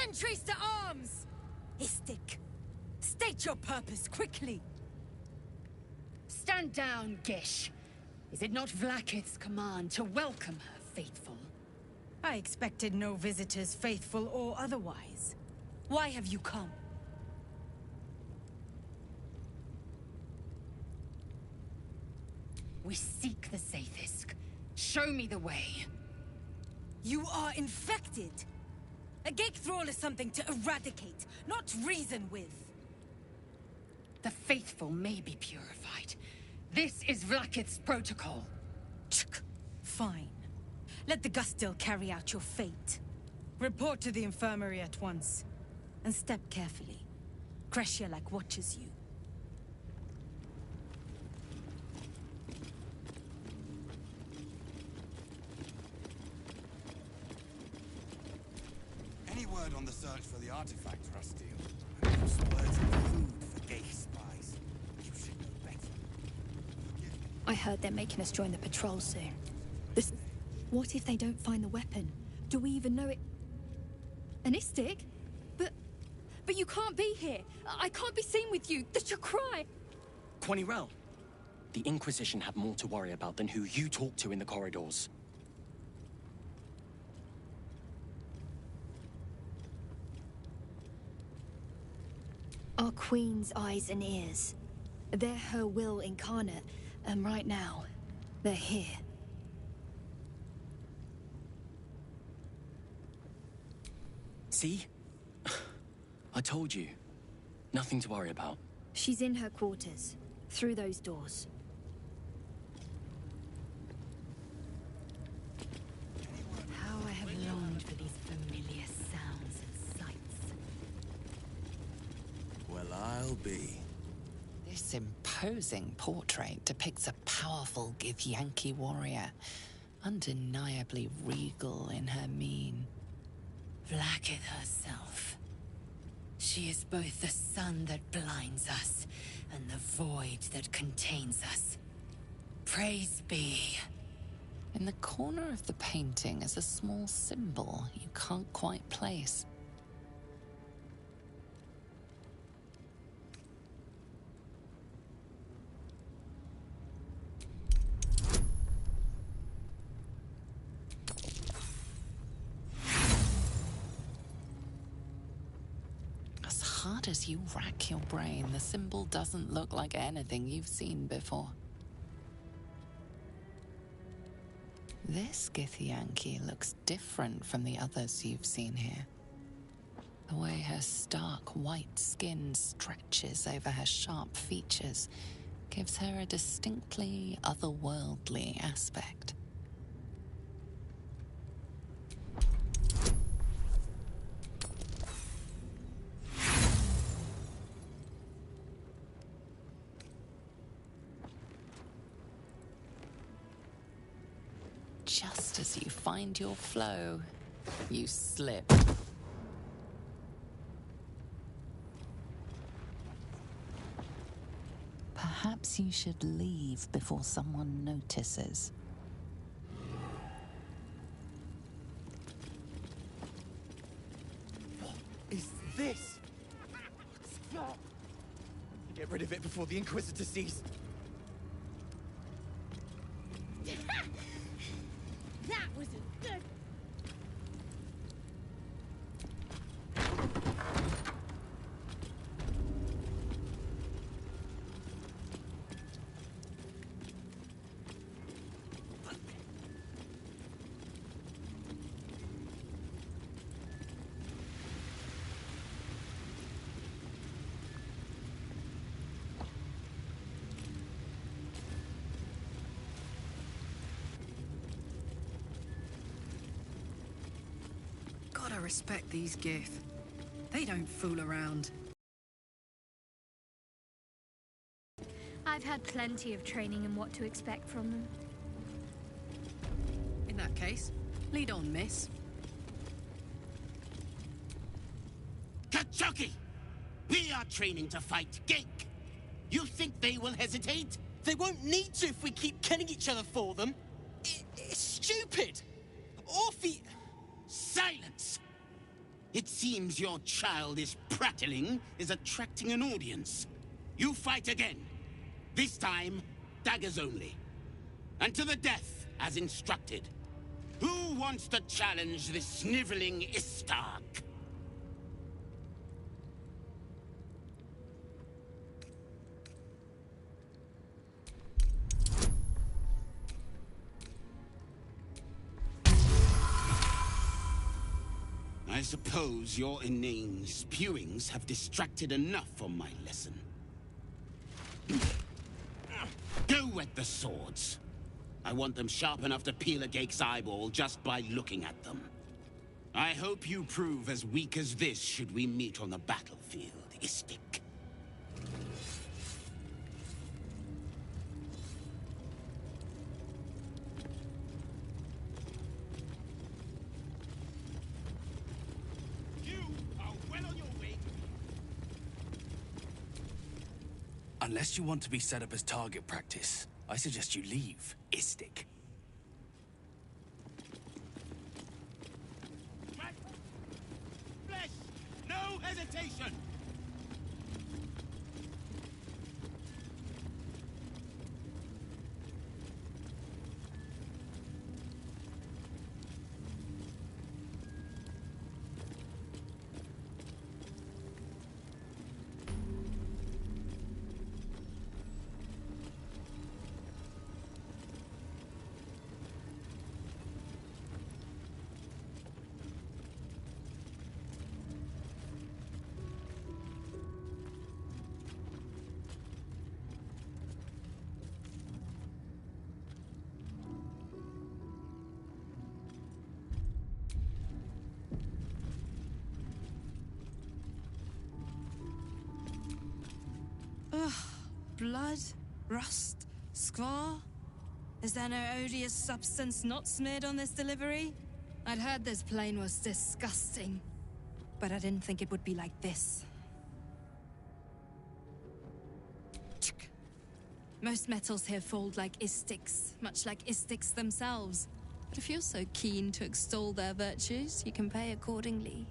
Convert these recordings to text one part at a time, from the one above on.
Sentries to arms! Istik, state your purpose quickly. Stand down, Gish. Is it not Vlaakith's command to welcome her faithful? I expected no visitors, faithful or otherwise. Why have you come? We seek the Sathisk. Show me the way. You are infected. A gate thrall is something to eradicate, not reason with. The faithful may be purified. This is Vlaakith's protocol. Fine. Let the Gustil carry out your fate. Report to the infirmary at once. And step carefully. Crescer like watches you. Any word on the search for the artifact, Rusty? Some words of food for gay spies. You should know better. I heard they're making us join the patrol soon. What if they don't find the weapon? Do we even know it? An Istik? But you can't be here. I can't be seen with you. That's your cry. Quanirel, the Inquisition have more to worry about than who you talk to in the corridors. Our Queen's eyes and ears. They're her will incarnate, and right now, they're here. See? I told you. Nothing to worry about. She's in her quarters, through those doors. How I have longed for these familiar sounds and sights. Well, I'll be. This imposing portrait depicts a powerful Githyanki warrior, undeniably regal in her mien. Vlaakith herself. She is both the sun that blinds us and the void that contains us. Praise be. In the corner of the painting is a small symbol you can't quite place. As hard as you rack your brain, the symbol doesn't look like anything you've seen before. This Githyanki looks different from the others you've seen here. The way her stark white skin stretches over her sharp features gives her a distinctly otherworldly aspect. Just as you find your flow, you slip. Perhaps you should leave before someone notices. What is this? Stop! Get rid of it before the Inquisitor sees. That was a good... Gotta respect these Gith. They don't fool around. I've had plenty of training in what to expect from them. In that case, lead on, miss. Kachoki! We are training to fight Genk. You think they will hesitate? They won't need to if we keep killing each other for them. It's stupid. Orphe... Silence! It seems your childish prattling is attracting an audience. You fight again. This time, daggers only. And to the death, as instructed. Who wants to challenge this sniveling Istark? I suppose your inane spewings have distracted enough from my lesson. Go wet the swords. I want them sharp enough to peel a Gake's eyeball just by looking at them. I hope you prove as weak as this should we meet on the battlefield, Istik. Unless you want to be set up as target practice, I suggest you leave, Istik. Flesh! No hesitation! Blood? Rust? Squar? Is there no odious substance not smeared on this delivery? I'd heard this plane was disgusting, but I didn't think it would be like this. Most metals here fold like Istiks, much like Istiks themselves. But if you're so keen to extol their virtues, you can pay accordingly.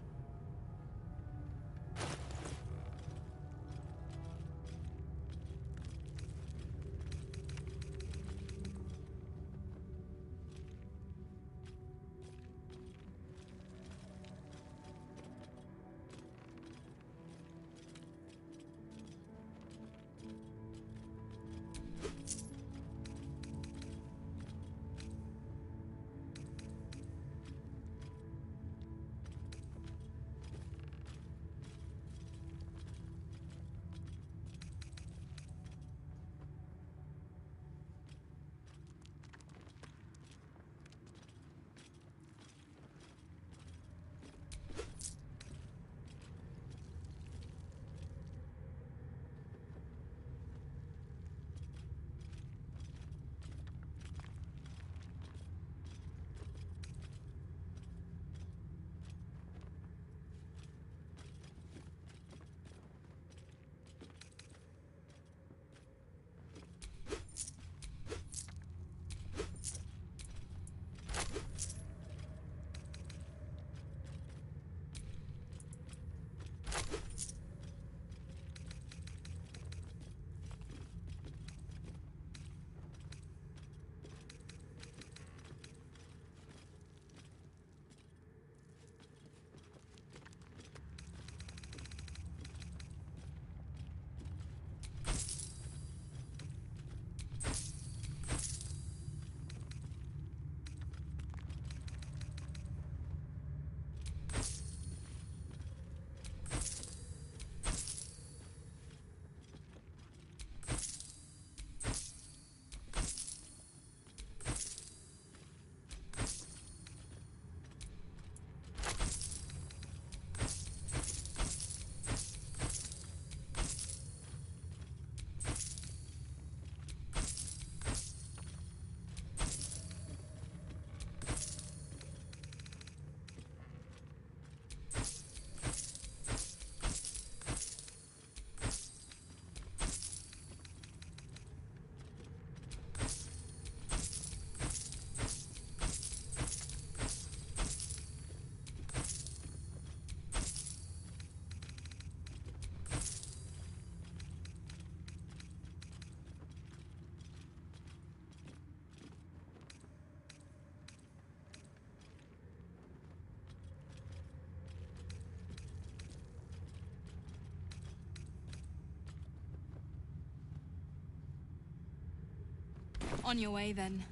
On your way, then.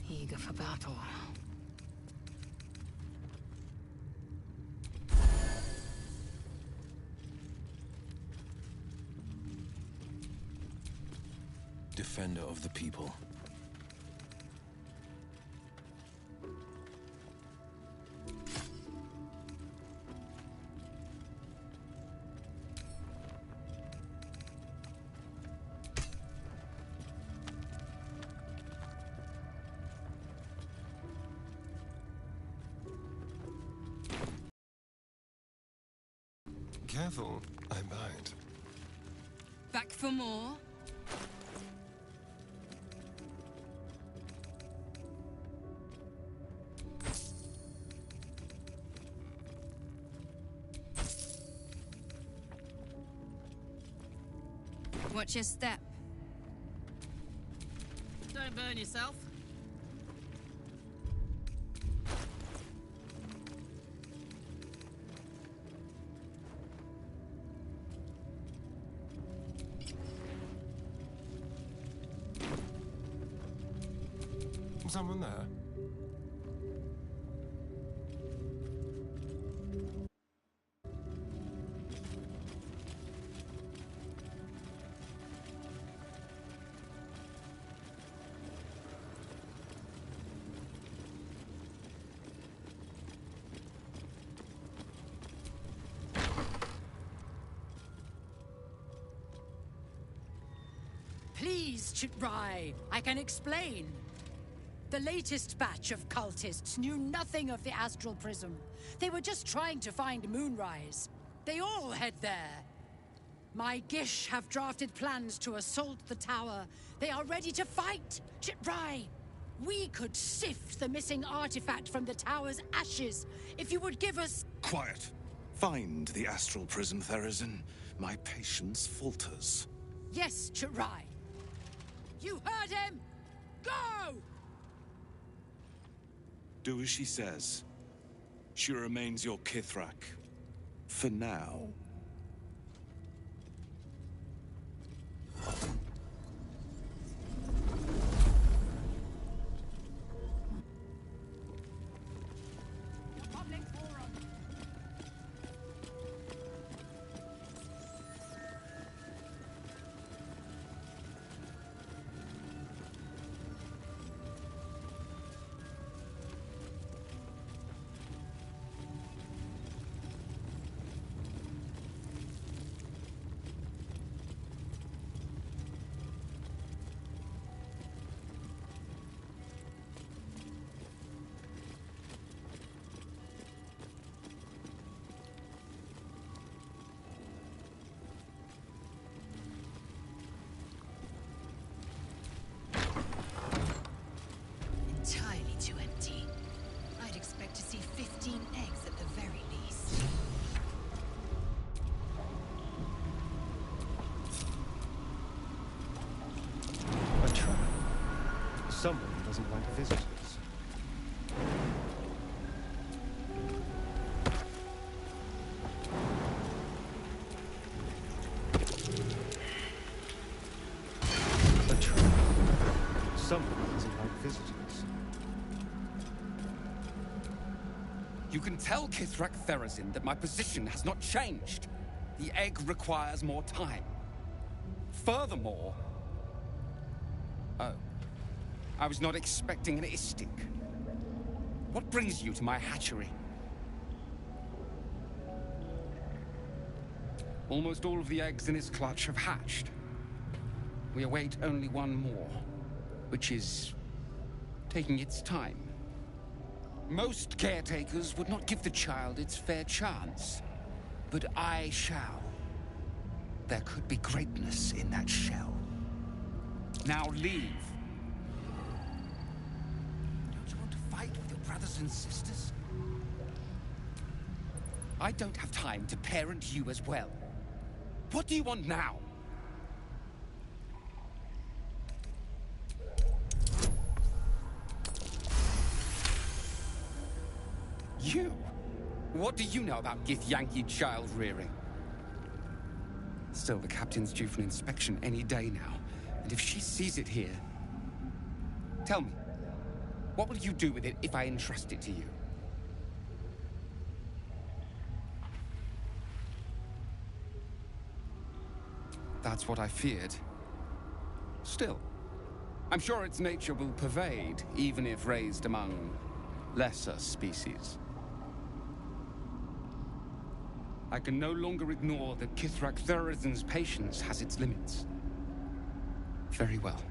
Eager for battle. Defender of the people. Careful, I bite. Back for more? Watch your step. Don't burn yourself. Someone there? Please, Chitrai, I can explain. The latest batch of cultists knew nothing of the Astral Prism. They were just trying to find Moonrise. They all head there. My Gish have drafted plans to assault the tower. They are ready to fight. Chitrai, we could sift the missing artifact from the tower's ashes if you would give us... Quiet. Find the Astral Prism, Therazin. My patience falters. Yes, Chitrai. You heard him! Go! Do as she says. She remains your Kithrak. For now. Entirely too empty. I'd expect to see 15 eggs at the very least. A trap. Someone doesn't like visitors. A trap. Someone doesn't like visitors. You can tell Kithrak Therazin that my position has not changed. The egg requires more time. Furthermore... Oh. I was not expecting an Istik. What brings you to my hatchery? Almost all of the eggs in its clutch have hatched. We await only one more, which is taking its time. Most caretakers would not give the child its fair chance. But I shall. There could be greatness in that shell. Now leave. Don't you want to fight with your brothers and sisters? I don't have time to parent you as well. What do you want now? You? What do you know about Githyanki child rearing? Still, the captain's due for an inspection any day now. And if she sees it here... Tell me, what will you do with it if I entrust it to you? That's what I feared. Still, I'm sure its nature will pervade, even if raised among lesser species. I can no longer ignore that Kithrak Therizin's patience has its limits. Very well.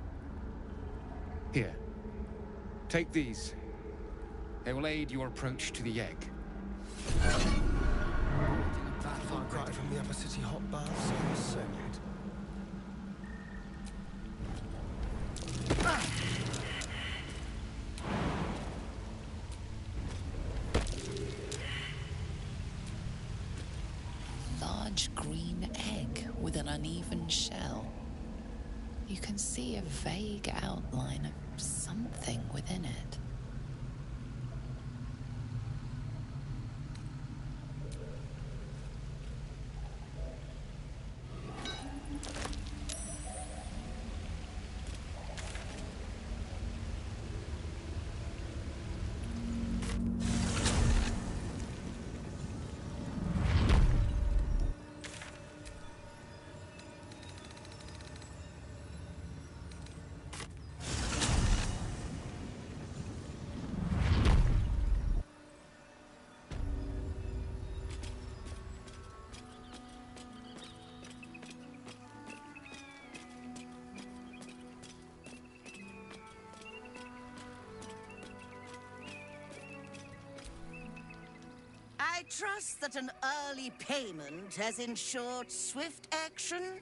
Here. Take these. They will aid your approach to the egg. Far cry from the upper city hot baths on the circuit. Large green egg with an uneven shell. You can see a vague outline of something within it. I trust that an early payment has ensured swift action?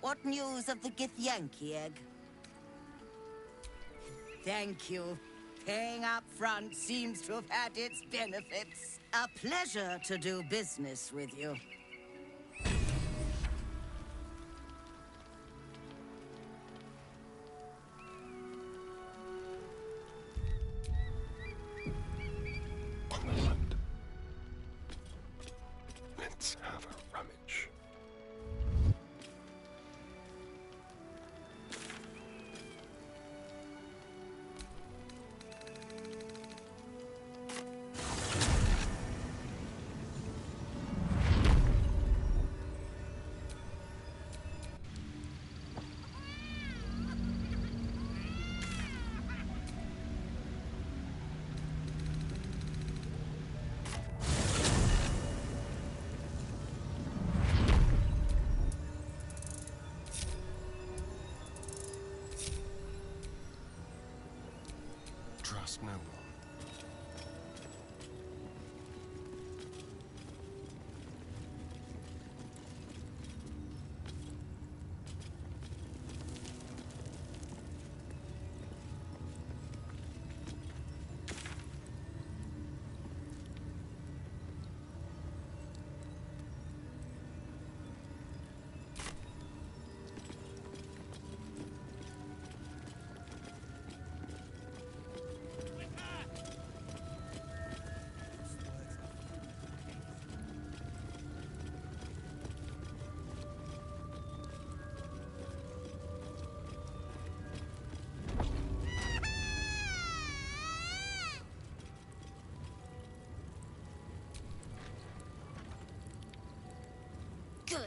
What news of the Githyanki egg? Thank you. Paying up front seems to have had its benefits. A pleasure to do business with you. Let's have a rummage. Trust no one. Good.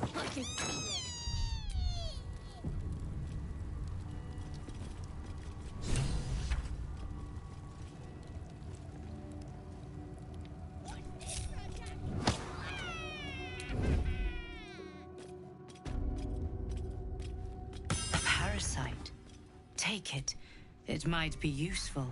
I can feel it. A parasite. Take it. It might be useful.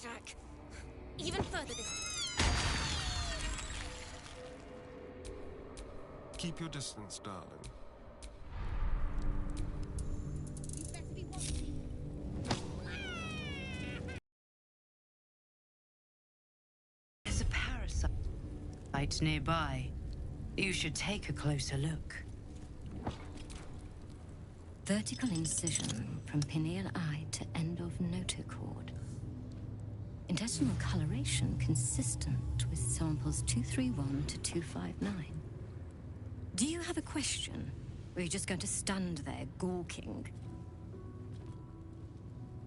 pathetic. Even further this... Keep your distance, darling. There's a parasite nearby. You should take a closer look. Vertical incision from pineal eye to end of notochord. Intestinal coloration consistent with samples 231 to 259. Do you have a question? Or are you just going to stand there gawking?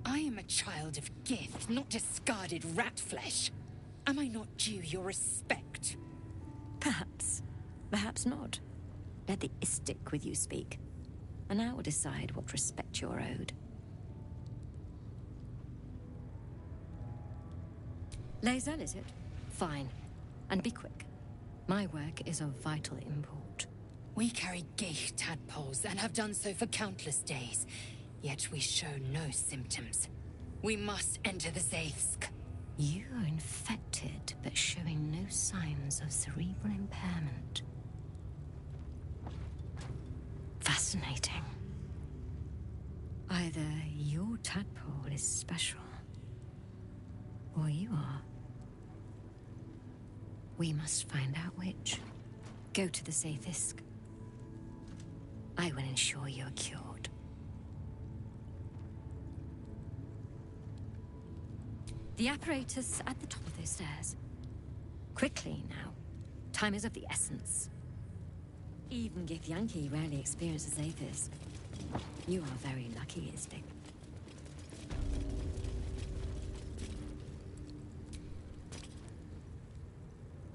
I am a child of Gith, not discarded rat flesh. Am I not due your respect? Perhaps. Perhaps not. Let the Istik with you speak. And I will decide what respect you're owed. Lae'zel, is it? Fine. And be quick. My work is of vital import. We carry Geich tadpoles and have done so for countless days. Yet we show no symptoms. We must enter the Zaithsk. You are infected, but showing no signs of cerebral impairment. Fascinating. Either your tadpole is special, or you are. We must find out which. Go to the Zaithsk. I will ensure you are cured. The apparatus at the top of those stairs. Quickly now. Time is of the essence. Even Githyanki rarely experiences Zaithis. You are very lucky, Istik.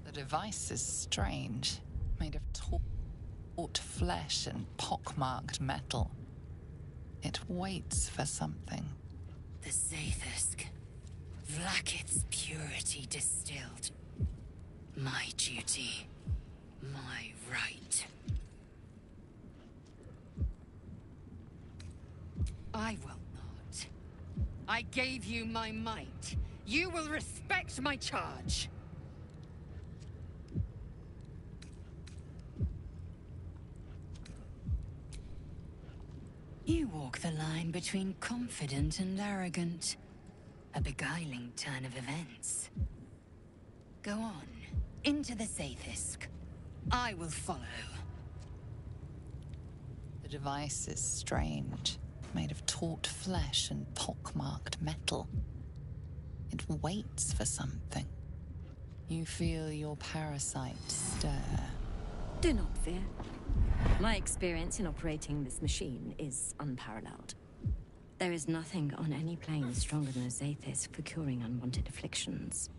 The device is strange, made of taut flesh and pockmarked metal. It waits for something. The Zaithsk. Vlaakith's purity distilled. My duty. My right. I will not. I gave you my might. You will respect my charge. You walk the line between confident and arrogant. A beguiling turn of events. Go on, into the Zaithsk. I will follow. The device is strange, made of taut flesh and pockmarked metal. It waits for something. You feel your parasite stir. Do not fear. My experience in operating this machine is unparalleled. There is nothing on any plane stronger than a Zaithis for curing unwanted afflictions.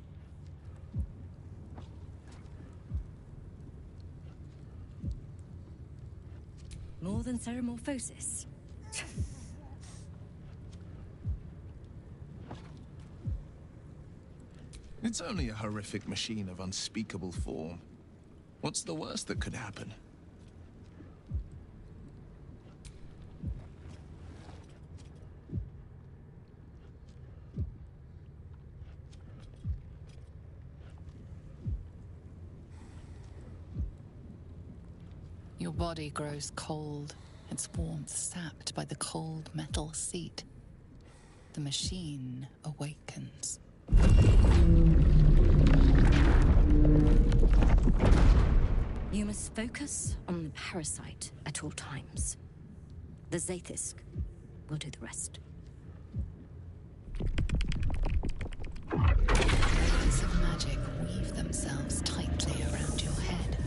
More than ceremorphosis. It's only a horrific machine of unspeakable form. What's the worst that could happen? Your body grows cold, its warmth sapped by the cold metal seat. The machine awakens. You must focus on the parasite at all times. The Zaithis will do the rest. Lines of magic weave themselves tightly around your head.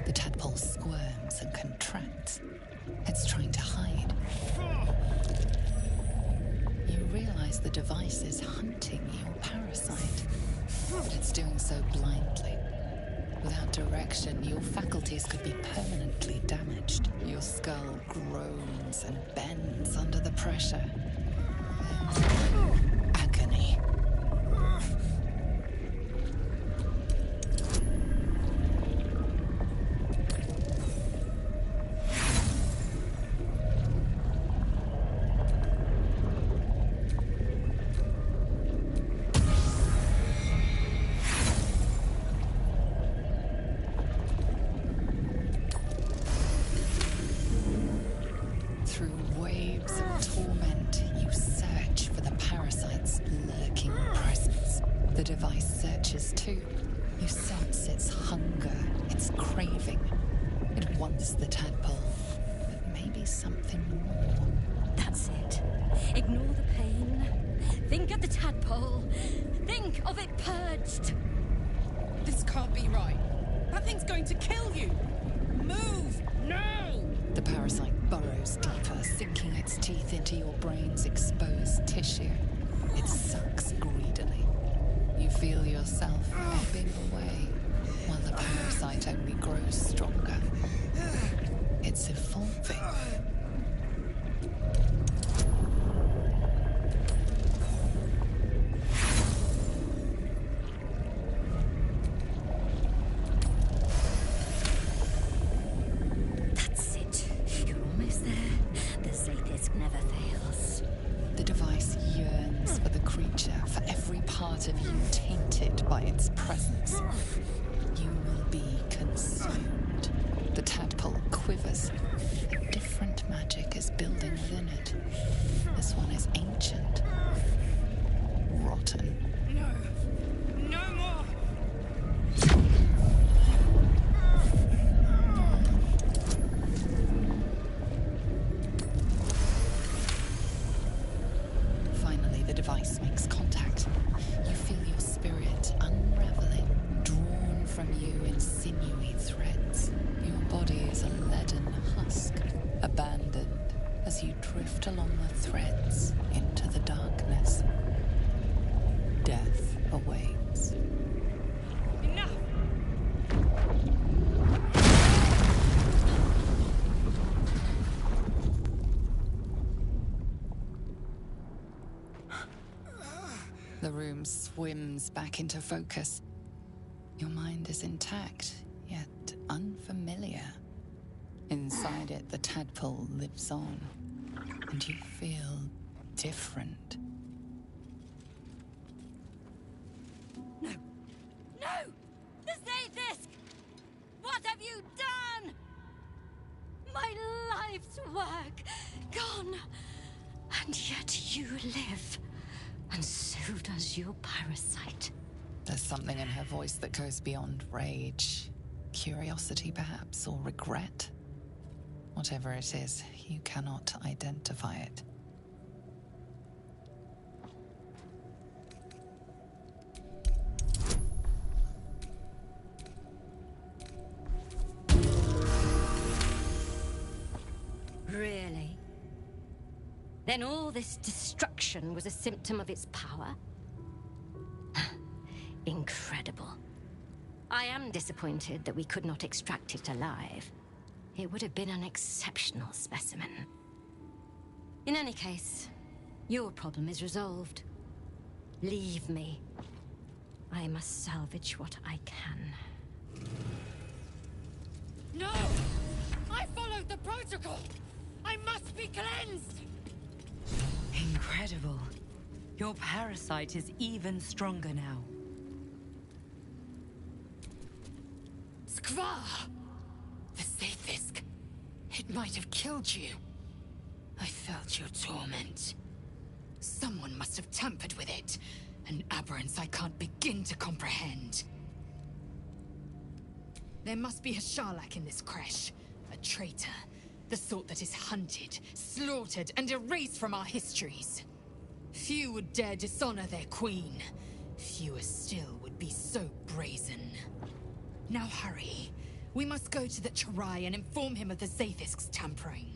The tadpole squirms and contracts. It's trying to hide. You realize the device is hunting your parasite, but it's doing so blindly. Without direction, your faculties could be permanently damaged. Your skull groans and bends under the pressure. Then, agony. Through waves of torment, you search for the parasite's lurking presence. The device searches too. You sense its hunger, its craving. It wants the tadpole, but maybe something more. That's it. Ignore the pain. Think of the tadpole. Think of it purged. This can't be right. That thing's going to kill you. Move! No! The parasite burrows deeper, sinking its teeth into your brain's exposed tissue. It sucks greedily. You feel yourself ebbing away, while the parasite only grows stronger. It's evolving. That's it. You're almost there. The Zaithis never fails. The device yearns for the creature, for every part of you tainted by its presence. You will be consumed. The tadpole quivers. A different magic is building within it. This one is ancient. Rotten. No! No more! Finally, the device makes contact. You feel your spirit unraveling, drawn from you in sinewy threads. Your body is a leaden husk, abandoned as you drift along the threads into the darkness. Death awaits. Enough! The room swims back into focus. Your mind is intact, yet unfamiliar. Inside it, the tadpole lives on, and you feel different. No! The Zaithis! What have you done? My life's work gone, and yet you live, and so does your parasite. There's something in her voice that goes beyond rage. Curiosity, perhaps, or regret. Whatever it is, you cannot identify it. Really? Then all this destruction was a symptom of its power? Incredible. I am disappointed that we could not extract it alive. It would have been an exceptional specimen. In any case, your problem is resolved. Leave me. I must salvage what I can. No! I followed the protocol! I must be cleansed! Incredible. Your parasite is even stronger now. Skvar! The Zaithisk. It might have killed you. I felt your torment. Someone must have tampered with it. An aberrance I can't begin to comprehend. There must be a Sharlak in this crash. A traitor. The sort that is hunted, slaughtered, and erased from our histories. Few would dare dishonor their queen. Fewer still would be so brazen. Now hurry. We must go to the Charai and inform him of the Zaithisk's tampering.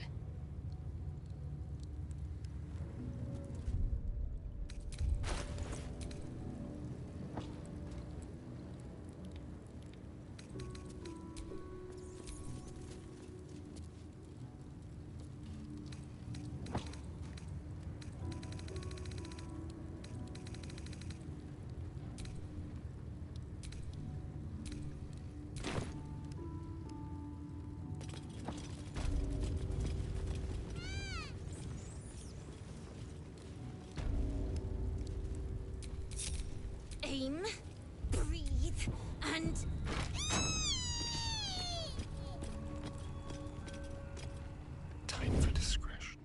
Aim, breathe, and... Time for discretion.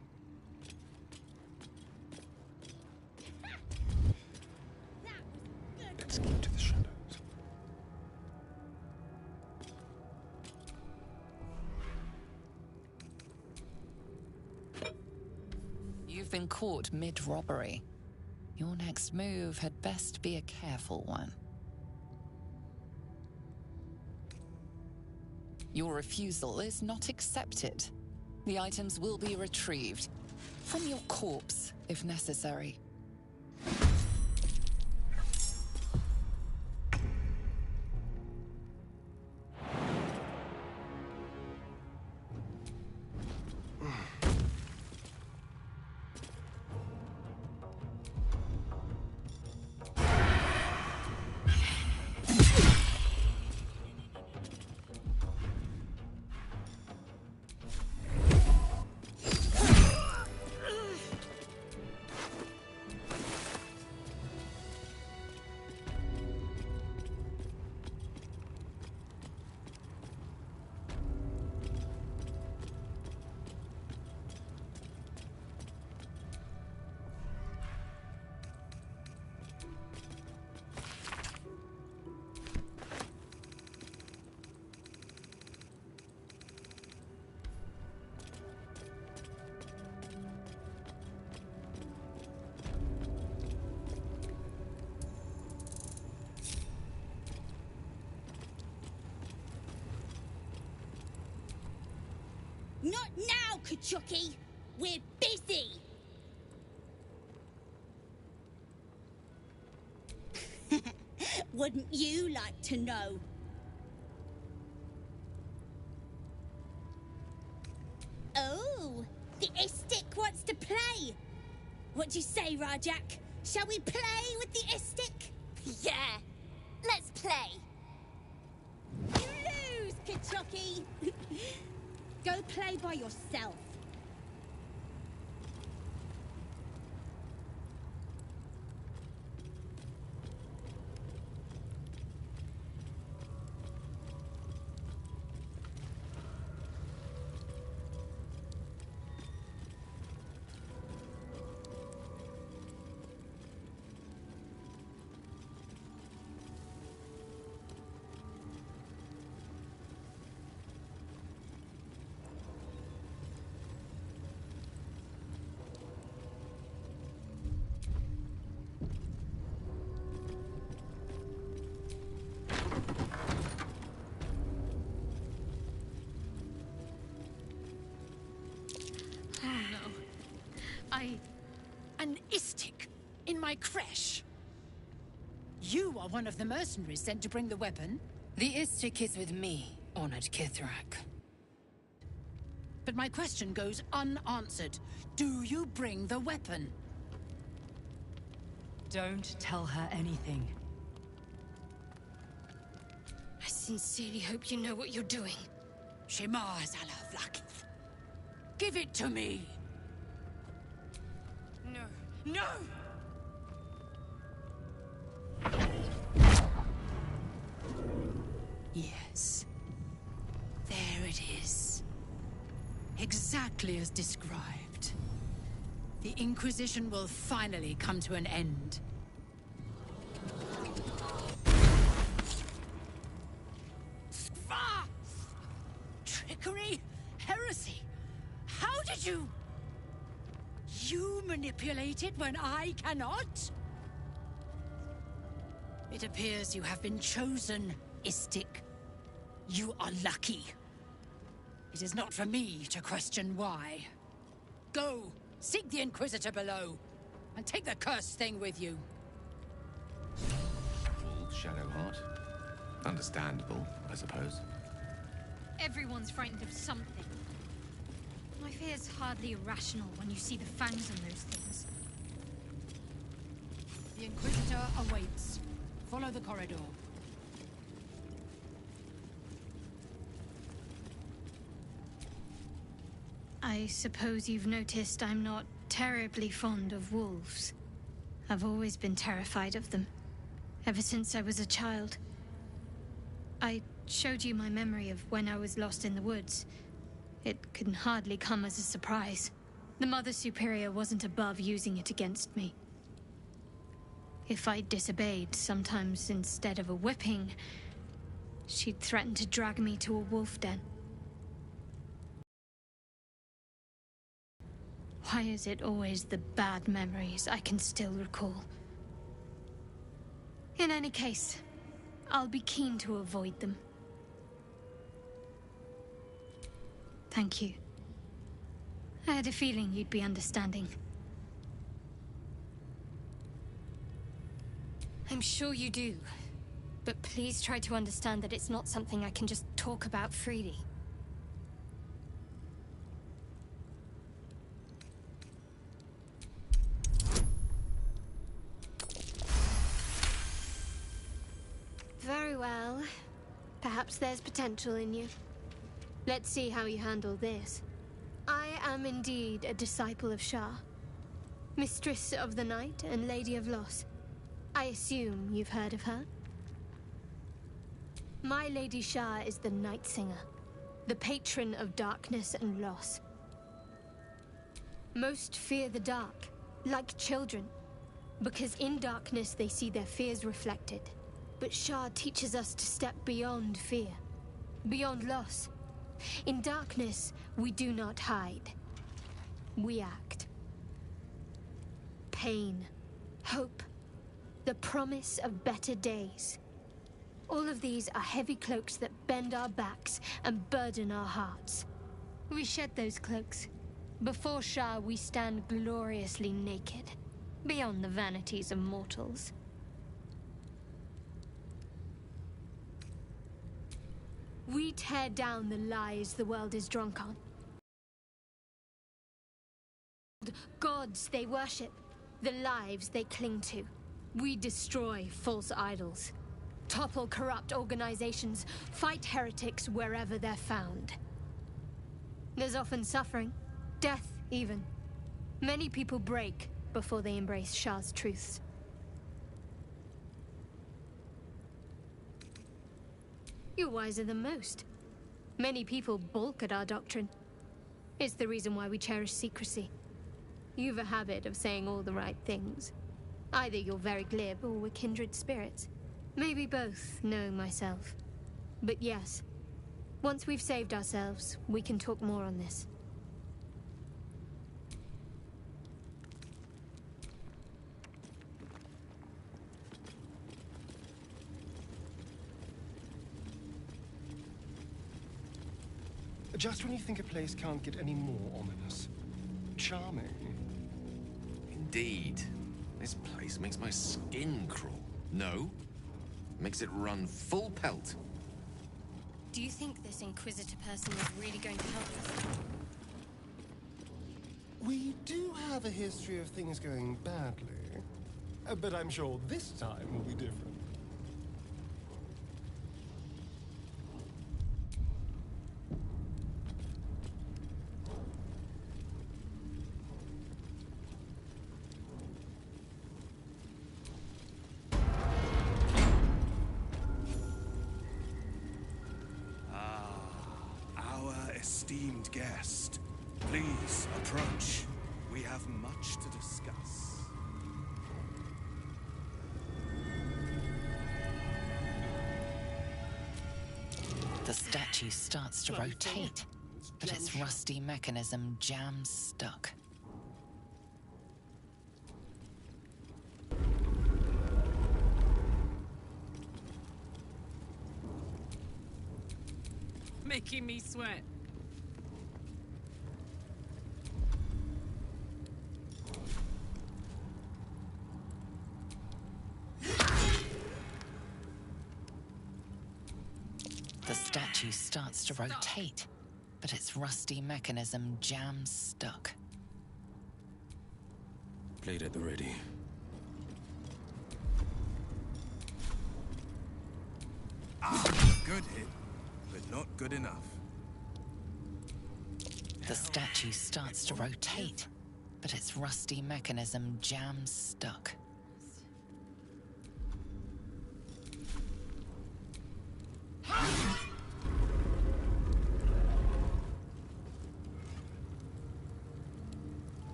You've been caught mid-robbery. Your next move had best be a careful one. Your refusal is not accepted. The items will be retrieved. From your corpse, if necessary. Not now, Kachuki! We're busy! Wouldn't you like to know? Oh, the Istik wants to play! What do you say, Rajak? Shall we play with the Istik? Yeah, let's play! You lose, Kachuki! Go play by yourself. An Istik in my creche? You are one of the mercenaries sent to bring the weapon? The Istik is with me, honored Kithrak. But my question goes unanswered. Do you bring the weapon? Don't tell her anything. I sincerely hope you know what you're doing. Shema Zalavlakith. Give it to me! No! No! Yes. There it is. Exactly as described. The Inquisition will finally come to an end. Trickery? Heresy? How did you... You manipulate it when I cannot? It appears you have been chosen, Istik. You are lucky. It is not for me to question why. Go, seek the Inquisitor below, and take the cursed thing with you. Old Shadowheart. Understandable, I suppose. Everyone's frightened of something. My fear's hardly irrational when you see the fangs on those things. The Inquisitor awaits. Follow the corridor. I suppose you've noticed I'm not terribly fond of wolves. I've always been terrified of them, ever since I was a child. I showed you my memory of when I was lost in the woods. It can hardly come as a surprise. The Mother Superior wasn't above using it against me. If I disobeyed, sometimes instead of a whipping, she'd threaten to drag me to a wolf den. Why is it always the bad memories I can still recall? In any case, I'll be keen to avoid them. Thank you. I had a feeling you'd be understanding. I'm sure you do. But please try to understand that it's not something I can just talk about freely. Very well. Perhaps there's potential in you. Let's see how you handle this. I am indeed a disciple of Shah, Mistress of the Night and Lady of Loss. I assume you've heard of her? My Lady Shah is the Night Singer, the patron of darkness and loss. Most fear the dark, like children, because in darkness they see their fears reflected. But Shah teaches us to step beyond fear, beyond loss. In darkness, we do not hide. We act. Pain, hope, the promise of better days. All of these are heavy cloaks that bend our backs and burden our hearts. We shed those cloaks. Before Shah, we stand gloriously naked, beyond the vanities of mortals. We tear down the lies the world is drunk on. Gods they worship, the lives they cling to. We destroy false idols, topple corrupt organizations, fight heretics wherever they're found. There's often suffering, death even. Many people break before they embrace Shah's truths. You're wiser than most. Many people balk at our doctrine. It's the reason why we cherish secrecy. You've a habit of saying all the right things. Either you're very glib or we're kindred spirits. Maybe both, knowing myself. But yes, once we've saved ourselves, we can talk more on this. Just when you think a place can't get any more ominous. Charming. Indeed. This place makes my skin crawl. No. Makes it run full pelt. Do you think this Inquisitor person is really going to help us? We do have a history of things going badly. But I'm sure this time will be different. Esteemed guest, please approach. We have much to discuss. The statue starts to rotate, but its rusty mechanism jams stuck. Making me sweat. The statue starts to rotate, but its rusty mechanism jams stuck. Blade at the ready. Good hit, but not good enough. The statue starts to rotate, but its rusty mechanism jams stuck.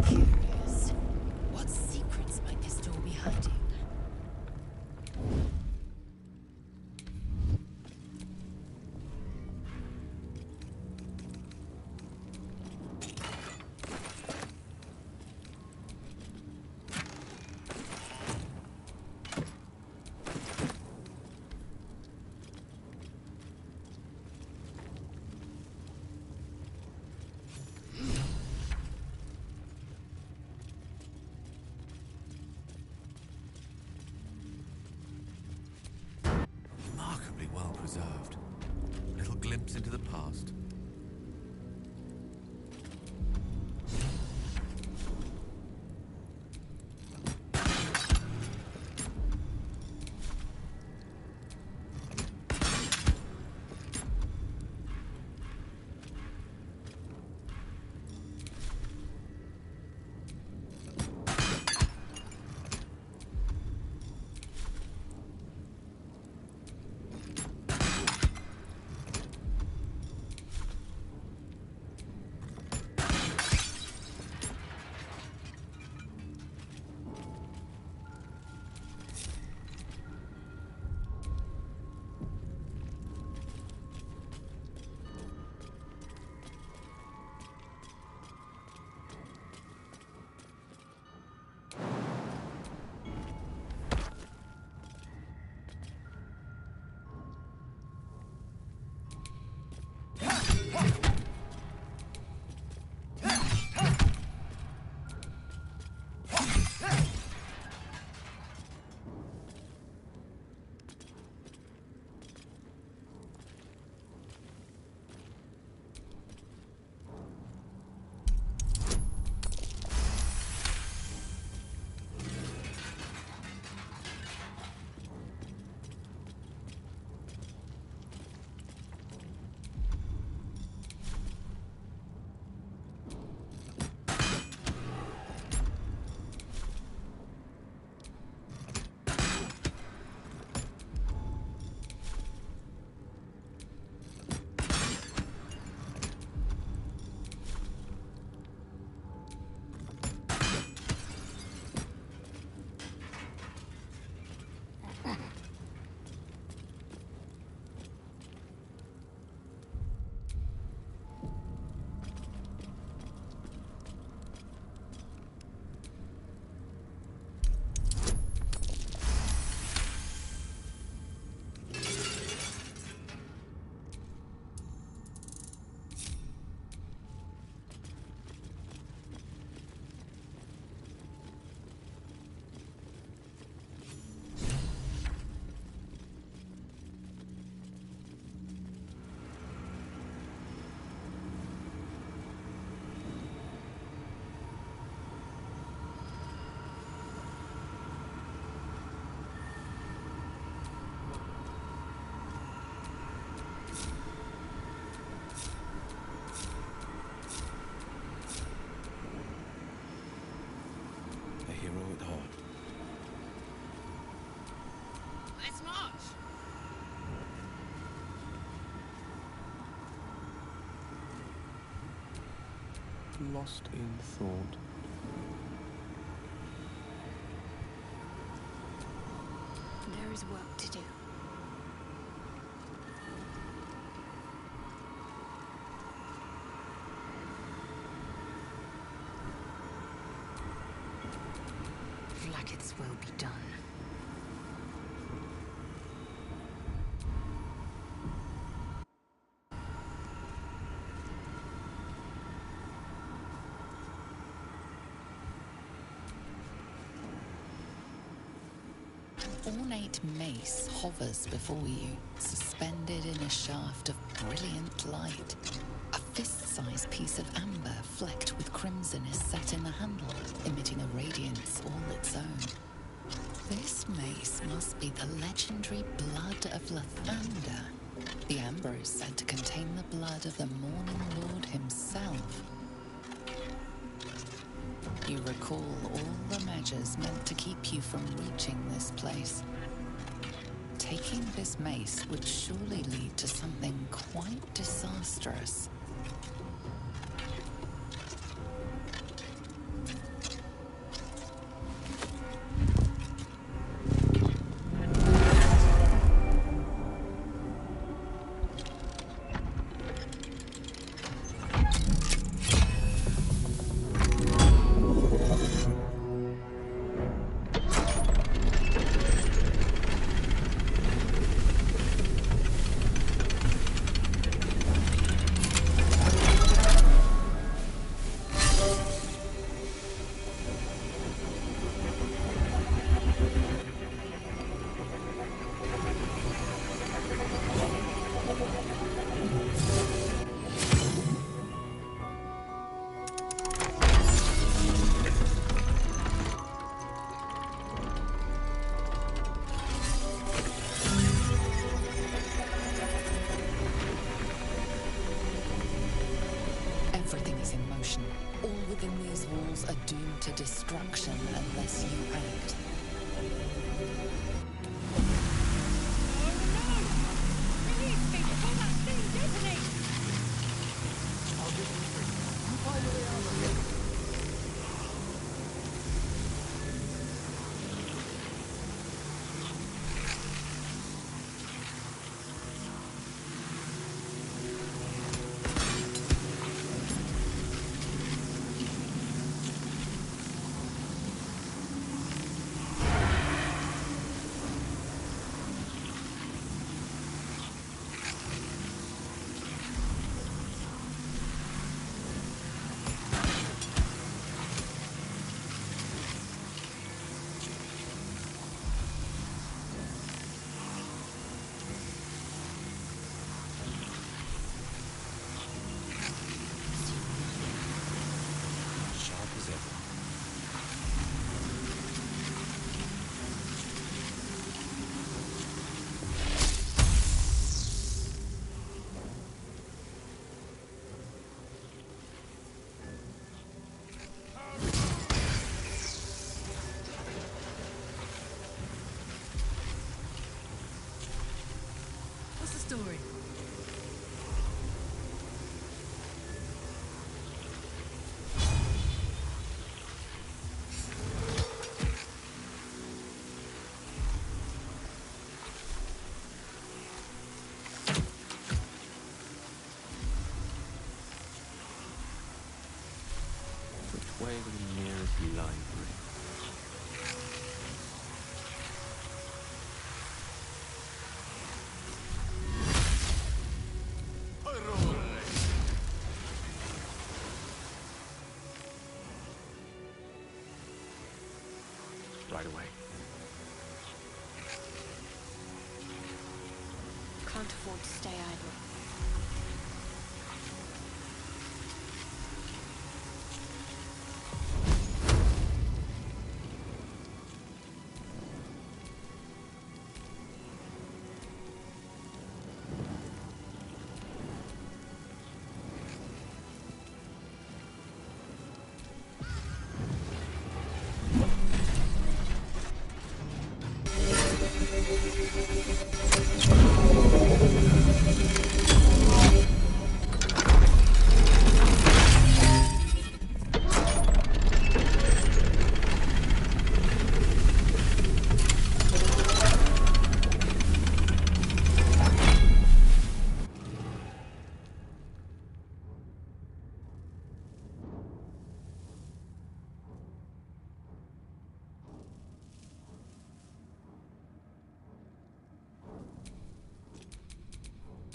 curious. What secrets might this door be hiding? Remarkably well preserved. A little glimpse into the past. Lost in thought. There is work to do. Blackets will be done. Ornate mace hovers before you, suspended in a shaft of brilliant light. A fist-sized piece of amber flecked with crimson is set in the handle, emitting a radiance all its own. This mace must be the legendary blood of Lathander. The amber is said to contain the blood of the Morning Lord himself. You recall all the measures meant to keep you from reaching this place. Taking this mace would surely lead to something quite disastrous. Everything is in motion. All within these walls are doomed to destruction unless you act. Story. Which way to the nearest library? Right away. Can't afford to stay idle.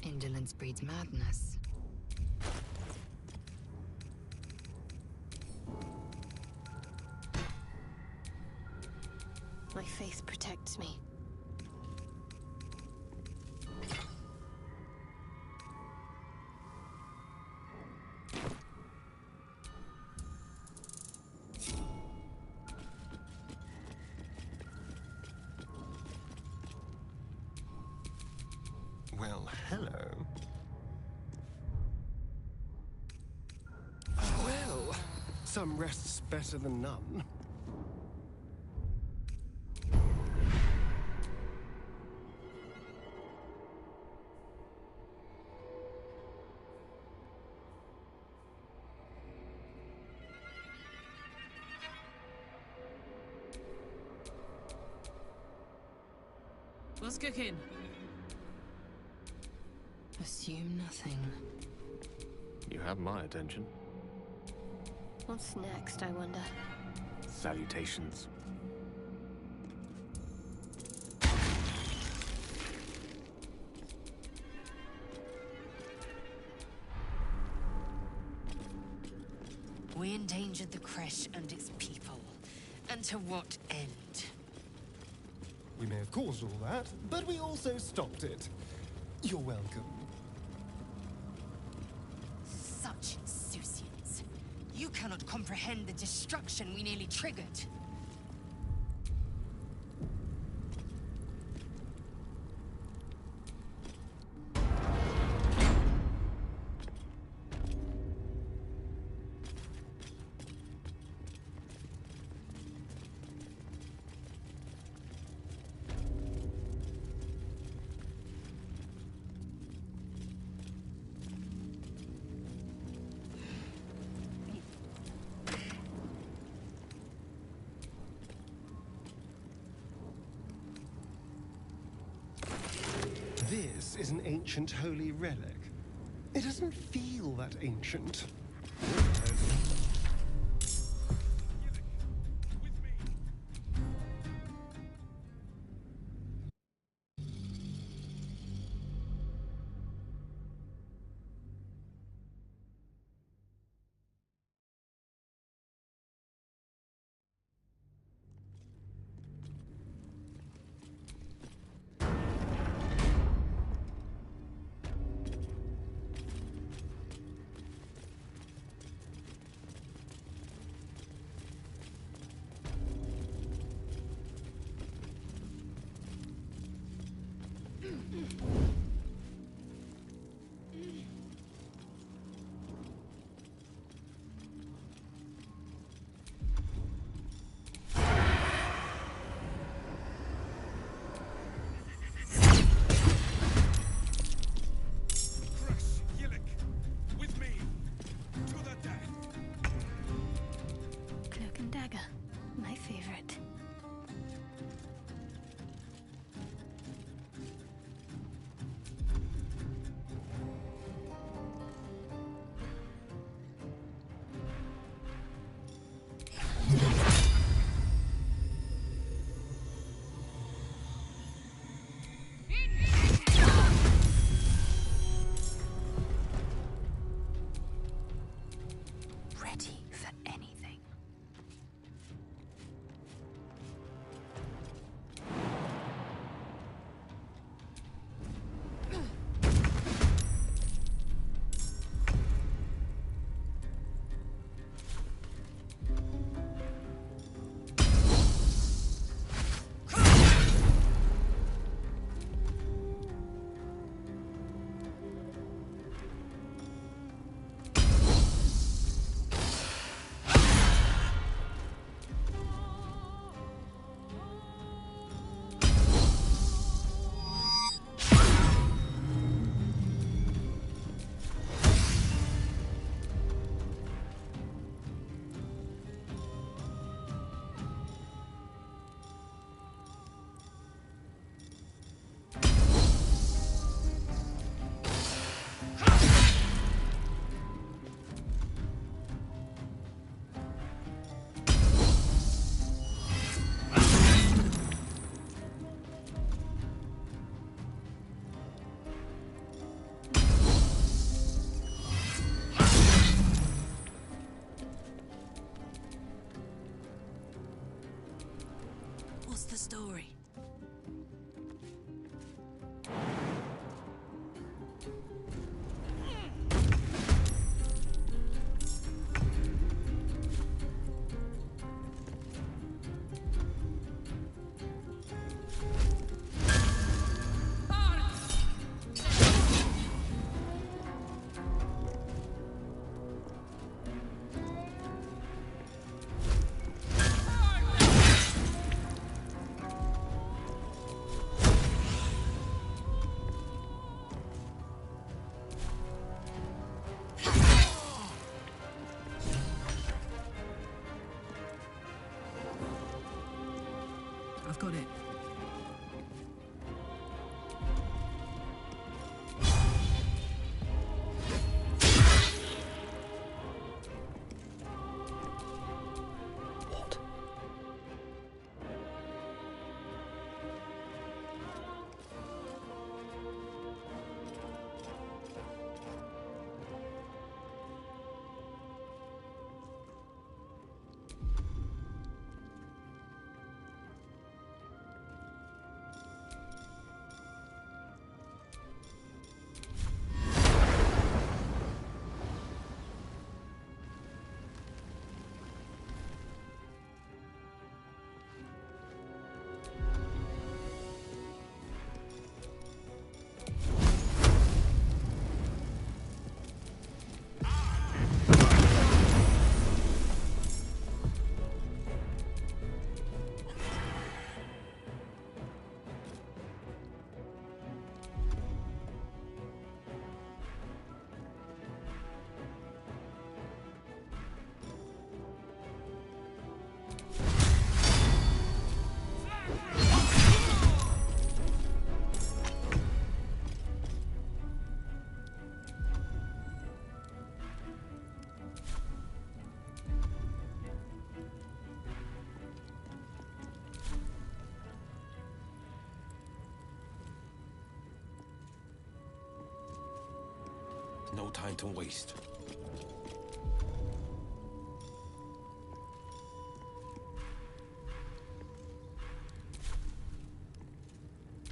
Indolence breeds madness. My faith protects me. Well, hello. Well, some rest's better than none. What's cooking? Assume nothing. You have my attention. What's next, I wonder? Salutations. We endangered the Creche and its people. And to what end? We may have caused all that, but we also stopped it. You're welcome. Such insouciance. You cannot comprehend the destruction we nearly triggered. This is an ancient holy relic. It doesn't feel that ancient. The story. I've got it. no time to waste.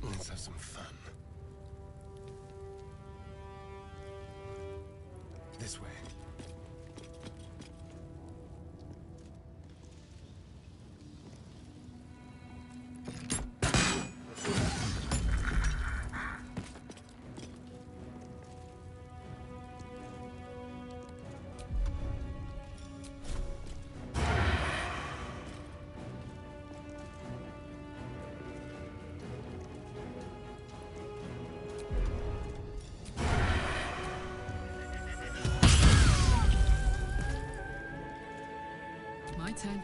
Let's have some fun. This way. My turn.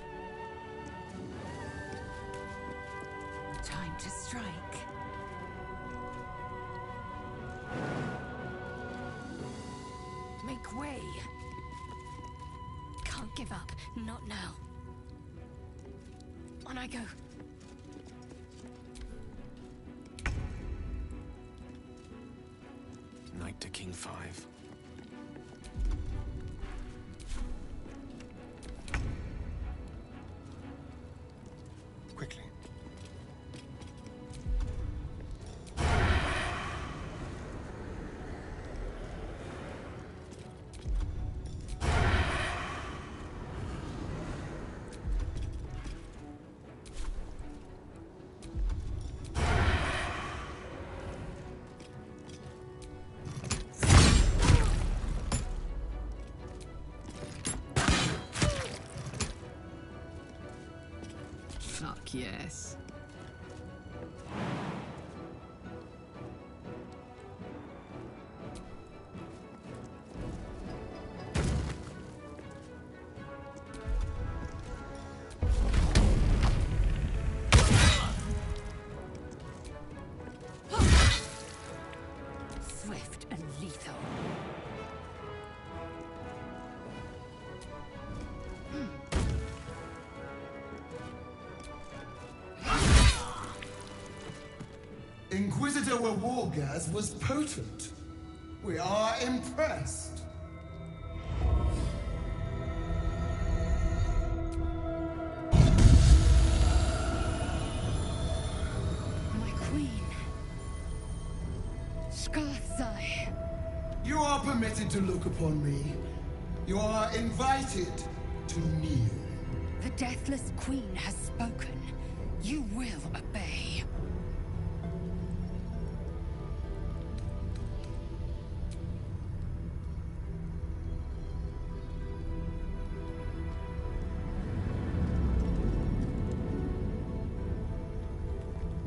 Time to strike. Make way. Can't give up. Not now. On I go. Knight to King 5. Quickly. Fuck yes. Swift and lethal. Inquisitor Wargas was potent. We are impressed. My queen. Skathzai. You are permitted to look upon me. You are invited to kneel. The Deathless Queen has spoken. You will obey.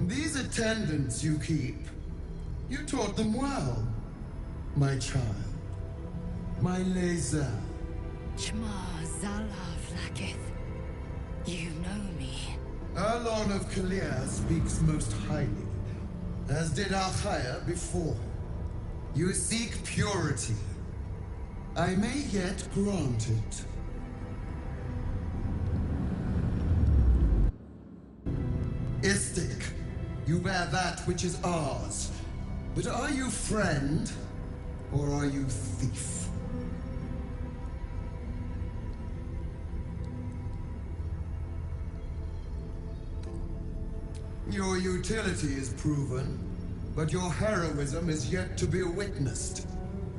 These attendants you keep, you taught them well, my child. My laser. Chma Zalav Lakith. You know me. Erlon of Kalir speaks most highly, as did Alchaya before. You seek purity. I may yet grant it. Istik, you bear that which is ours. But are you friend, or are you thief? Your utility is proven, but your heroism is yet to be witnessed.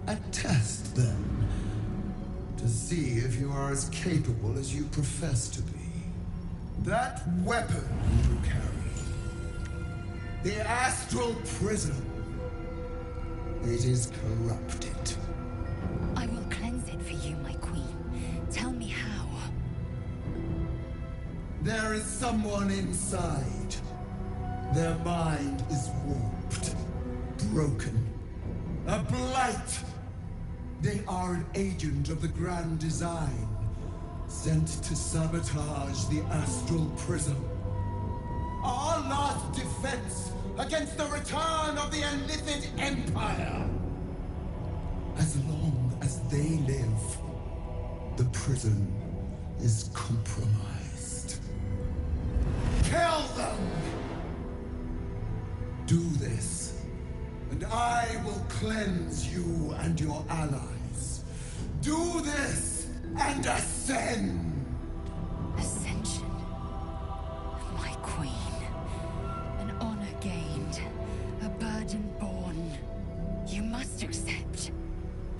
A test, then, to see if you are as capable as you profess to be. That weapon you carry, the astral prism, it is corrupted. I will cleanse it for you, my queen. Tell me how. There is someone inside. Their mind is warped, broken, a blight. They are an agent of the Grand Design, sent to sabotage the astral prism. Our last defense against the return of the Illithid Empire. As long as they live, the prison is compromised. Kill them! Do this, and I will cleanse you and your allies. Do this and ascend! Ascension. My queen. An honor gained. A burden borne. You must accept.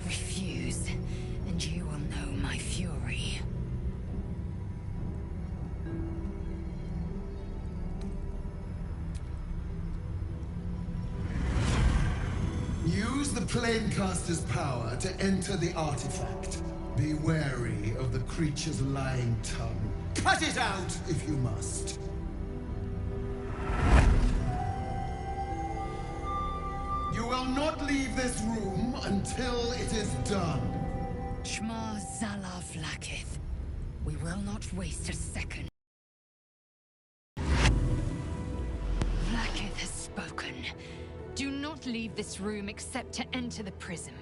Refuse, and you will know my fury. Use the Planecaster's power to enter the artifact. Be wary of the creature's lying tongue. Cut it out if you must. You will not leave this room until it is done. Shma Zalav Lakith. We will not waste a second. Lakith has spoken. Do not leave this room except to enter the prism.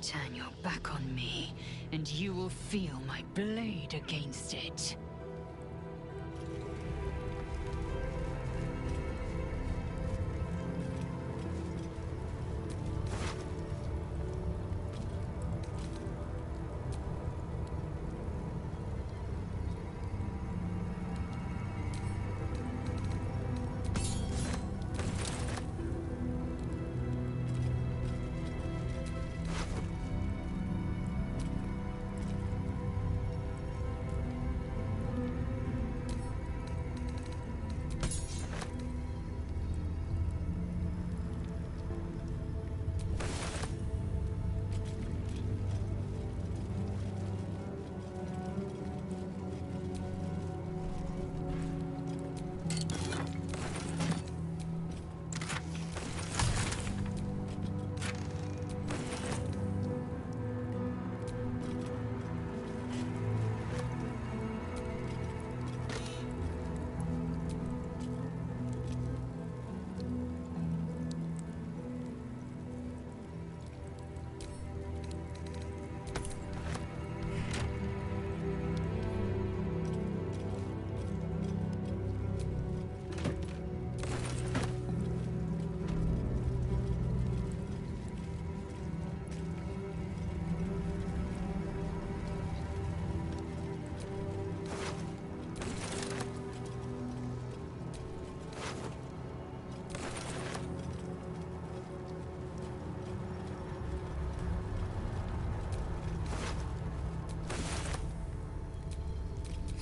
Turn your back on me, and you will feel my blade against it.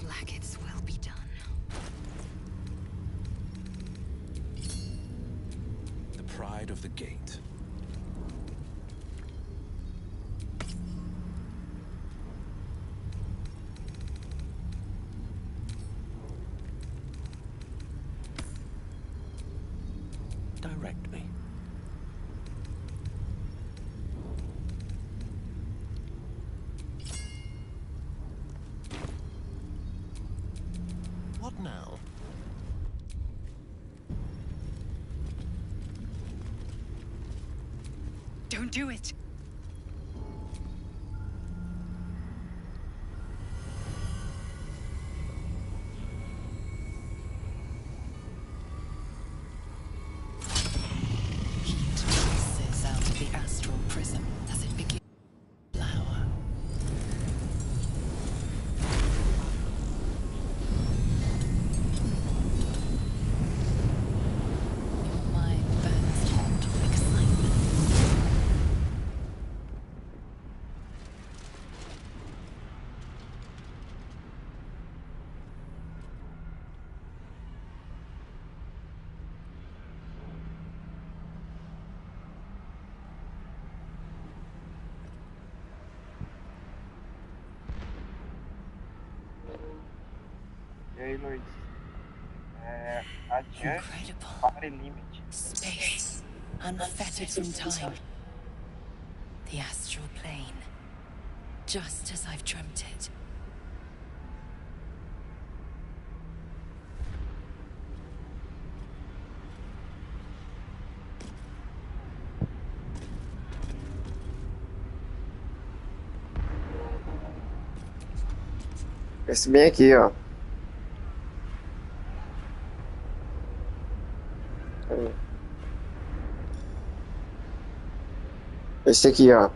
Lakith's will be done. The pride of the gate. Direct me. What now? Don't do it! Out of the astral prism as it begins to flower. Your mind burns hot with excitement. E aí, Luiz? Adiante, pare limite. Space, unfettered from time. The astral plane, just as I've dreamt it. Esse bem aqui, ó. Esse aqui, ó.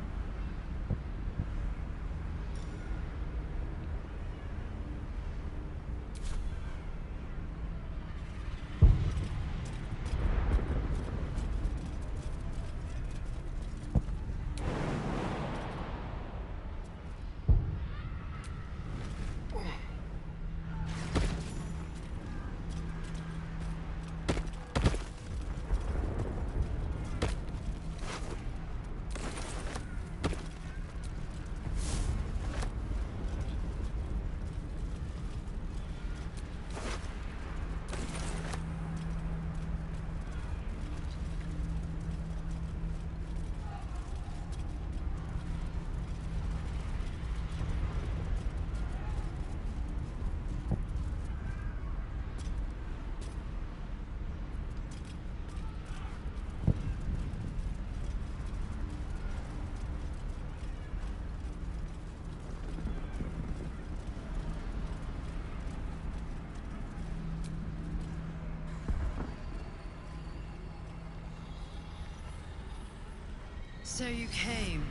So you came,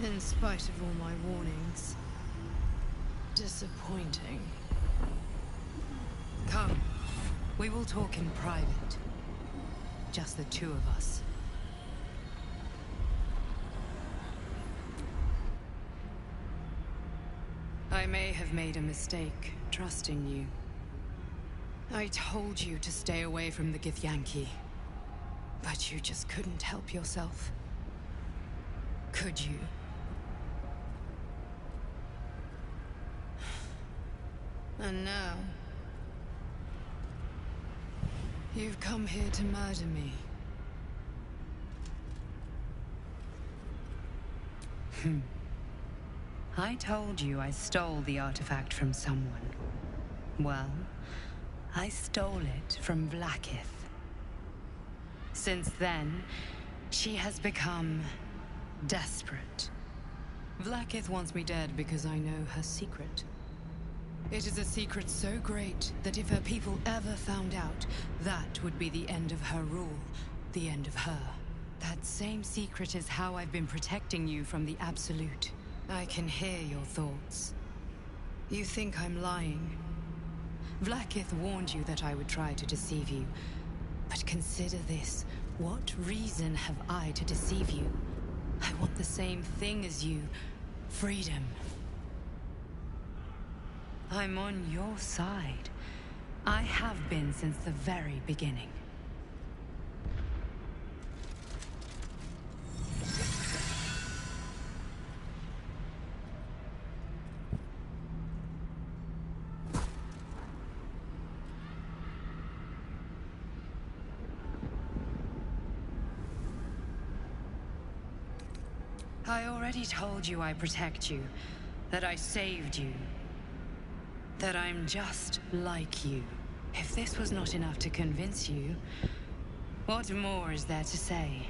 in spite of all my warnings. Disappointing. Come. We will talk in private. Just the two of us. I may have made a mistake, trusting you. I told you to stay away from the Githyanki. But you just couldn't help yourself. Could you? And now... you've come here to murder me. I told you I stole the artifact from someone. Well, I stole it from Vlaakith. Since then, she has become desperate. Vlaakith wants me dead because I know her secret. It is a secret so great that if her people ever found out, that would be the end of her rule, the end of her. That same secret is how I've been protecting you from the Absolute. I can hear your thoughts. You think I'm lying. Vlaakith warned you that I would try to deceive you. But consider this. What reason have I to deceive you? I want the same thing as you. Freedom. I'm on your side. I have been since the very beginning. I already told you I protect you, that I saved you, that I'm just like you. If this was not enough to convince you, what more is there to say?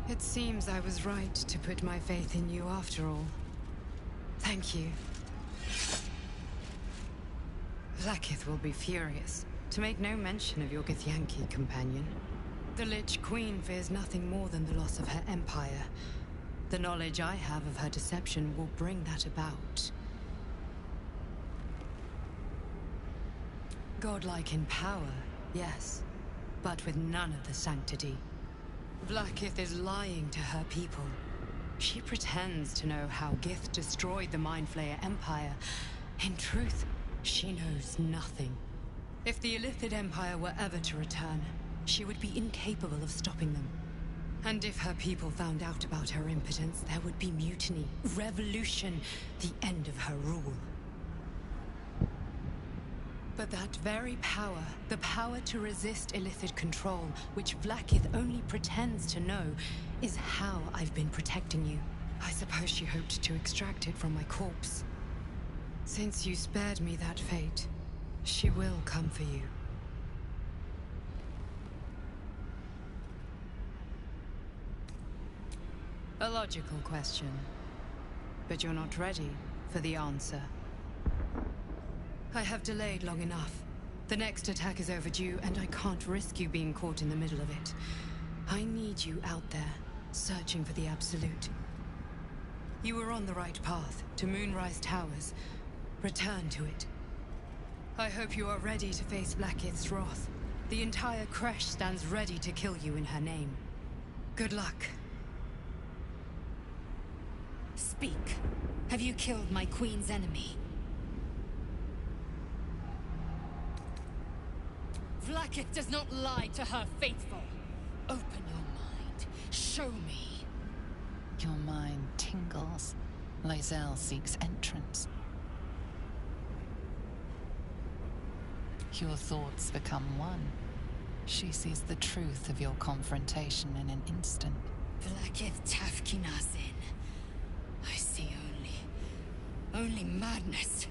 It seems I was right to put my faith in you after all. Thank you. Vlaakith will be furious. To make no mention of your Githyanki companion. The Lich Queen fears nothing more than the loss of her empire. The knowledge I have of her deception will bring that about. Godlike in power, yes, but with none of the sanctity. Vlaakith is lying to her people. She pretends to know how Gith destroyed the Mind Flayer Empire. In truth, she knows nothing. If the Illithid Empire were ever to return, she would be incapable of stopping them. And if her people found out about her impotence, there would be mutiny, revolution, the end of her rule. But that very power, the power to resist Illithid control, which Vlaakith only pretends to know, is how I've been protecting you. I suppose she hoped to extract it from my corpse. Since you spared me that fate, she will come for you. A logical question, but you're not ready for the answer. I have delayed long enough. The next attack is overdue, and I can't risk you being caught in the middle of it. I need you out there, searching for the Absolute. You were on the right path, to Moonrise Towers. Return to it. I hope you are ready to face Blackith's wrath. The entire Creche stands ready to kill you in her name. Good luck. Speak. Have you killed my queen's enemy? Vlaakith does not lie to her faithful. Open your mind. Show me. Your mind tingles. Loisel seeks entrance. Your thoughts become one. She sees the truth of your confrontation in an instant. Vlaakith Tafkinazin. I see only madness.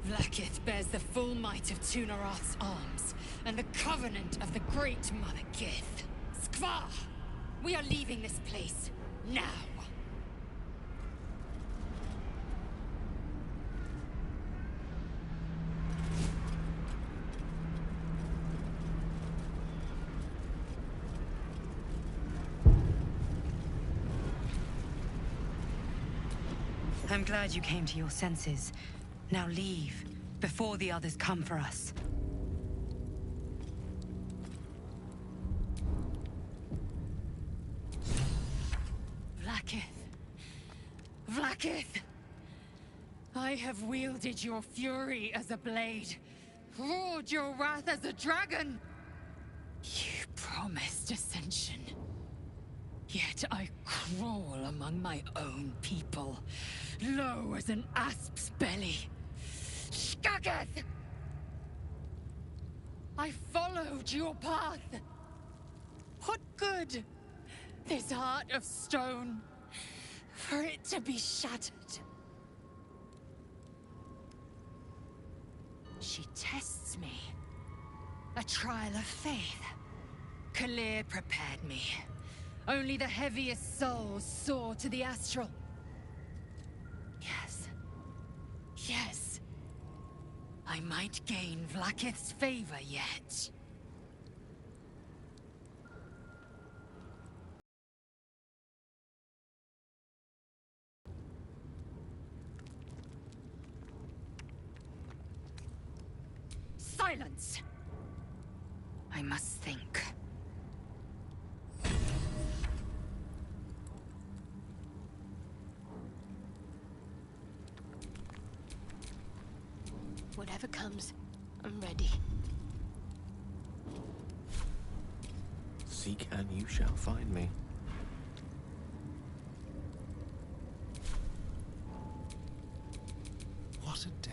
Vlaakith bears the full might of Tunarath's arms, and the covenant of the Great Mother Gith. Skvar! We are leaving this place, now! I'm glad you came to your senses. Now leave, before the others come for us. Vlaakith. Vlaakith! I have wielded your fury as a blade, roared your wrath as a dragon. You promised ascension. Yet I crawl among my own people, low as an asp's belly. Skageth! I followed your path. What good? This heart of stone, for it to be shattered. She tests me. A trial of faith. Kalir prepared me. Only the heaviest souls soar to the astral. Yes. Yes. I might gain Vlaakith's favor yet. Silence! I must think. Whatever comes, I'm ready. Seek and you shall find me. What a day.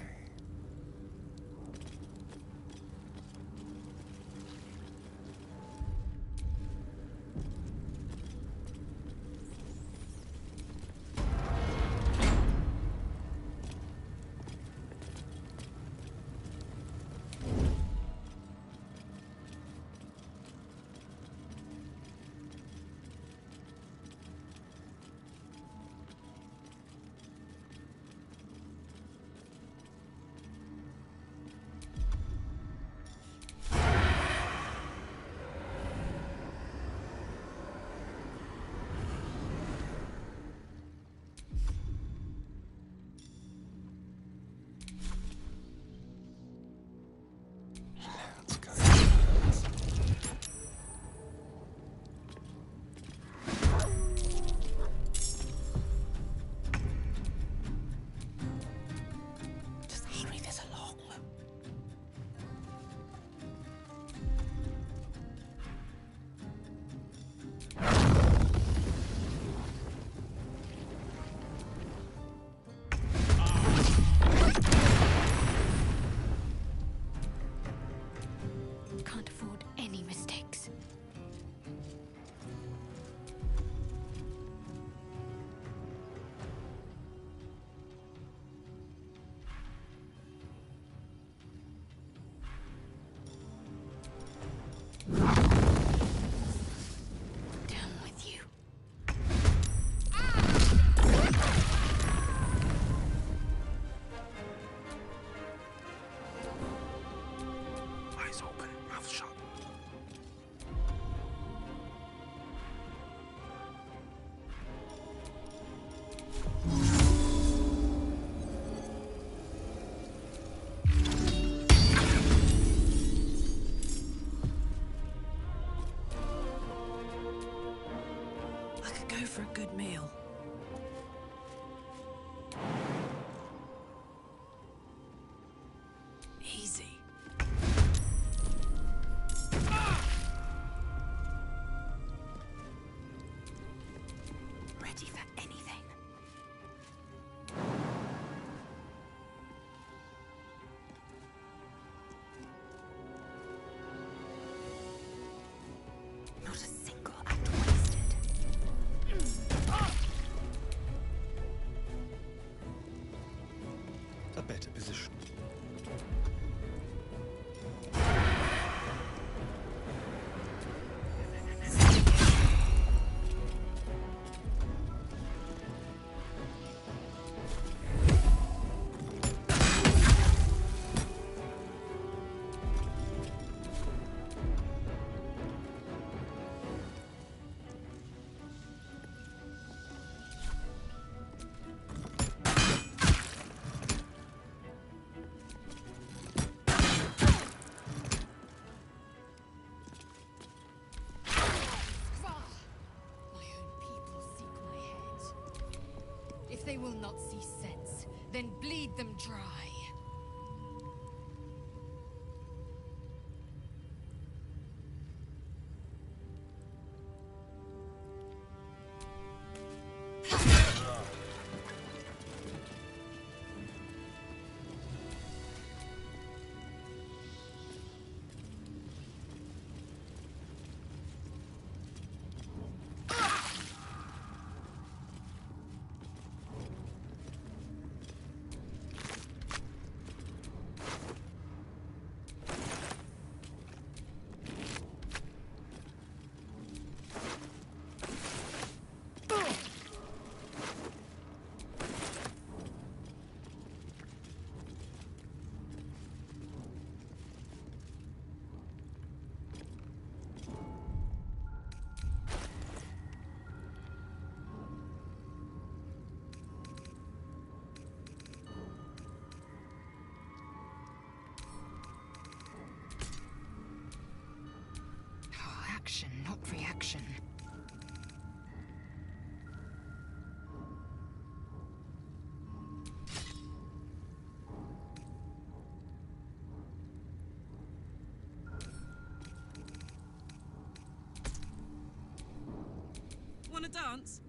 go for a good meal. Easy. Ready for anything. Not a single act wasted. A better position. If they will not see sense, then bleed them dry. Action, not reaction. Wanna dance?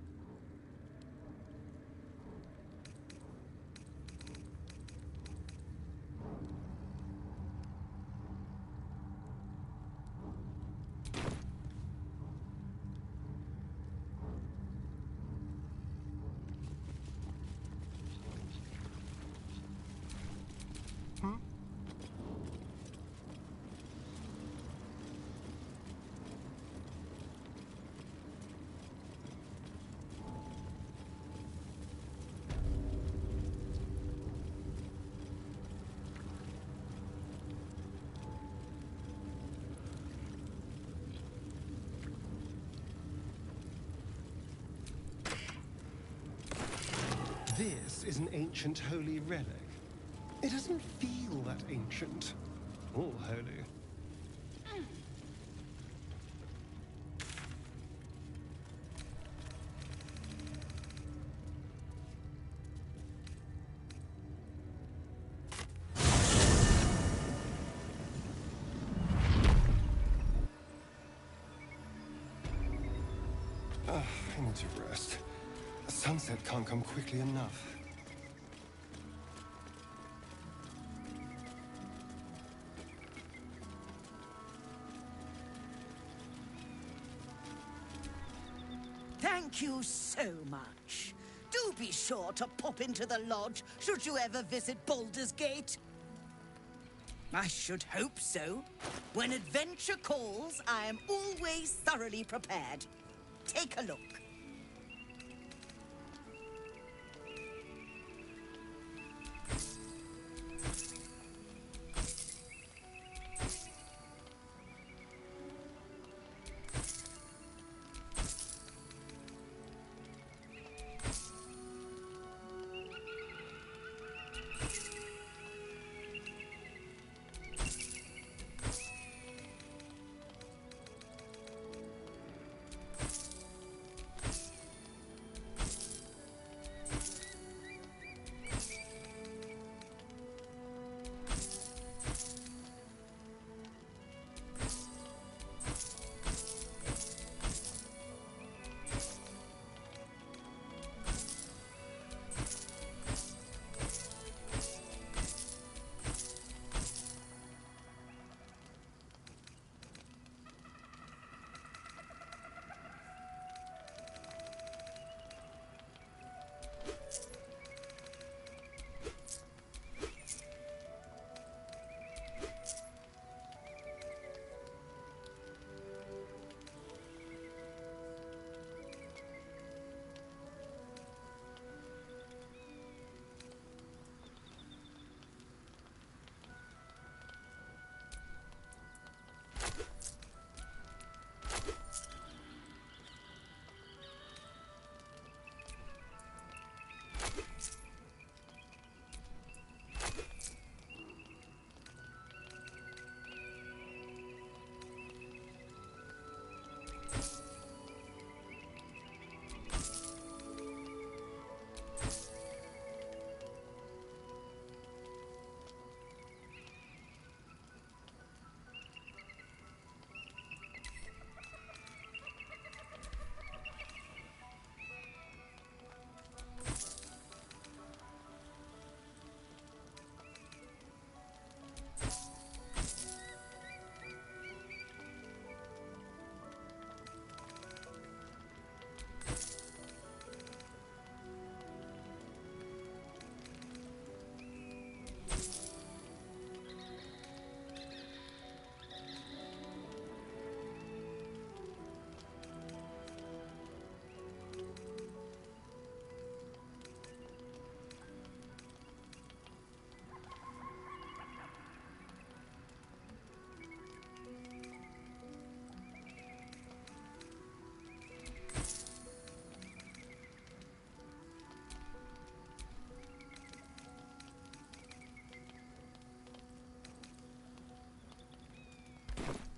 This is an ancient holy relic. It doesn't feel that ancient or holy. I need to rest. The sunset can't come quickly enough. Thank you so much. Do be sure to pop into the lodge should you ever visit Baldur's Gate. I should hope so. When adventure calls, I am always thoroughly prepared. Take a look.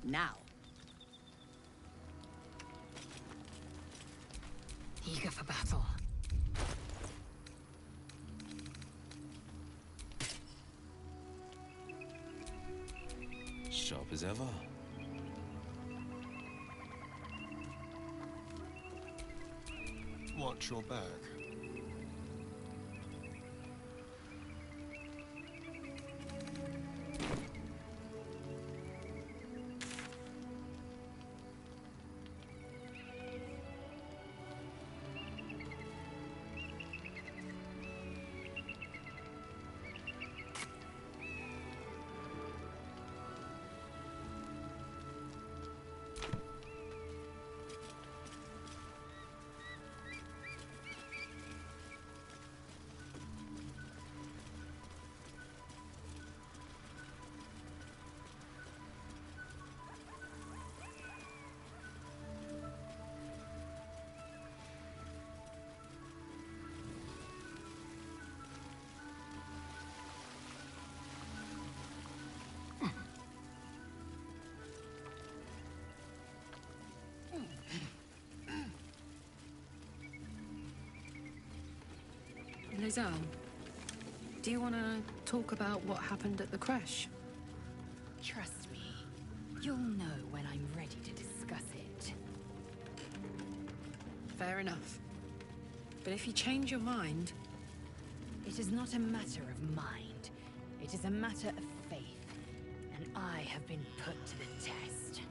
Now. Eager for battle. Sharp as ever. Watch your back. Lizelle, do you want to talk about what happened at the crash? Trust me, you'll know when I'm ready to discuss it. Fair enough. But if you change your mind... It is not a matter of mind. It is a matter of faith. And I have been put to the test.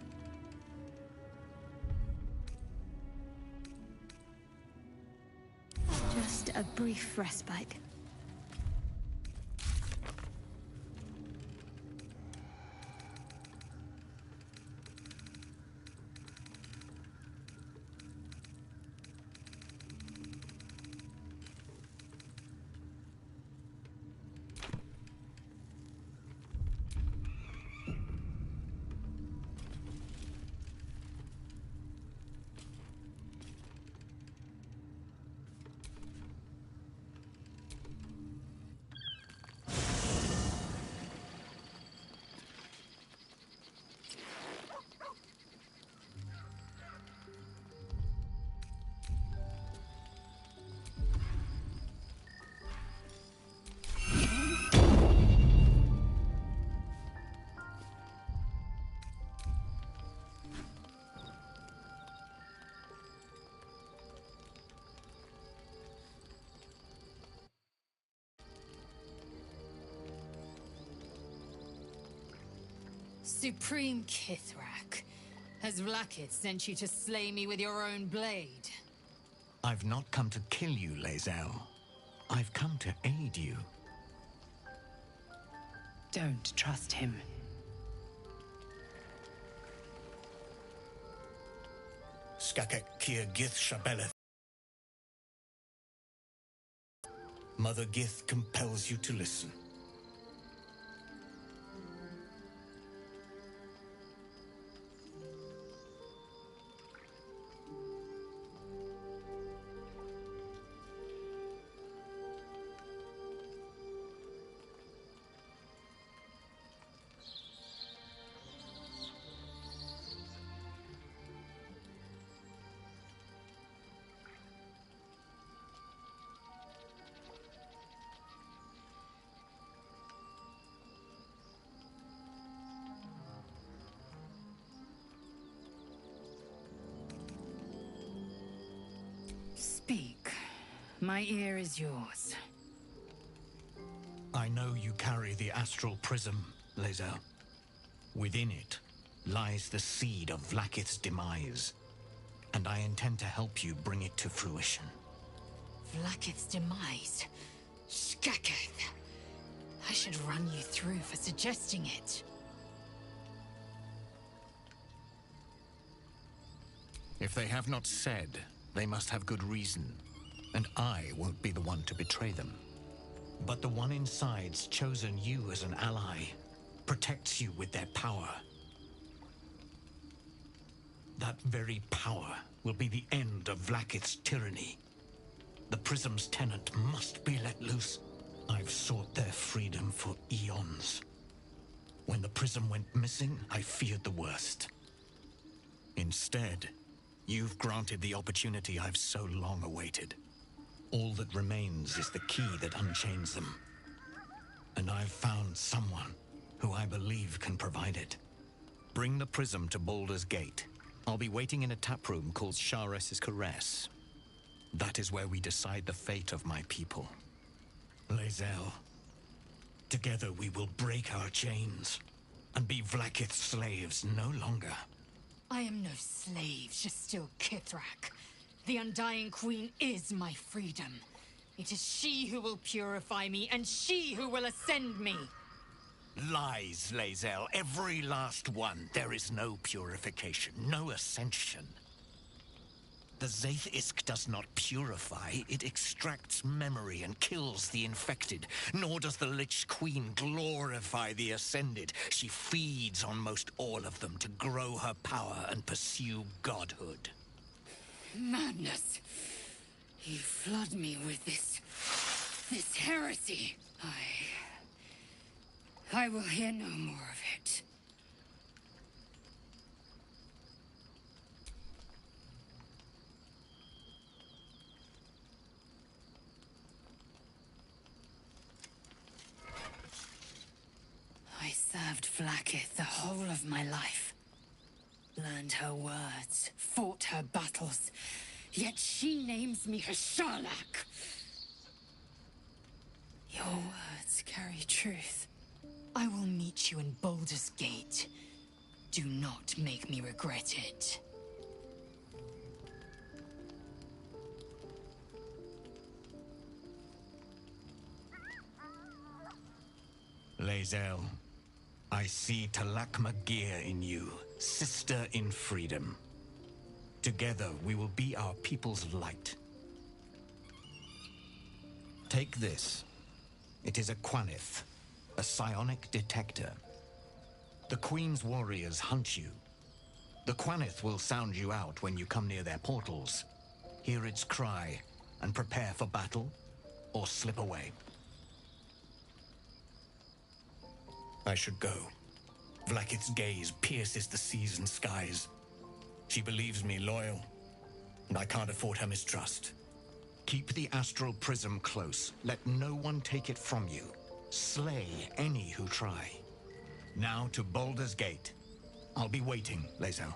Just a brief respite. Supreme Kithrak, has Vlaakith sent you to slay me with your own blade? I've not come to kill you, Lizelle. I've come to aid you. Don't trust him. Skakek Kia Gith Shabeleth. Mother Gith compels you to listen. Speak. My ear is yours. I know you carry the astral prism, Lizelle. Within it lies the seed of Vlaakith's demise, and I intend to help you bring it to fruition. Vlaakith's demise? Skaketh! I should run you through for suggesting it. If they have not said, they must have good reason, and I won't be the one to betray them. But the one inside's chosen you as an ally, protects you with their power. That very power will be the end of Vlaakith's tyranny. The Prism's tenant must be let loose. I've sought their freedom for eons. When the prism went missing, I feared the worst. Instead, you've granted the opportunity I've so long awaited. All that remains is the key that unchains them. And I've found someone who I believe can provide it. Bring the prism to Baldur's Gate. I'll be waiting in a taproom called Sharess's Caress. That is where we decide the fate of my people. Lae'zel, together we will break our chains and be Vlaakith's slaves no longer. I am no slave, just still Kithrak. The Undying Queen is my freedom. It is she who will purify me, and she who will ascend me. Lies, Lae'zel, every last one. There is no purification, no ascension. The Zaith Isk does not purify, it extracts memory and kills the infected. Nor does the Lich Queen glorify the ascended. She feeds on most all of them to grow her power and pursue godhood. Madness! You flood me with this heresy. I will hear no more of it. I served Vlaakith the whole of my life. Learned her words, fought her battles, yet she names me her Sharlak. Your words carry truth. I will meet you in Baldur's Gate. Do not make me regret it. Lae'zel, I see Talakma Gear in you, sister in freedom. Together we will be our people's light. Take this. It is a Quanith, a psionic detector. The Queen's warriors hunt you. The Quanith will sound you out when you come near their portals. Hear its cry and prepare for battle, or slip away. I should go. Vlaakith's gaze pierces the seas and skies. She believes me loyal, and I can't afford her mistrust. Keep the astral prism close. Let no one take it from you. Slay any who try. Now to Baldur's Gate. I'll be waiting, Lae'zel.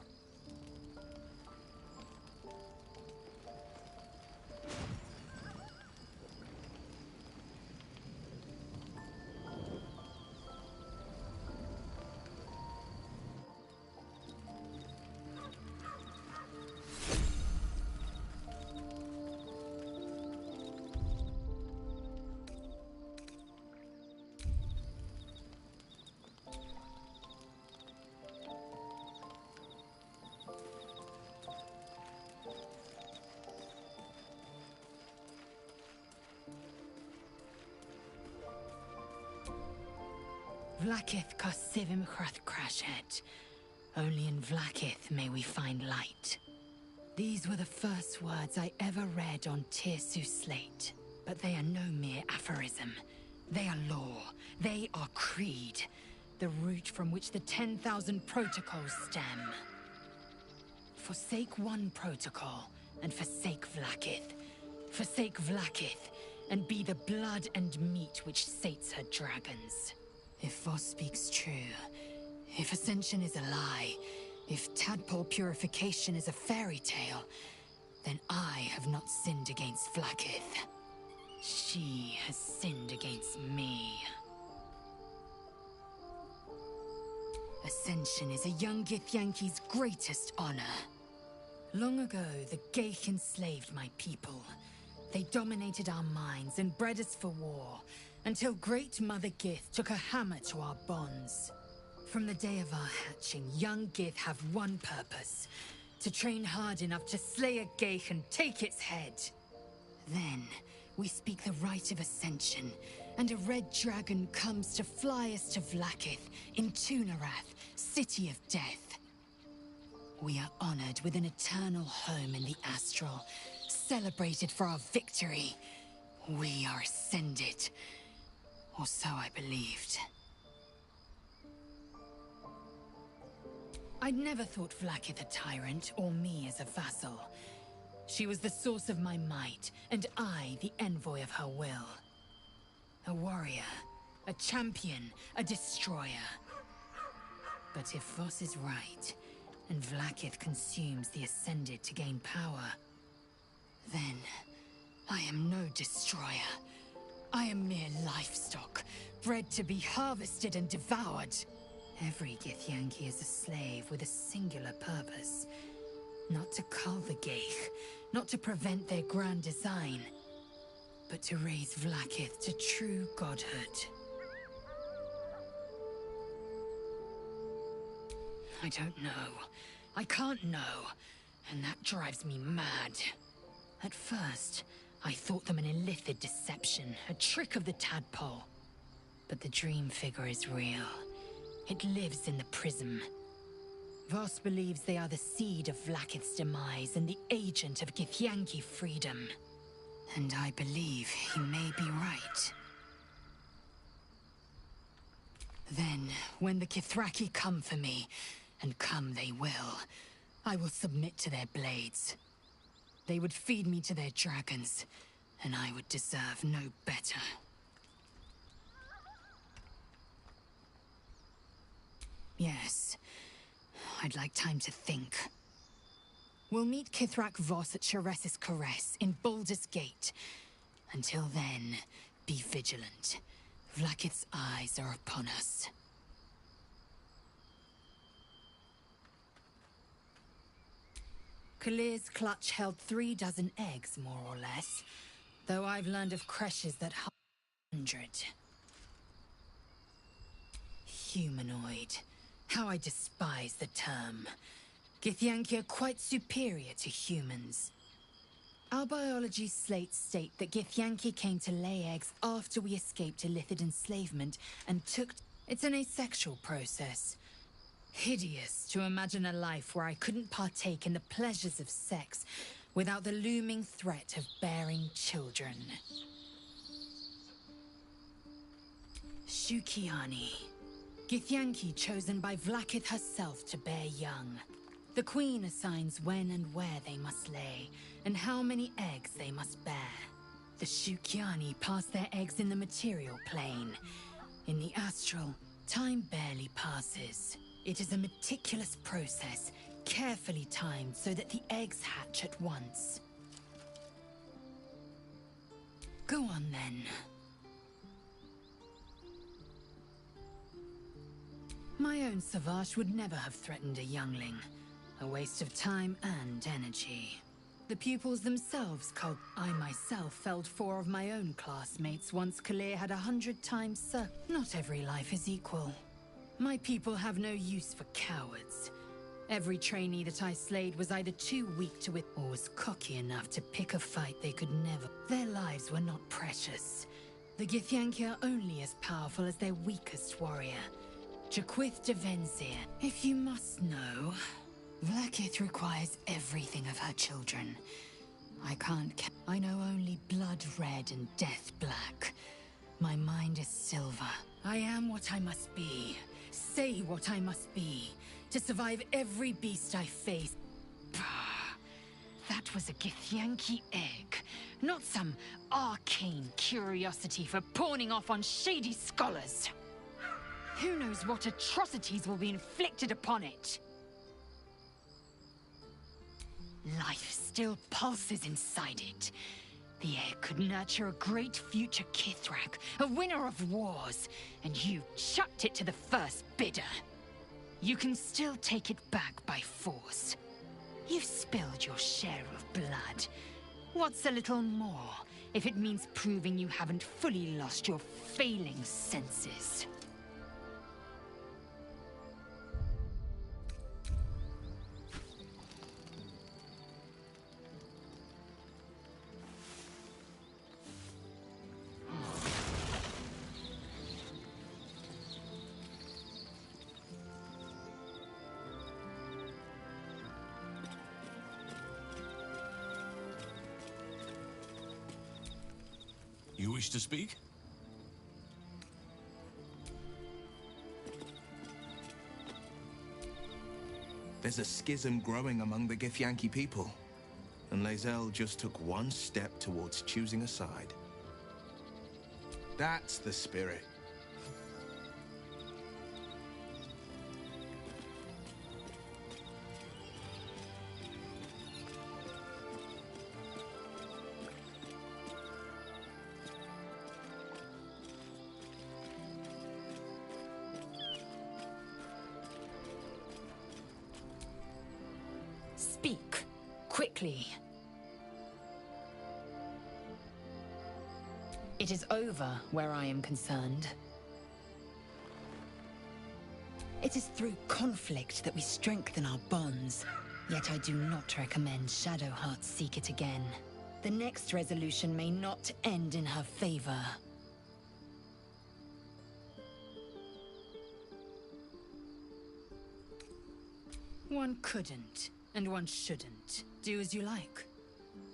Vlaakith Kosivim Chrath Crashet. Only in Vlaakith may we find light. These were the first words I ever read on Tirsu's slate. But they are no mere aphorism. They are law. They are creed. The root from which the 10,000 protocols stem. Forsake one protocol, and forsake Vlaakith. Forsake Vlaakith, and be the blood and meat which sates her dragons. If Voss speaks true, if Ascension is a lie, if tadpole purification is a fairy tale, then I have not sinned against Vlaakith. She has sinned against me. Ascension is a young Githyanki's greatest honor. Long ago, the Geich enslaved my people. They dominated our minds and bred us for war, until Great Mother Gith took a hammer to our bonds. From the day of our hatching, young Gith have one purpose: to train hard enough to slay a Geich and take its head. Then, we speak the rite of Ascension, and a red dragon comes to fly us to Vlaakith, in Tunarath, City of Death. We are honored with an eternal home in the Astral, celebrated for our victory. We are ascended. Or so I believed. I'd never thought Vlaakith a tyrant, or me as a vassal. She was the source of my might, and I the envoy of her will. A warrior, a champion, a destroyer. But if Voss is right, and Vlaakith consumes the Ascended to gain power, then I am no destroyer. I am mere livestock, bred to be harvested and devoured. Every Githyanki is a slave with a singular purpose. Not to cull the Geich, not to prevent their grand design, but to raise Vlaakith to true godhood. I don't know. I can't know, and that drives me mad. At first, I thought them an illithid deception, a trick of the tadpole. But the dream figure is real. It lives in the prism. Voss believes they are the seed of Vlaakith's demise and the agent of Githyanki freedom. And I believe he may be right. Then, when the Kithraki come for me, and come they will, I will submit to their blades. They would feed me to their dragons, and I would deserve no better. Yes, I'd like time to think. We'll meet Kithrak Voss at Sheres's Caress in Baldur's Gate. Until then, be vigilant. Vlaakith's eyes are upon us. Kalir's clutch held 36 eggs, more or less. Though I've learned of creches that 100. Humanoid. How I despise the term. Githyanki are quite superior to humans. Our biology slates state that Githyanki came to lay eggs after we escaped illithid enslavement and took... It's an asexual process. Hideous to imagine a life where I couldn't partake in the pleasures of sex without the looming threat of bearing children. Shukiani. Githyanki chosen by Vlaakith herself to bear young. The Queen assigns when and where they must lay, and how many eggs they must bear. The Shukiani pass their eggs in the material plane. In the astral, time barely passes. It is a meticulous process, carefully timed so that the eggs hatch at once. Go on then. My own Savage would never have threatened a youngling. A waste of time and energy. The pupils themselves called... I myself felled 4 of my own classmates once Kalir had 100 times sir. Not every life is equal. My people have no use for cowards. Every trainee that I slayed was either too weak to or was cocky enough to pick a fight they could never... Their lives were not precious. The Githyanki are only as powerful as their weakest warrior. Jaquith de Venzir. If you must know, Vlaakith requires everything of her children. I know only blood red and death black. My mind is silver. I am what I must be. Say what I must be. To survive every beast I face. That was a Githyanki egg. Not some arcane curiosity for pawning off on shady scholars. Who knows what atrocities will be inflicted upon it? Life still pulses inside it. The egg could nurture a great future Kithrak, a winner of wars, and you chucked it to the first bidder. You can still take it back by force. You've spilled your share of blood. What's a little more, if it means proving you haven't fully lost your failing senses? You wish to speak? There's a schism growing among the Githyanki people, and Lae'zel just took one step towards choosing a side. That's the spirit. Speak. Quickly. It is over where I am concerned. It is through conflict that we strengthen our bonds. Yet I do not recommend Shadowheart seek it again. The next resolution may not end in her favor. One couldn't, and one shouldn't. Do as you like.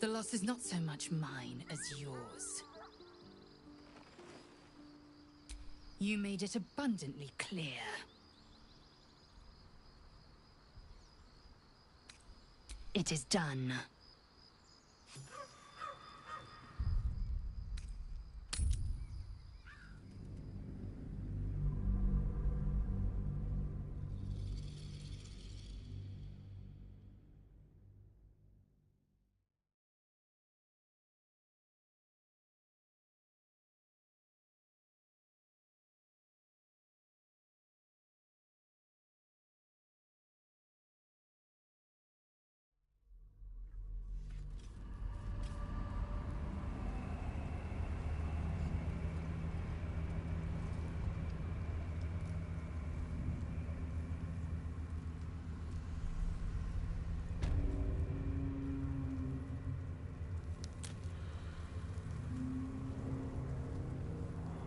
The loss is not so much mine as yours. You made it abundantly clear. It is done.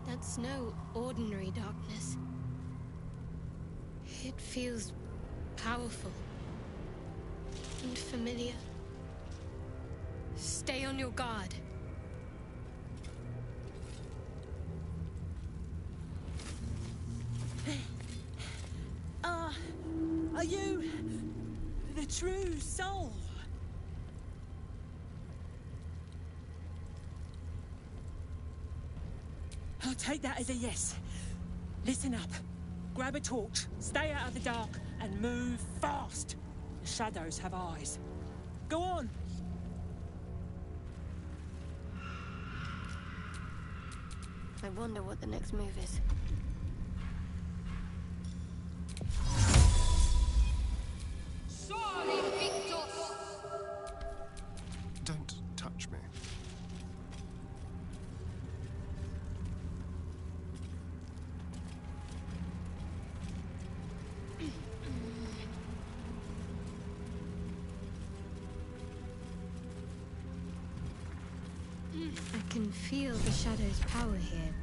That's no ordinary darkness. It feels powerful and familiar. Stay on your guard. Are you the true soul? I'll take that as a yes. Listen up. Grab a torch, stay out of the dark, and move fast. The shadows have eyes. Go on! I wonder what the next move is. Don't touch me. I can feel the shadow's power here,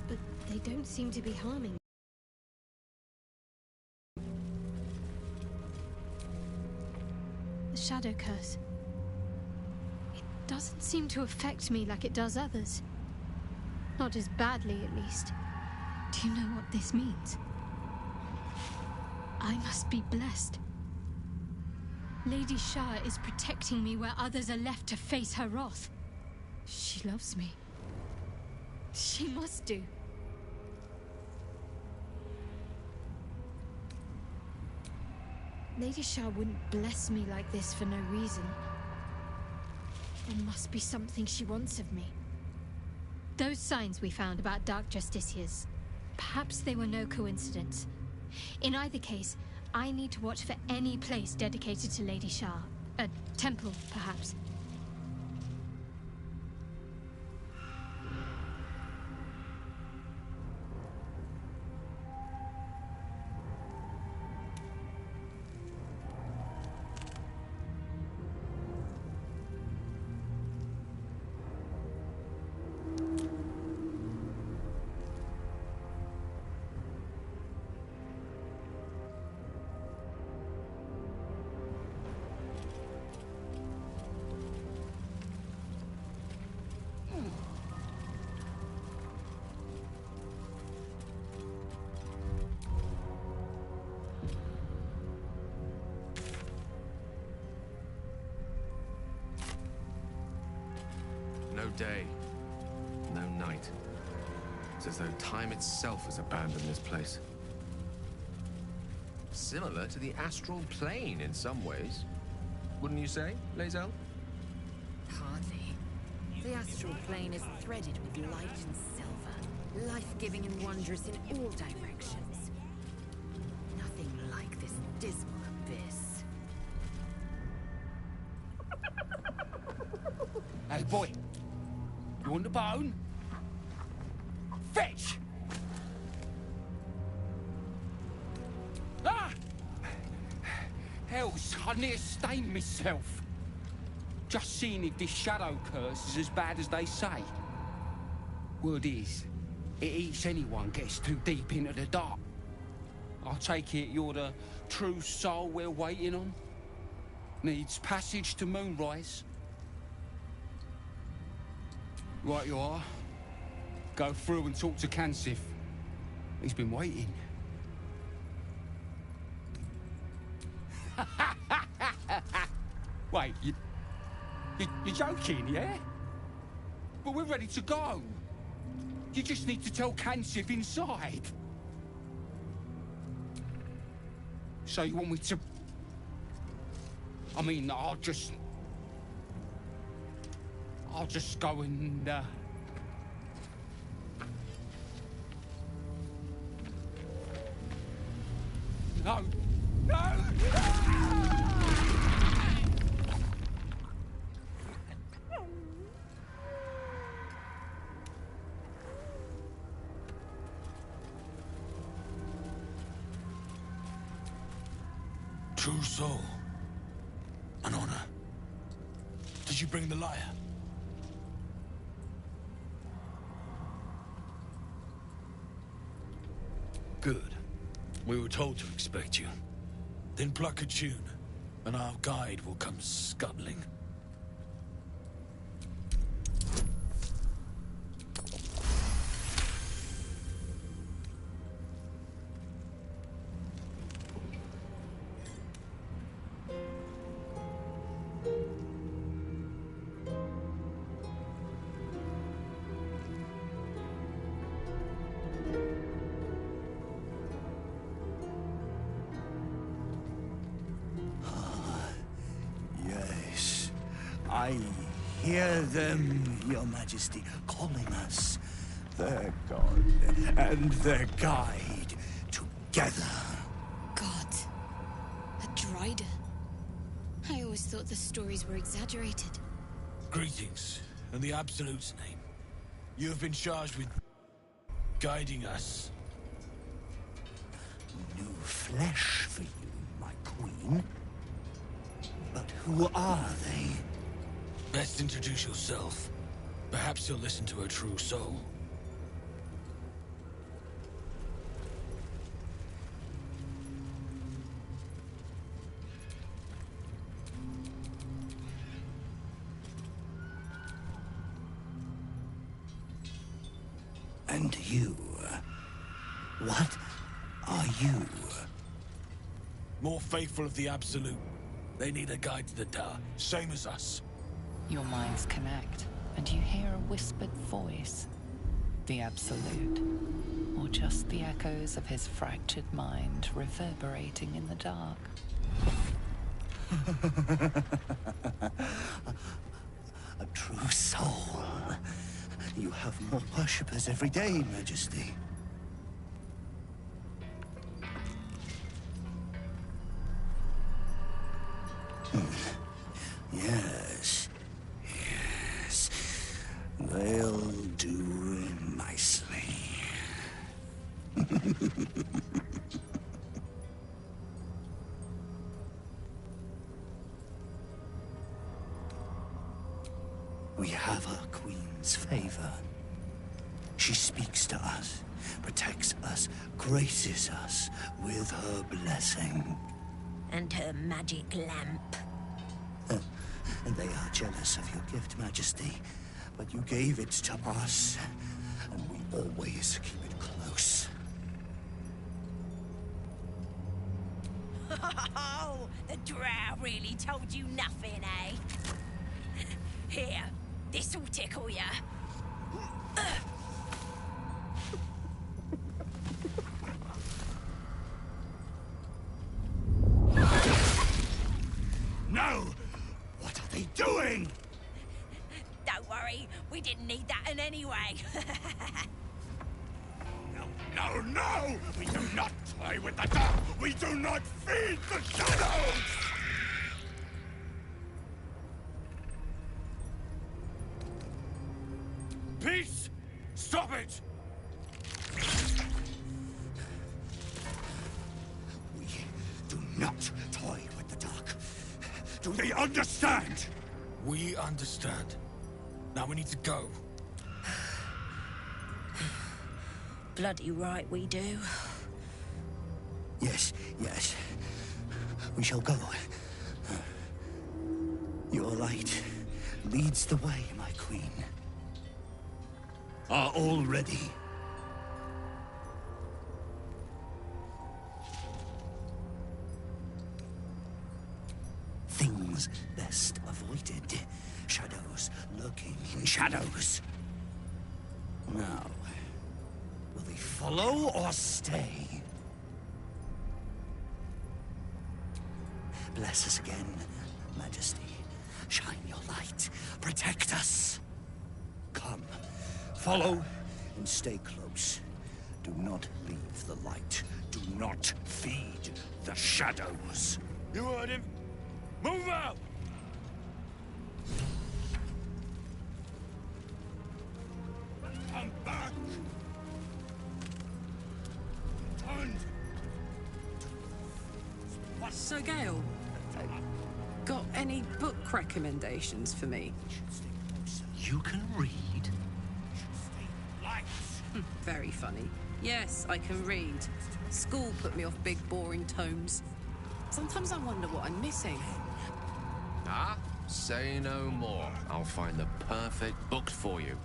but they don't seem to be harming. The shadow curse. It doesn't seem to affect me like it does others. Not as badly, at least. Do you know what this means? I must be blessed. Lady Shah is protecting me where others are left to face her wrath. She loves me. She must do. Lady Shah wouldn't bless me like this for no reason. There must be something she wants of me. Those signs we found about Dark Justiciars, perhaps they were no coincidence. In either case, I need to watch for any place dedicated to Lady Shah. A temple, perhaps. day, no night. It's as though time itself has abandoned this place. Similar to the astral plane in some ways. Wouldn't you say, Lae'zel? Hardly. The astral plane is threaded with light and silver, life-giving and wondrous in all directions. Nothing like this dismal abyss. Hey, boy. You want the bone? Fetch! Ah! Hells, I near stained myself. Just seeing if this shadow curse is as bad as they say. Word is, it eats anyone gets too deep into the dark. I take it you're the true soul we're waiting on? Needs passage to Moonrise? Right you are. Go through and talk to Kansif. He's been waiting. Wait, you're joking, yeah? But we're ready to go. You just need to tell Kansif inside. So you want me to... I mean, I'll just go and, No! No! True soul. An honor. Did you bring the lyre? Good. We were told to expect you. Then pluck a tune, and our guide will come scuttling. I hear them, Your Majesty, calling us their god and their guide together. God. A Drider. I always thought the stories were exaggerated. Greetings, in the Absolute's name. You have been charged with guiding us. New flesh for you, my queen. But who are they? Best introduce yourself. Perhaps you'll listen to a true soul. And you? What are you? More faithful of the Absolute. They need a guide to the Terra, same as us. Your minds connect, and you hear a whispered voice. The Absolute, or just the echoes of his fractured mind reverberating in the dark. A true soul. You have more worshippers every day, Majesty. Yes. Yes. They'll do nicely. We have our queen's favor. She speaks to us, protects us, graces us with her blessing. And her magic lamp. And they are jealous of your gift, Majesty. But you gave it to us, and we always keep it close. Oh, the drow really told you nothing, eh? Here, This'll tickle ya. No! What are they doing? Don't worry, we didn't need that in any way. No, no! We do not toy with the dark! We do not feed the shadows! Peace! Stop it! We do not toy with the dark. Do they understand? We understand. Now we need to go. Bloody right we do. Yes, yes. We shall go. Your light leads the way, my queen. Are all ready? Things best avoided. Shadows lurking in shadows. Now, will they follow or stay? Bless us again, Majesty. Shine your light. Protect us. Come, follow and stay close. Do not leave the light. Do not feed the shadows. You heard him. Move out! Come back! Turn! So, Gale, got any book recommendations for me? You can read? Very funny. Yes, I can read. School put me off big, boring tomes. Sometimes I wonder what I'm missing. Ah, say no more. I'll find the perfect book for you.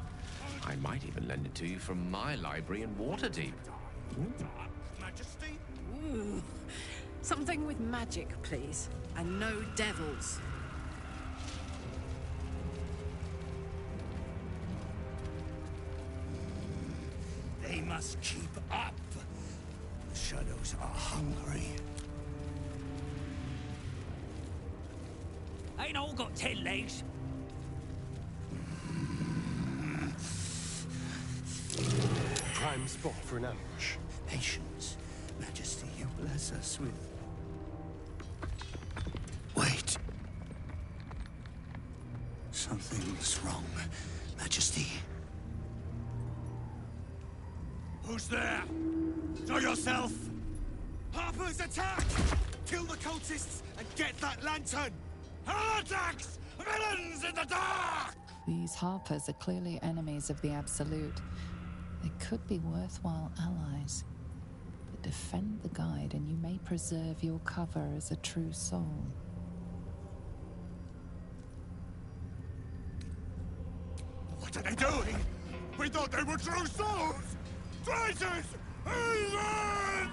I might even lend it to you from my library in Waterdeep. Majesty? Ooh. Something with magic, please. And no devils. They must keep up. The shadows are hungry. Ain't all got 10 legs. Prime spot for an ambush. Patience, Majesty, you bless us with... Wait. Something's wrong, Majesty. Who's there? Show yourself! Harpers, attack! Kill the cultists and get that lantern! Heretics! Villains in the dark! These Harpers are clearly enemies of the Absolute. They could be worthwhile allies. But defend the guide and you may preserve your cover as a true soul. What are they doing? We thought they were true souls! Traitors! Heathens!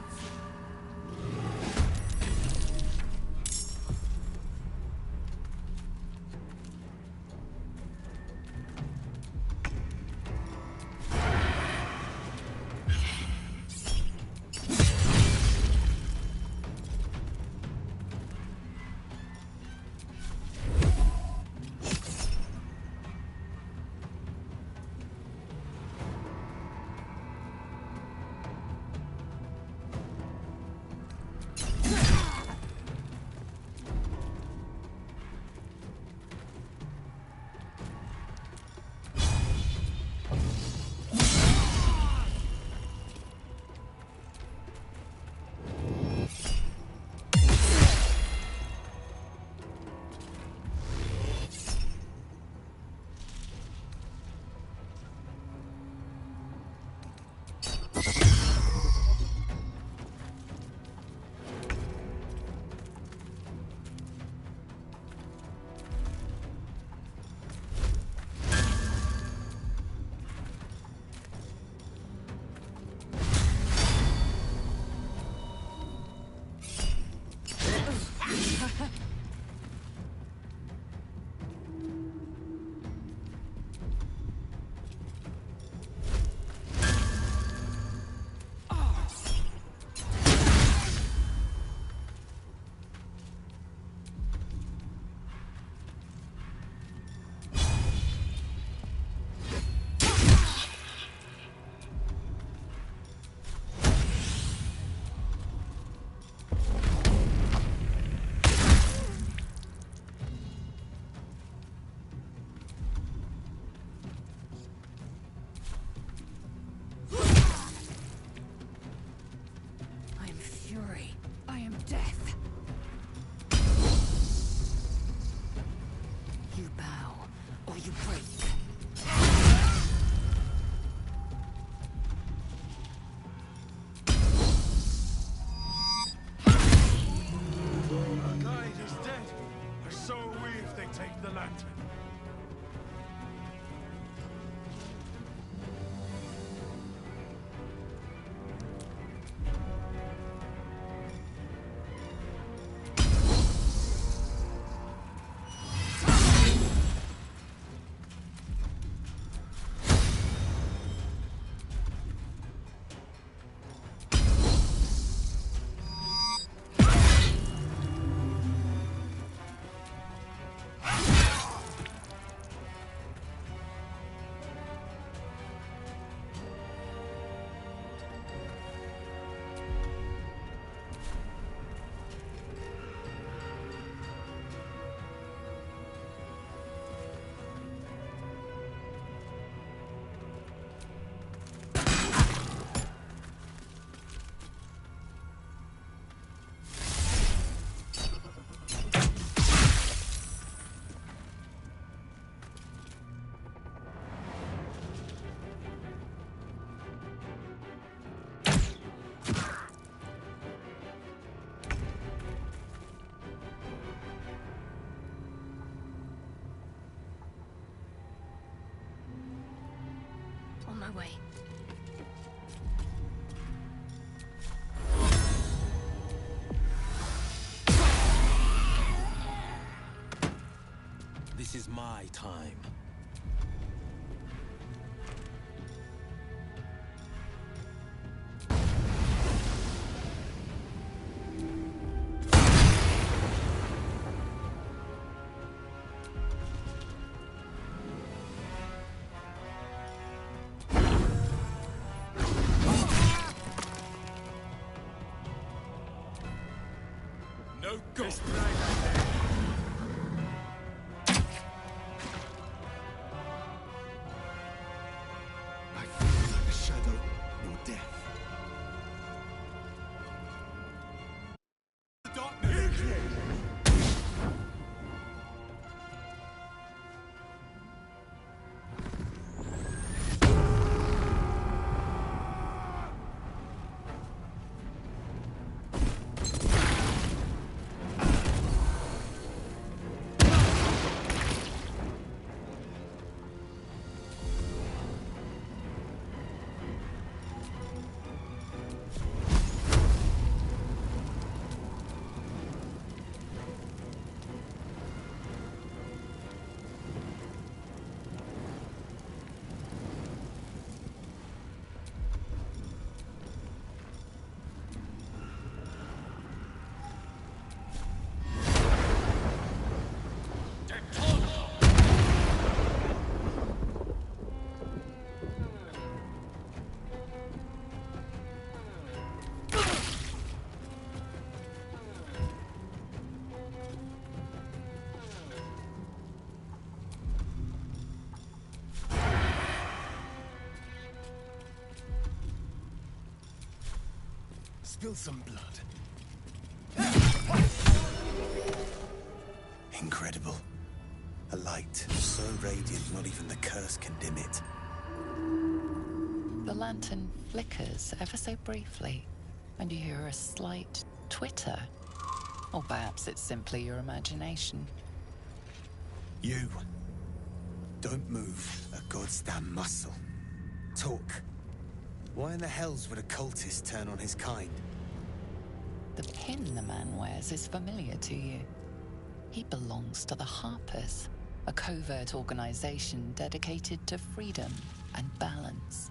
On my way. This is my time. No good. I feel like a shadow, your death. Spill some blood. Incredible. A light so radiant not even the curse can dim it. The lantern flickers ever so briefly, and you hear a slight twitter. Or perhaps it's simply your imagination. You. Don't move a goddamn muscle. Talk. Why in the hells would a cultist turn on his kind? The pin the man wears is familiar to you. He belongs to the Harpers, a covert organization dedicated to freedom and balance.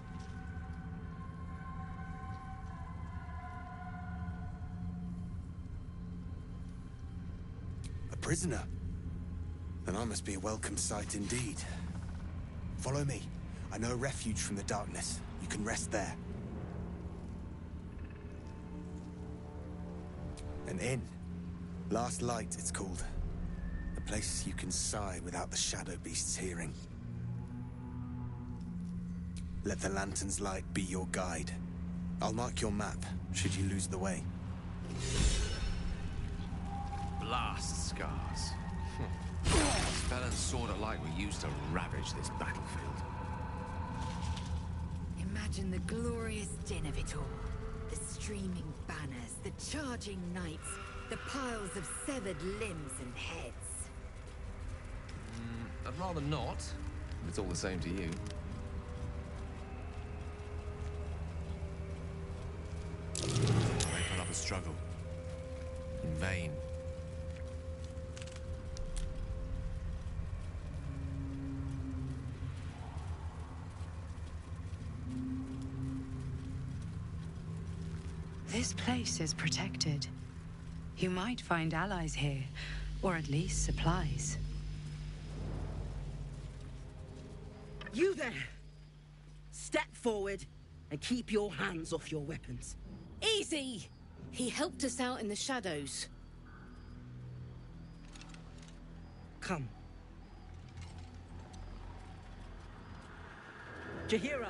A prisoner? Then I must be a welcome sight indeed. Follow me. I know a refuge from the darkness. You can rest there. An inn. Last Light, it's called. A place you can sigh without the shadow beast's hearing. Let the lantern's light be your guide. I'll mark your map, should you lose the way. Blast scars. Spell and sword alike were used to ravage this battlefield. Imagine the glorious din of it all. The streaming banners, the charging knights, the piles of severed limbs and heads. I'd rather not, if it's all the same to you. They put up a struggle. In vain. This place is protected. You might find allies here, or at least supplies. You there! Step forward and keep your hands off your weapons. Easy! He helped us out in the shadows. Come. Jahira!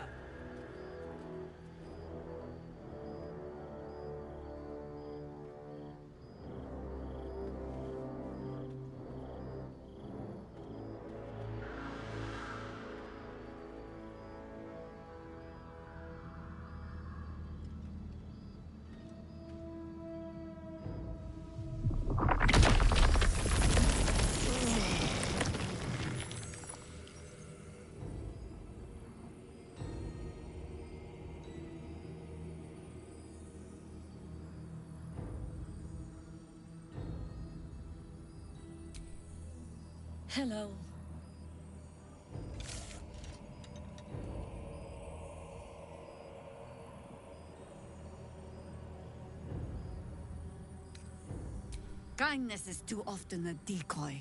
Hello. Kindness is too often a decoy.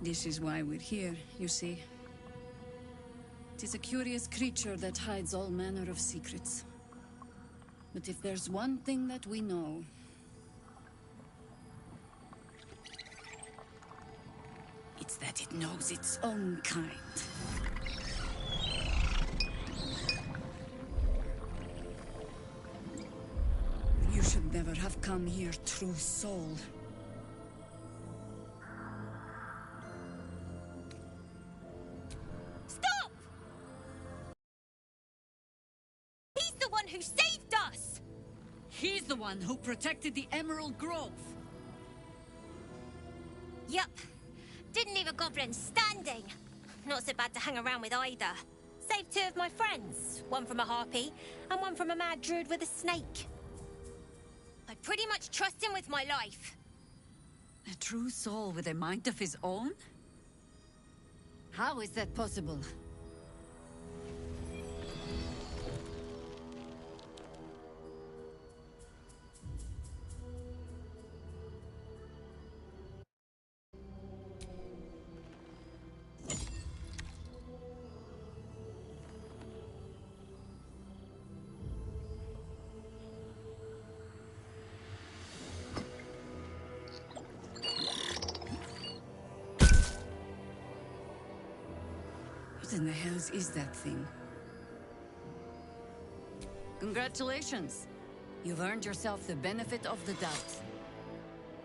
This is why we're here, you see. It is a curious creature that hides all manner of secrets. But if there's one thing that we know, it's that it knows its own kind. You should never have come here, true soul. Stop! He's the one who saved us! He's the one who protected the Emerald Grove. Yup. Didn't leave a goblin standing. Not so bad to hang around with either. Saved 2 of my friends. One from a harpy, and one from a mad druid with a snake. I pretty much trust him with my life. A true soul with a mind of his own? How is that possible? What in the hells is that thing? Congratulations. You've earned yourself the benefit of the doubt.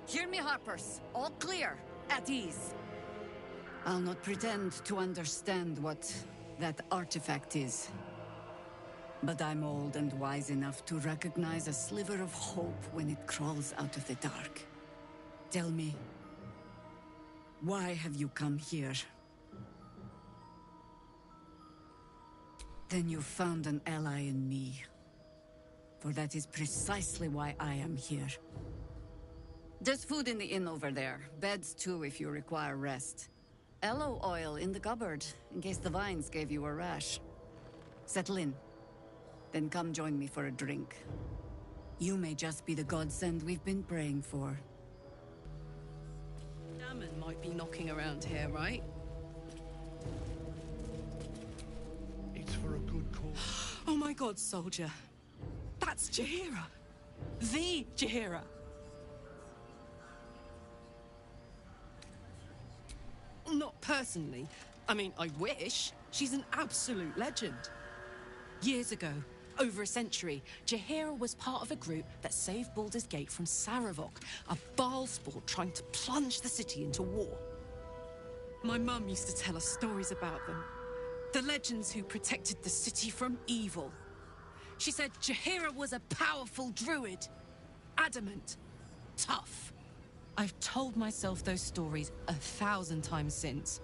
Hear me, Harpers. All clear. At ease. I'll not pretend to understand what that artifact is. But I'm old and wise enough to recognize a sliver of hope when it crawls out of the dark. Tell me, why have you come here? Then you found an ally in me. For that is precisely why I am here. There's food in the inn over there. Beds too if you require rest. Aloe oil in the cupboard, in case the vines gave you a rash. Settle in. Then come join me for a drink. You may just be the godsend we've been praying for. Damon might be knocking around here, right? It's for a good cause. Oh my god, soldier. That's Jaheira. The Jaheira. Not personally. I mean, I wish. She's an absolute legend. Years ago, over a century, Jaheira was part of a group that saved Baldur's Gate from Saravok, a Baalsport trying to plunge the city into war. My mum used to tell us stories about them. The legends who protected the city from evil. She said Jaheira was a powerful druid. Adamant. Tough. I've told myself those stories 1,000 times since.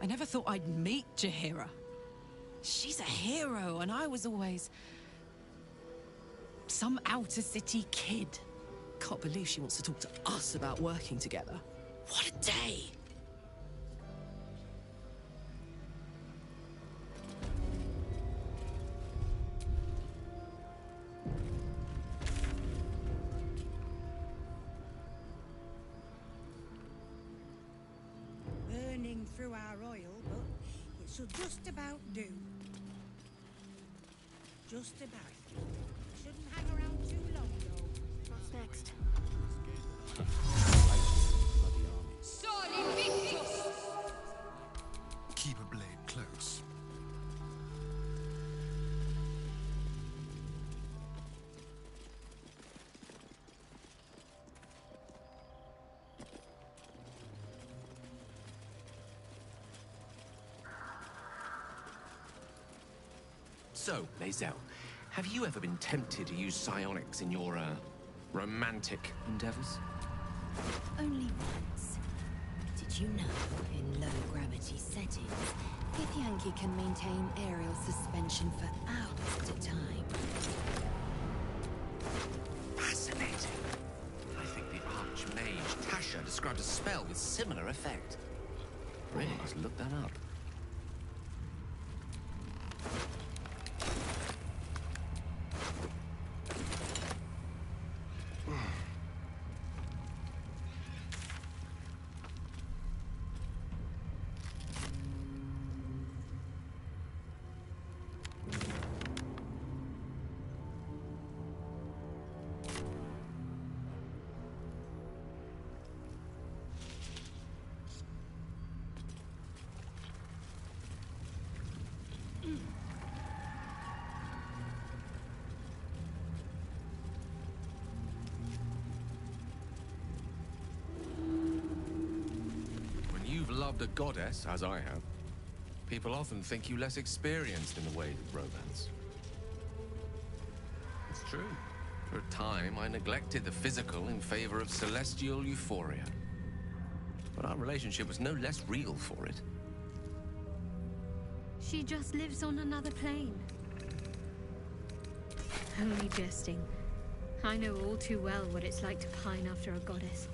I never thought I'd meet Jaheira. She's a hero, and I was always some outer city kid. Can't believe she wants to talk to us about working together. What a day! Burning through our oil, but it should just about do. Just about. Shouldn't hang around too long, though. What's next? Keep a blade close. So, Lae'zel, have you ever been tempted to use psionics in your, romantic endeavors? Only once. Did you know, in low-gravity settings, Githyanki can maintain aerial suspension for hours at a time? Fascinating. I think Archmage Tasha described a spell with similar effect. Really must look that up. Loved a goddess, as I have, people often think you less experienced in the ways of romance. It's true. For a time, I neglected the physical in favor of celestial euphoria. But our relationship was no less real for it. She just lives on another plane. Only jesting. I know all too well what it's like to pine after a goddess.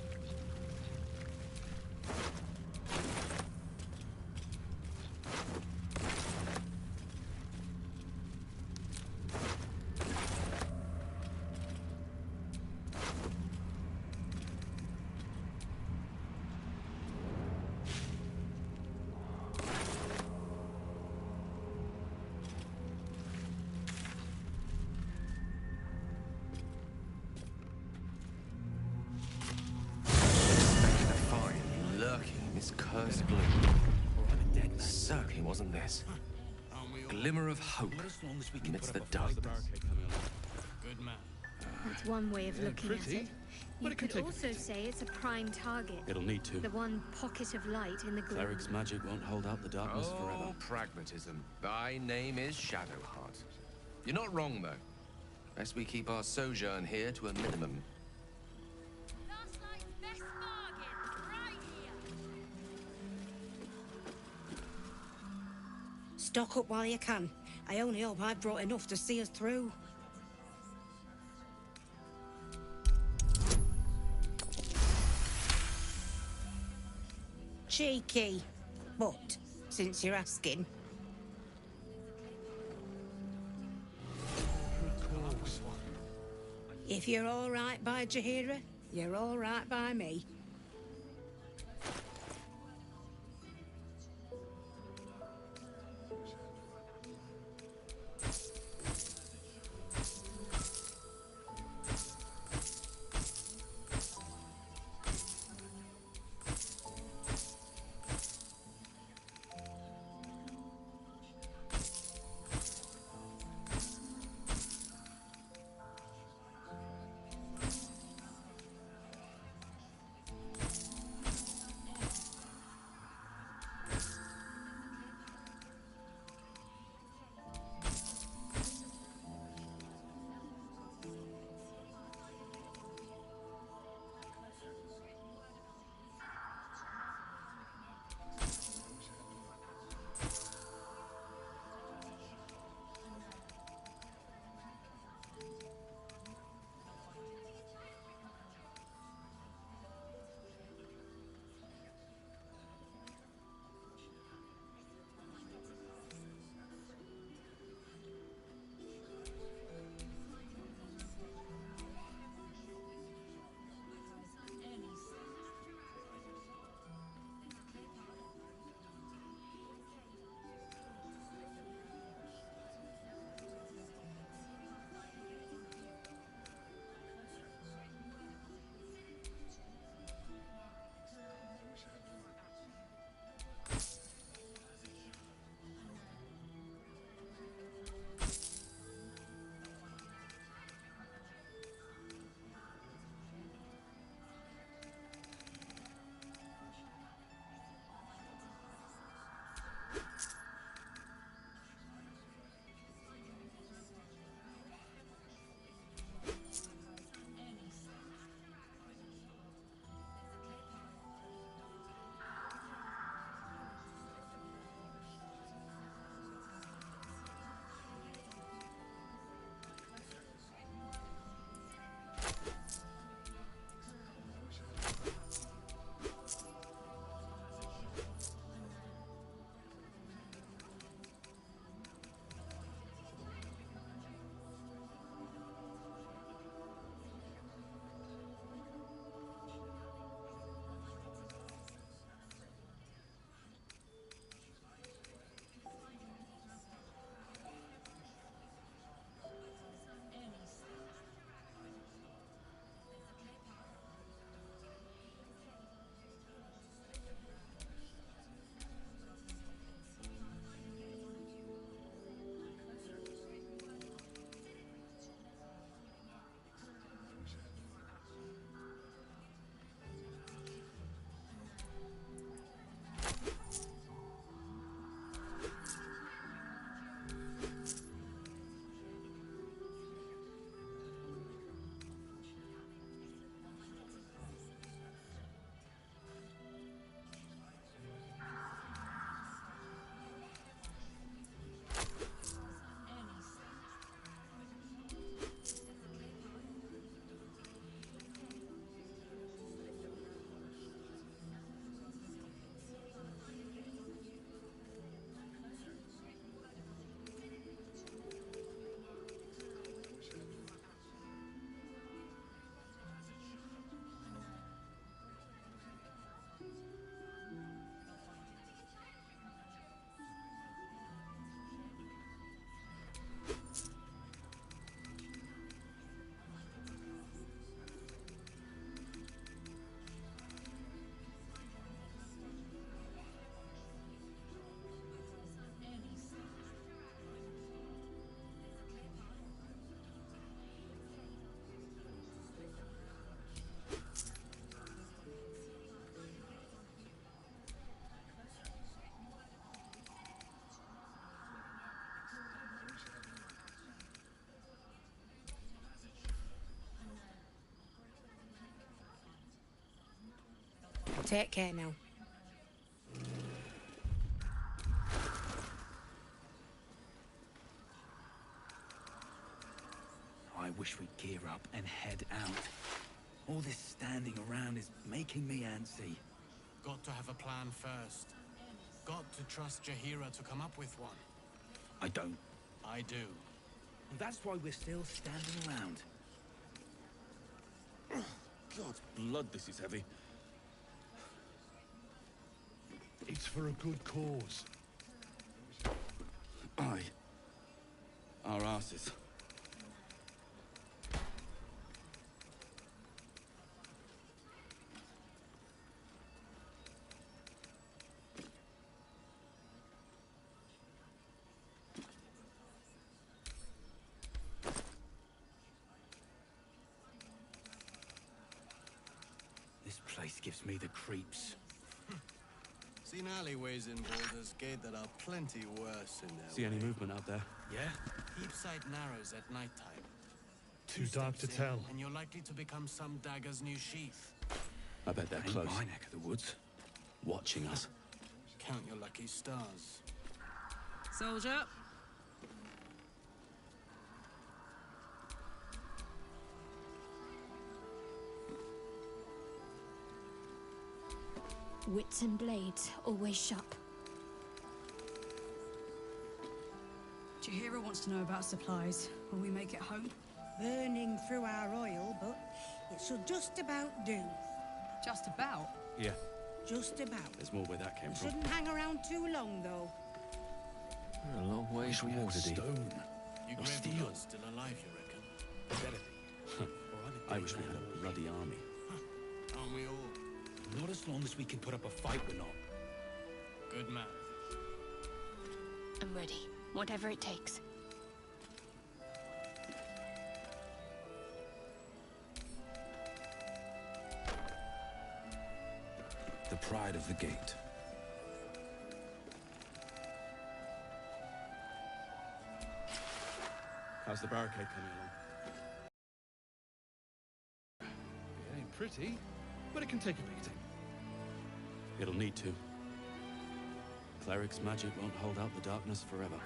Glimmer of hope amidst the darkness. That's one way of looking at it. You could also say it's a prime target. It'll need to. The one pocket of light in the gloom. Cleric's magic won't hold out the darkness forever. Pragmatism. Thy name is Shadowheart. You're not wrong, though. Best we keep our sojourn here to a minimum. Stock up while you can. I only hope I've brought enough to see us through. Cheeky. But, since you're asking... If you're all right by Jaheira, you're all right by me. Take care now. I wish we'd gear up and head out. All this standing around is making me antsy. Got to have a plan first. Got to trust Jaheira to come up with one. I don't. I do. And that's why we're still standing around. God's blood, this is heavy. It's for a good cause. Aye. Our asses. This place gives me the creeps. Seen alleyways in Baldur's Gate that are plenty worse in their See any movement out there? Yeah? Heap sight narrows at nighttime. Too dark to steps tell. in, and you're likely to become some dagger's new sheath. I bet they're Ain't close. my neck of the woods. Watching us. Count your lucky stars. Soldier. Wits and blades, always sharp. Jaheira wants to know about supplies. Will we make it home? Burning through our oil, but it should just about do. Just about? Yeah, Just about. there's more where that came We from. shouldn't hang around too long, though. We're a long way from Waterdeep. Stone. You Or grave steel. gods still alive, you reckon? Better be. Or I'm a I wish we had a bloody army. Aren't we all? Not as long as we can put up a fight, we're not. Good man. I'm ready. Whatever it takes. The pride of the gate. How's the barricade coming along? It ain't pretty, but it can take a beating. It'll need to. Cleric's magic won't hold out the darkness forever.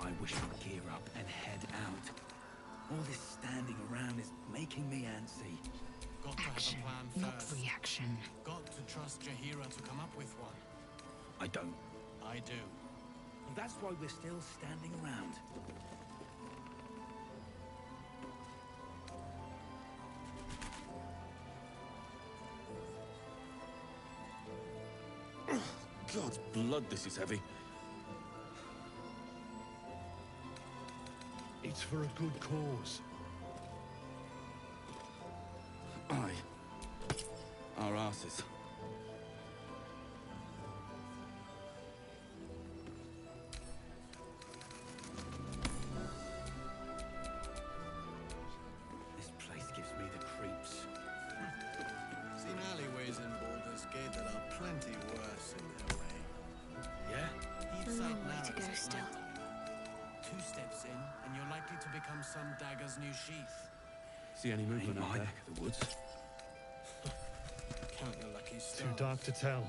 I wish we'd gear up and head out. All this standing around is making me antsy. Got to Action, have a plan not first. reaction. Got to trust Jaheira to come up with one. I don't. I do. And that's why we're still standing around. God's blood, this is heavy. It's for a good cause. Aye. Our asses. This place gives me the creeps. Seen alleyways in Baldur's Gate that are plenty worse in their way. Yeah? Heap A sight long way to narrows go at still. nighttime. 2 steps in, and you're likely to become some dagger's new sheath. See any movement Ain't out my there? neck of the woods. Count your lucky stars. Too dark to tell.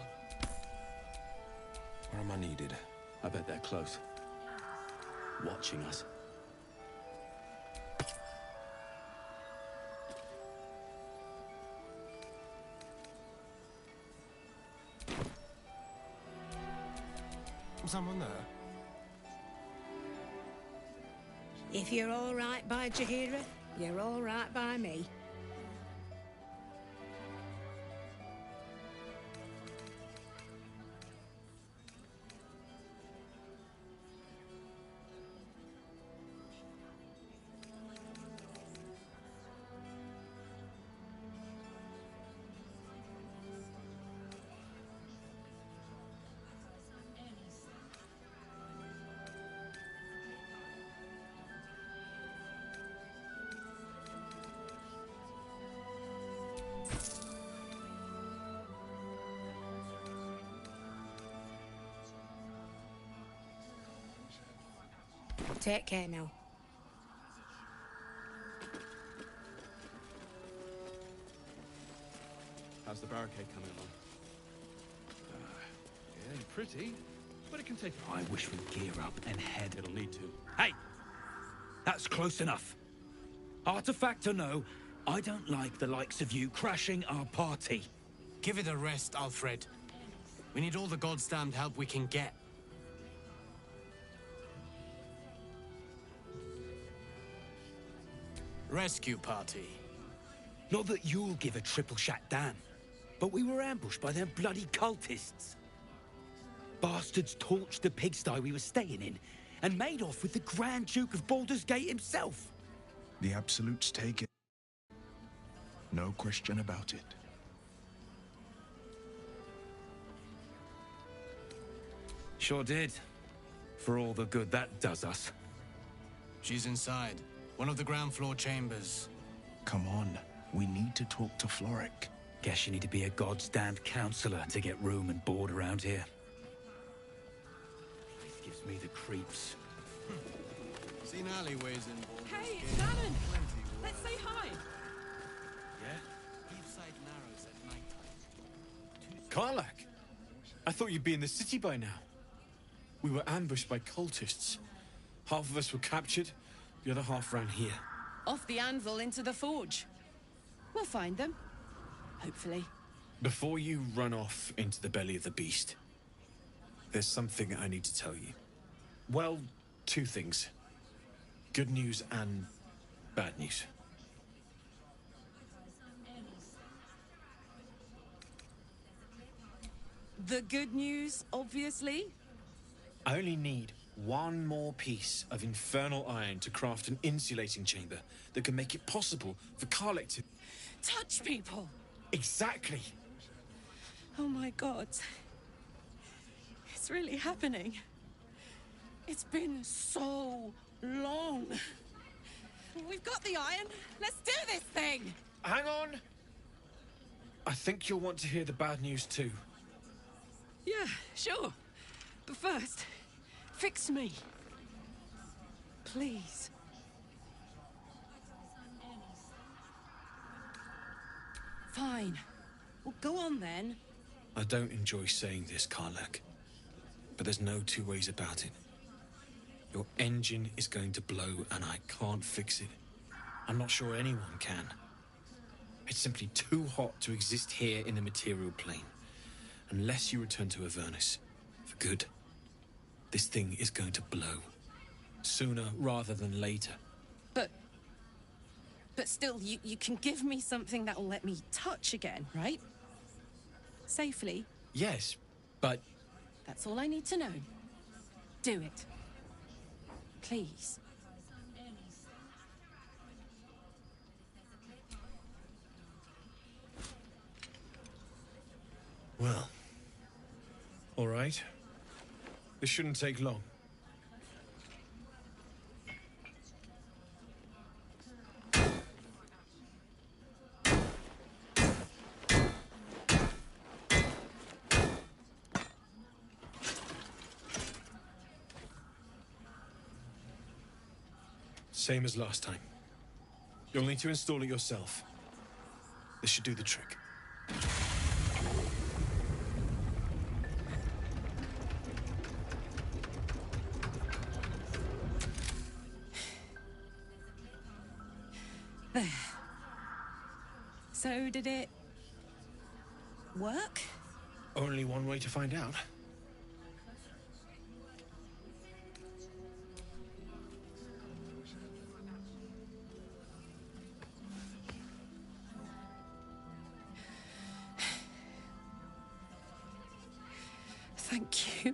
Where am I needed? I bet they're close. Watching us. Someone there? If you're all right by Jaheira, you're all right by me. Take care now. How's the barricade barricade coming along. It ain't pretty, but it can take... I wish we'd gear up and head. It'll need to. Hey! That's close enough. Artifact or no, I don't like the likes of you crashing our party. Give it a rest, Alfred. We need all the god's damned help we can get. Rescue party. Not that you'll give a triple shot damn, but we were ambushed by them bloody cultists. Bastards torched the pigsty we were staying in and made off with the Grand Duke of Baldur's Gate himself. The Absolute's taken. No question about it. Sure did. For all the good that does us. She's inside. One of the ground floor chambers. Come on. We need to talk to Floric. Guess you need to be a god's damned counselor to get room and board around here. This gives me the creeps. Seen alleyways in Baldur's Hey, Gate. it's Shannon! Plenty Let's say hi! Yeah? Heathside Narrows at night. Karlak! I thought you'd be in the city by now. We were ambushed by cultists. Half of us were captured, the other half ran here. Off the anvil into the forge. We'll find them. Hopefully. Before you run off into the belly of the beast, there's something I need to tell you. Well, two things. Good news and bad news. The good news, obviously. I only need one more piece of infernal iron to craft an insulating chamber that can make it possible for Karlak to... Touch people! Exactly! Oh my god. It's really happening. It's been so long. We've got the iron. Let's do this thing! Hang on! I think you'll want to hear the bad news too. Yeah, sure. But first, fix me. Please. Fine. Well, go on then. I don't enjoy saying this, Karlak, but there's no two ways about it. Your engine is going to blow and I can't fix it. I'm not sure anyone can. It's simply too hot to exist here in the material plane. Unless you return to Avernus for good, this thing is going to blow. Sooner rather than later. But still, you can give me something that will let me touch again, right? Safely. Yes, but... That's all I need to know. Do it. Please. Well... all right. This shouldn't take long. Same as last time. You'll need to install it yourself. This should do the trick. There. So, did it... work? Only one way to find out. Thank you.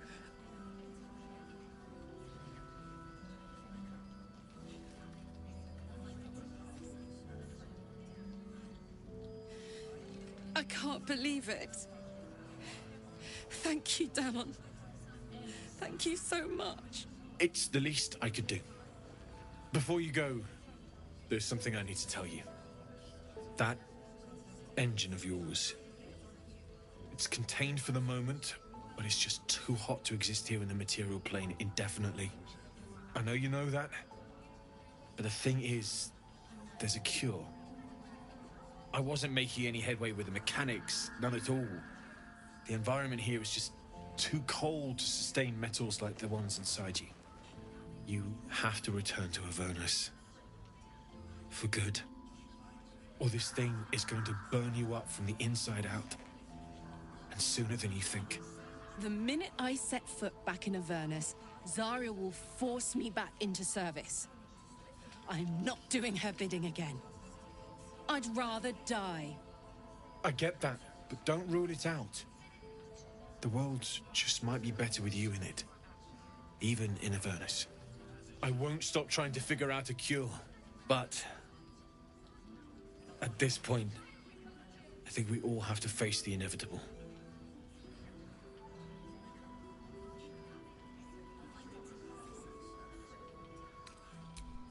I can't believe it. Thank you, Danon. Thank you so much. It's the least I could do. Before you go, there's something I need to tell you. That engine of yours, it's contained for the moment, but it's just too hot to exist here in the material plane indefinitely. I know you know that, but the thing is, there's a cure. I wasn't making any headway with the mechanics, none at all. The environment here is just too cold to sustain metals like the ones inside you. You have to return to Avernus. For good. Or this thing is going to burn you up from the inside out. And sooner than you think. The minute I set foot back in Avernus, Zarya will force me back into service. I'm not doing her bidding again. I'd rather die. I get that, but don't rule it out. The world just might be better with you in it. Even in Avernus. I won't stop trying to figure out a cure, but at this point, I think we all have to face the inevitable.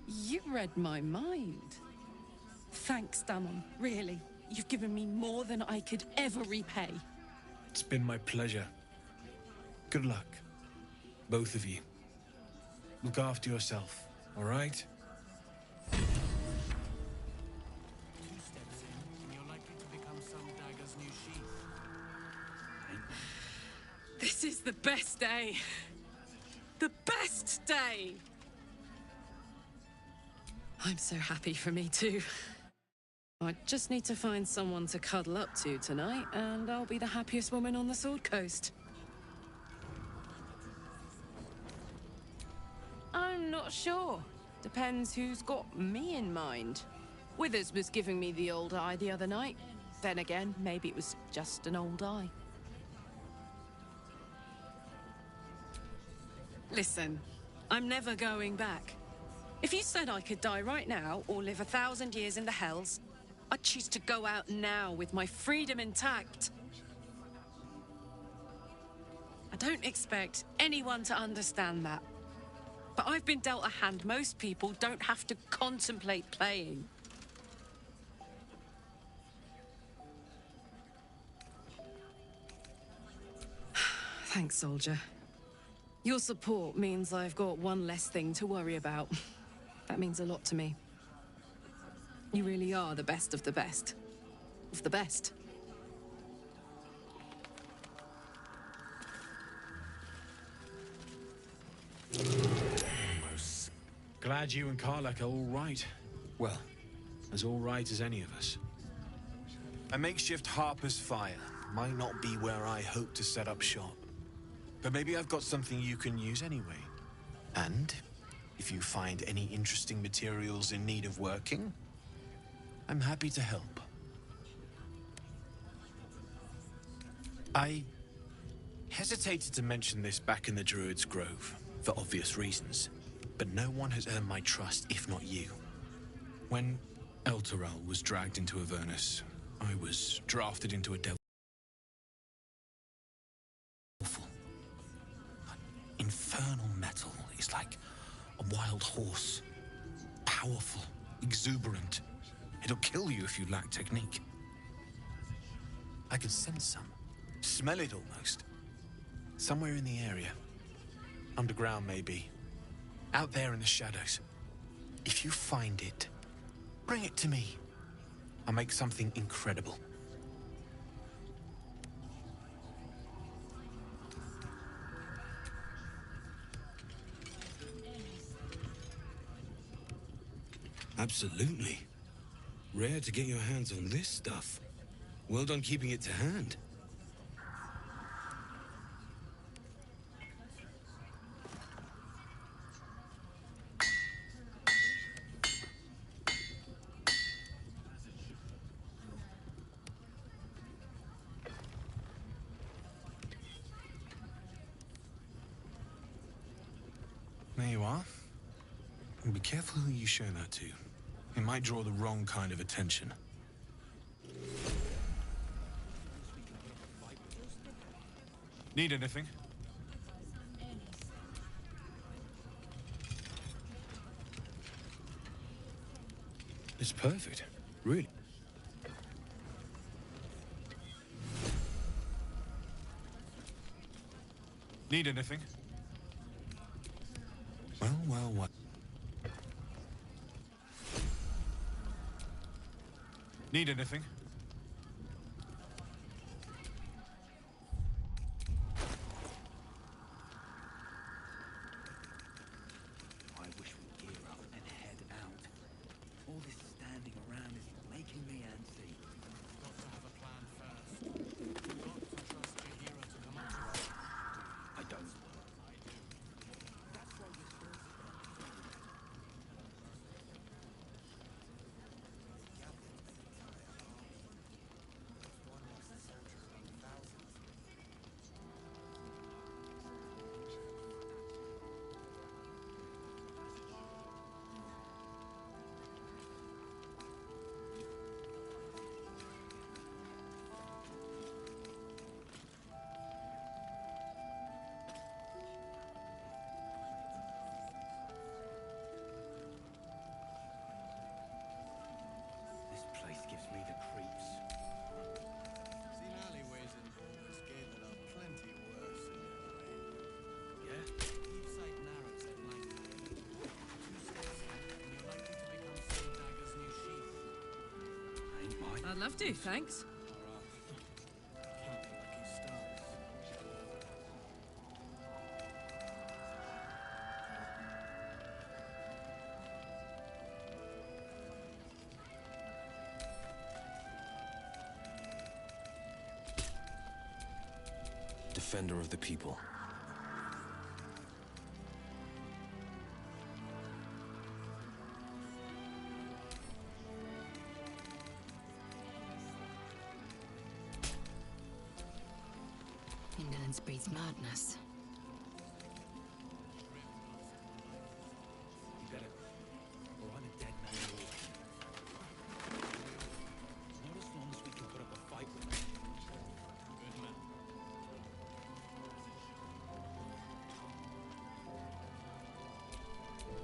You read my mind. Thanks, Damon. Really. You've given me more than I could ever repay. It's been my pleasure. Good luck. Both of you. Look after yourself, all right? This is the best day. The best day! I'm so happy for me too. I just need to find someone to cuddle up to tonight, and I'll be the happiest woman on the Sword Coast. I'm not sure. Depends who's got me in mind. Withers was giving me the old eye the other night. Then again, maybe it was just an old eye. Listen, I'm never going back. If you said I could die right now, or live 1,000 years in the Hells, I'd choose to go out now with my freedom intact. I don't expect anyone to understand that. But I've been dealt a hand most people don't have to contemplate playing. Thanks, soldier. Your support means I've got one less thing to worry about. That means a lot to me. You really are the best of the best. Of the best. Almost. Glad you and Karlak are all right. Well, as all right as any of us. A makeshift Harper's Fire might not be where I hope to set up shop. But maybe I've got something you can use anyway. And if you find any interesting materials in need of working, I'm happy to help. I hesitated to mention this back in the Druid's Grove, for obvious reasons, but no one has earned my trust if not you. When Elturel was dragged into Avernus, I was drafted into a devil. Infernal metal is like a wild horse. Powerful, exuberant. It'll kill you if you lack technique. I can sense some. Smell it almost. Somewhere in the area. Underground, maybe. Out there in the shadows. If you find it, bring it to me. I'll make something incredible. Absolutely. Rare to get your hands on this stuff. Well done keeping it to hand. There you are. And be careful who you show that to. It might draw the wrong kind of attention. Need anything? It's perfect, really. Need anything? Well. Need anything? I wish we'd gear up and head out. All this standing around is making me antsy. Got to have a plan first. Got to trust Jahira to come up to us. I don't. I do. That's why we're supposed to. This place gives me the creeps. Seen alleyways in Baldur's Gate that are plenty worse in their way. Yeah? Each side narrows at night. 2 steps and you're likely to become some dagger's new sheath. Ain't mine. I'd love to, thanks. Count the lucky stars. Defender of the people. Indolence breeds madness. You better. Or I'm a dead man walking. Not as long as we can put up a fight with them. Good man.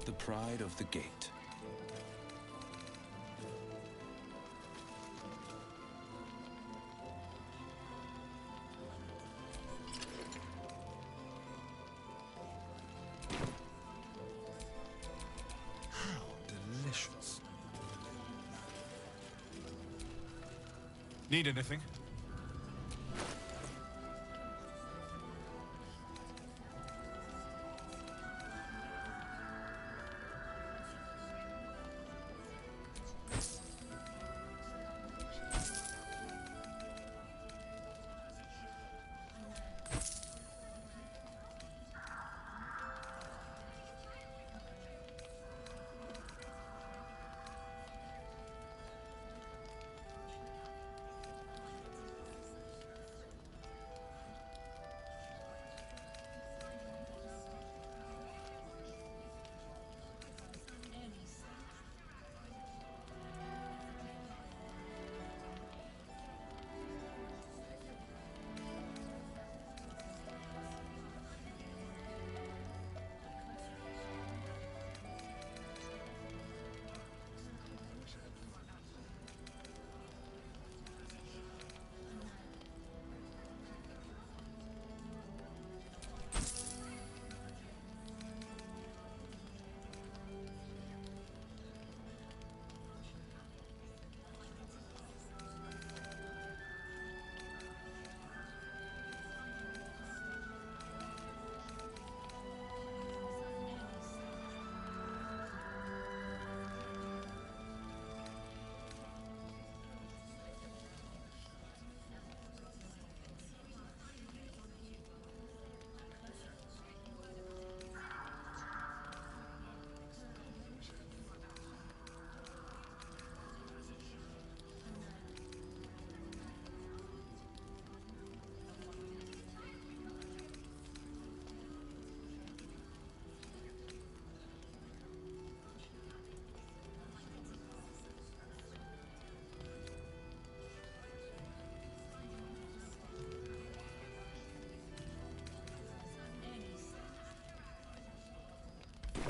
The pride of the gate. How delicious. Need anything?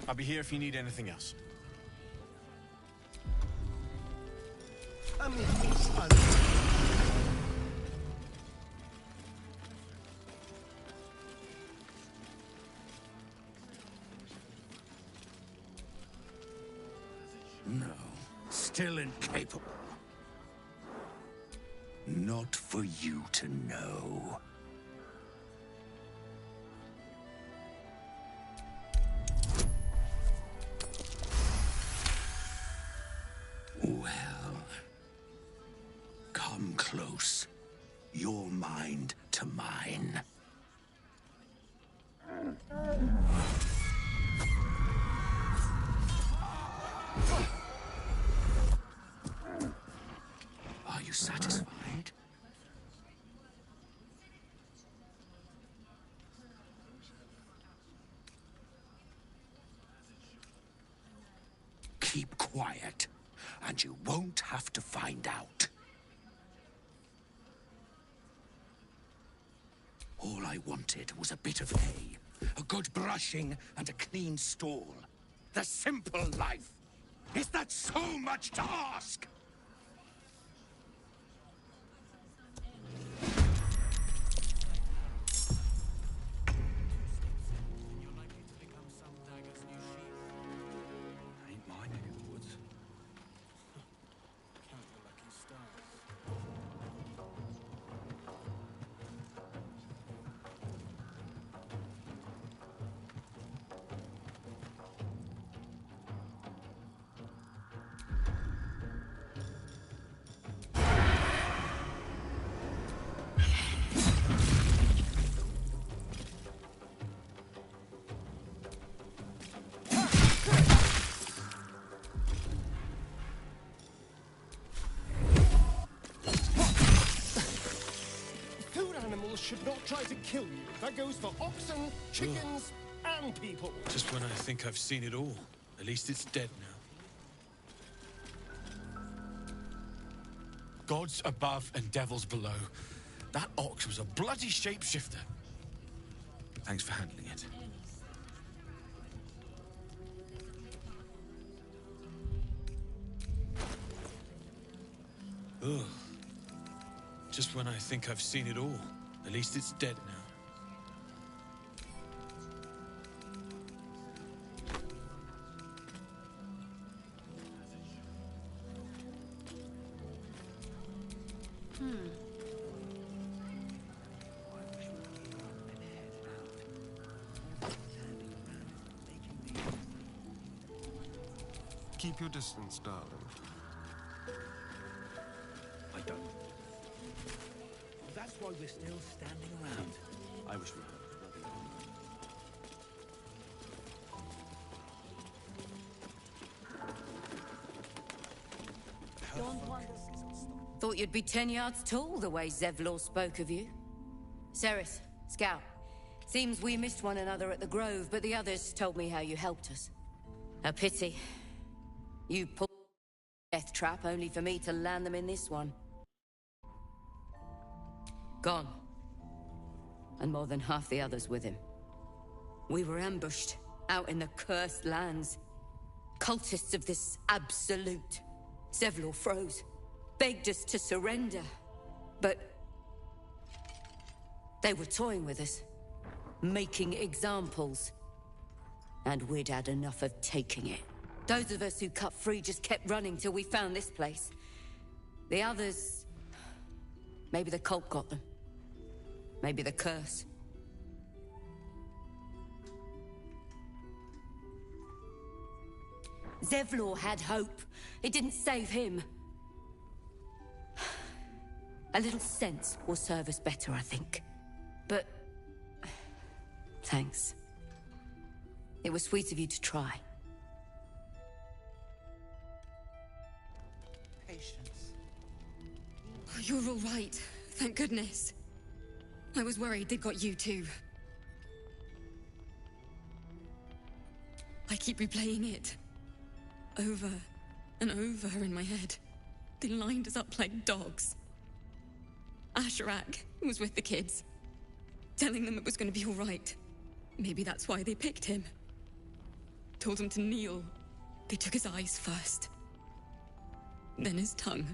I'll be here if you need anything else. No, still incapable. not for you to know. Well, come close. Your mind to mine. Are you satisfied? Keep quiet, and you won't have to find out. All I wanted was a bit of hay, a good brushing, and a clean stall. The simple life. Is that so much to ask? Ain't my neck of the woods. Count your lucky stars. Food animals should not try to kill you. That goes for oxen, chickens, and people. Just when I think I've seen it all. At least it's dead now. Gods above and devils below. That ox was a bloody shapeshifter. Thanks for handling it. Ugh. Just when I think I've seen it all. At least it's dead now. Keep your distance, darling. I don't. That's why we're still standing around. I wish we were. Thought you'd be 10 yards tall the way Zevlor spoke of you. Ceres, Scout. Seems we missed one another at the Grove, but the others told me how you helped us. A pity. You pulled a death trap only for me to land them in this one. Gone. And more than half the others with him. We were ambushed out in the cursed lands. Cultists of this absolute. Zevlor froze. Begged us to surrender. But they were toying with us. Making examples. And we'd had enough of taking it. Those of us who cut free just kept running till we found this place. The others... maybe the cult got them. Maybe the curse. Zevlor had hope. It didn't save him. A little sense will serve us better, I think. But... thanks. It was sweet of you to try. Patience. Oh, you're all right. Thank goodness. I was worried they'd got you too. I keep replaying it. Over and over in my head. They lined us up like dogs. Asherak was with the kids, telling them it was going to be all right. Maybe that's why they picked him. Told him to kneel. They took his eyes first. Then his tongue.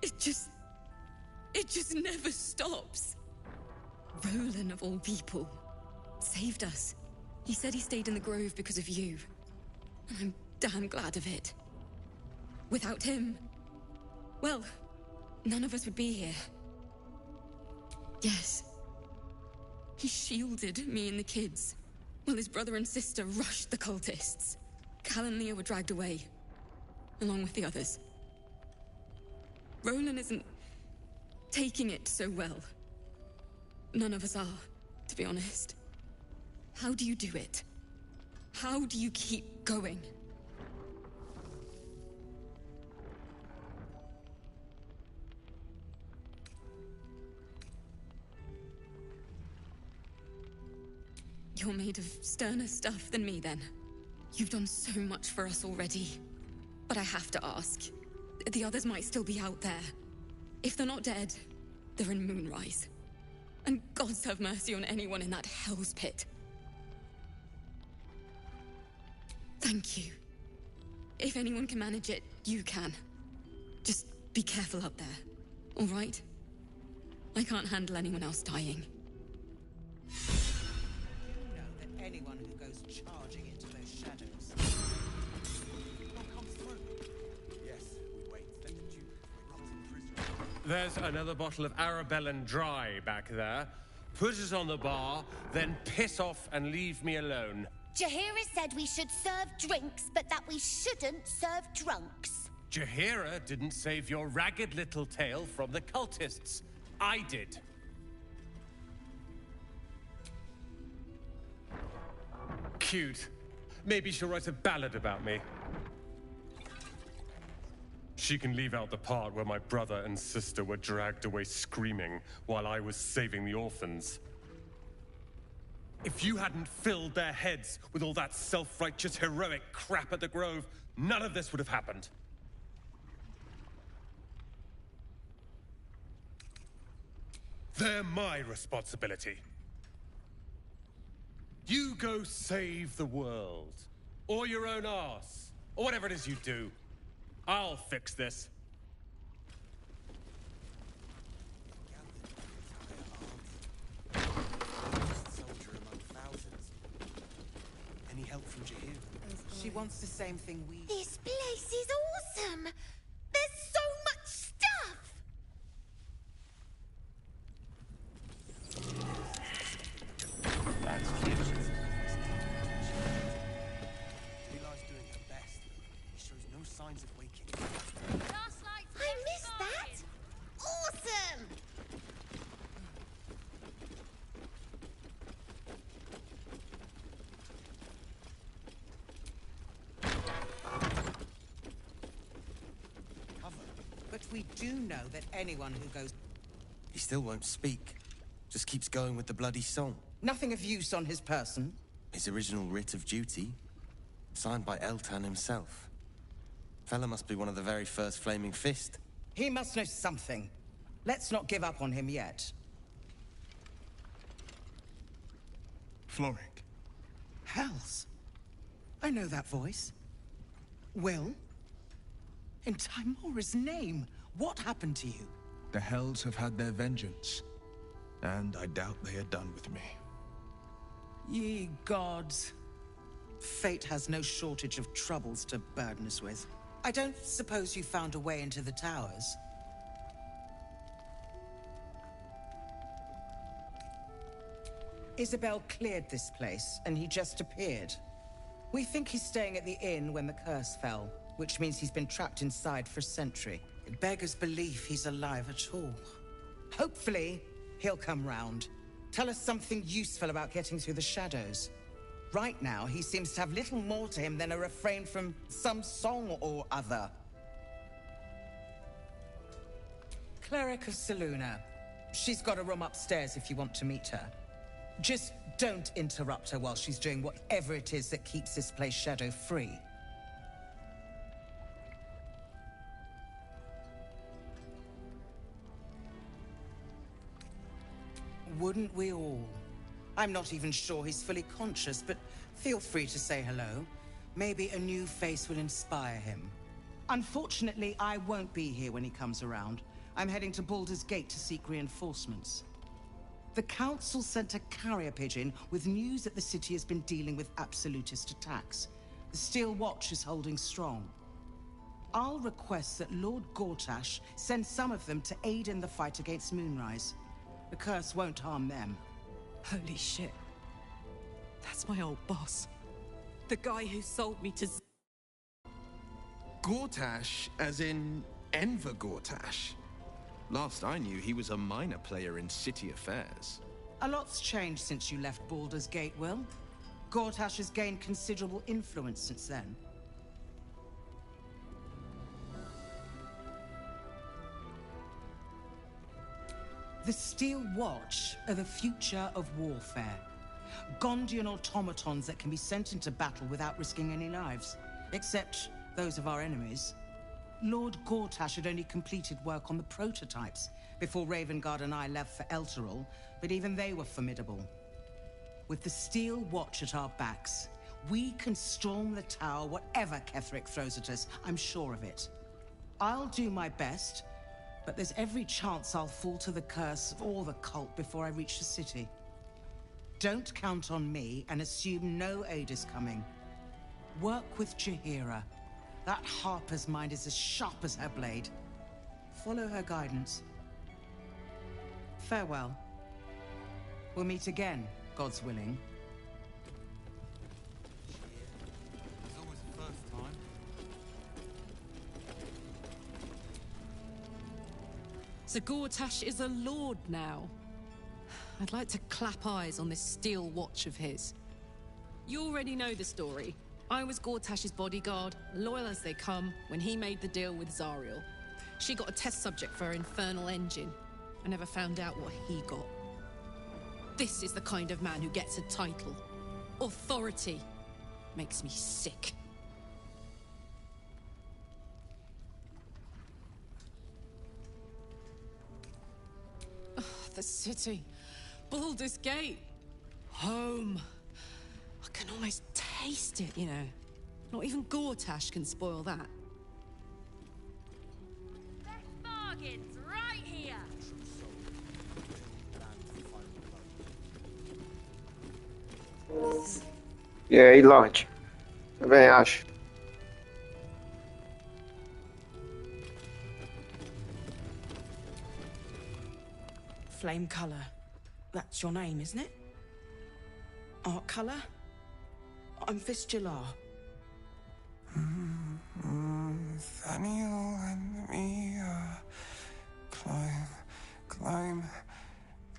It just never stops. Roland, of all people, saved us. He said he stayed in the Grove because of you. I'm damn glad of it. Without him, well, none of us would be here. Yes. He shielded me and the kids, while his brother and sister rushed the cultists. Cal and Leah were dragged away, along with the others. Roland isn't taking it so well. None of us are, to be honest. How do you do it? How do you keep going? You're made of sterner stuff than me, then. You've done so much for us already. But I have to ask. The others might still be out there. If they're not dead, they're in Moonrise. And gods have mercy on anyone in that hell's pit. Thank you. If anyone can manage it, you can. Just be careful up there, all right? I can't handle anyone else dying. Anyone who goes charging into those shadows. Come through. Yes, we wait. Let the Duke rot in prison. There's another bottle of Arabellan Dry back there. Put it on the bar, then piss off and leave me alone. Jaheira said we should serve drinks, but that we shouldn't serve drunks. Jaheira didn't save your ragged little tail from the cultists. I did. Cute. Maybe she'll write a ballad about me. She can leave out the part where my brother and sister were dragged away screaming while I was saving the orphans. If you hadn't filled their heads with all that self-righteous, heroic crap at the Grove, none of this would have happened. They're my responsibility. You go save the world. Or your own arse. Or whatever it is you do. I'll fix this. Soldier among thousands. Any help from Jaheira? She wants the same thing we... This place is awesome! There's so much stuff! That's cute. Eli's doing her best. He shows no signs of waking. I missed that! Awesome! But we do know that anyone who goes... He still won't speak. Just keeps going with the bloody song. Nothing of use on his person. His original writ of duty, signed by Eltan himself. Fella must be one of the very first Flaming Fist. He must know something. Let's not give up on him yet. Floric. Hells. I know that voice. Will? In Timora's name, what happened to you? The Hells have had their vengeance, and I doubt they are done with me. Ye gods. Fate has no shortage of troubles to burden us with. I don't suppose you found a way into the towers? Isabel cleared this place, and he just appeared. We think he's staying at the inn when the curse fell, which means he's been trapped inside for a century. It beggars belief he's alive at all. Hopefully, he'll come round. Tell us something useful about getting through the shadows. Right now, he seems to have little more to him than a refrain from some song or other. Cleric of Selûne. She's got a room upstairs if you want to meet her. Just don't interrupt her while she's doing whatever it is that keeps this place shadow-free. Wouldn't we all? I'm not even sure he's fully conscious, but feel free to say hello. Maybe a new face will inspire him. Unfortunately, I won't be here when he comes around. I'm heading to Baldur's Gate to seek reinforcements. The Council sent a carrier pigeon with news that the city has been dealing with absolutist attacks. The Steel Watch is holding strong. I'll request that Lord Gortash send some of them to aid in the fight against Moonrise. The curse won't harm them. Holy shit. That's my old boss. The guy who sold me to... Gortash, as in Enver Gortash. Last I knew, he was a minor player in city affairs. A lot's changed since you left Baldur's Gate, Will. Gortash has gained considerable influence since then. The Steel Watch are the future of warfare. Gondian automatons that can be sent into battle without risking any lives. Except those of our enemies. Lord Gortash had only completed work on the prototypes before Ravengard and I left for Elturel, but even they were formidable. With the Steel Watch at our backs, we can storm the tower whatever Ketheric throws at us, I'm sure of it. I'll do my best, but there's every chance I'll fall to the curse or the cult before I reach the city. Don't count on me and assume no aid is coming. Work with Jaheira. That Harper's mind is as sharp as her blade. Follow her guidance. Farewell. We'll meet again, God's willing. It's always the first time. So Gortash is a lord now. I'd like to clap eyes on this Steel Watch of his. You already know the story. I was Gortash's bodyguard, loyal as they come, when he made the deal with Zariel. She got a test subject for her infernal engine. I never found out what he got. This is the kind of man who gets a title. Authority. Makes me sick. Oh, the city. Baldur's Gate. Home. I can almost taste it, you know. Not even Gortash can spoil that. Best bargains right here. E aí, Lorde? Também acho. Flame Color. That's your name, isn't it? Art Color? I'm Fistula. Nathaniel and me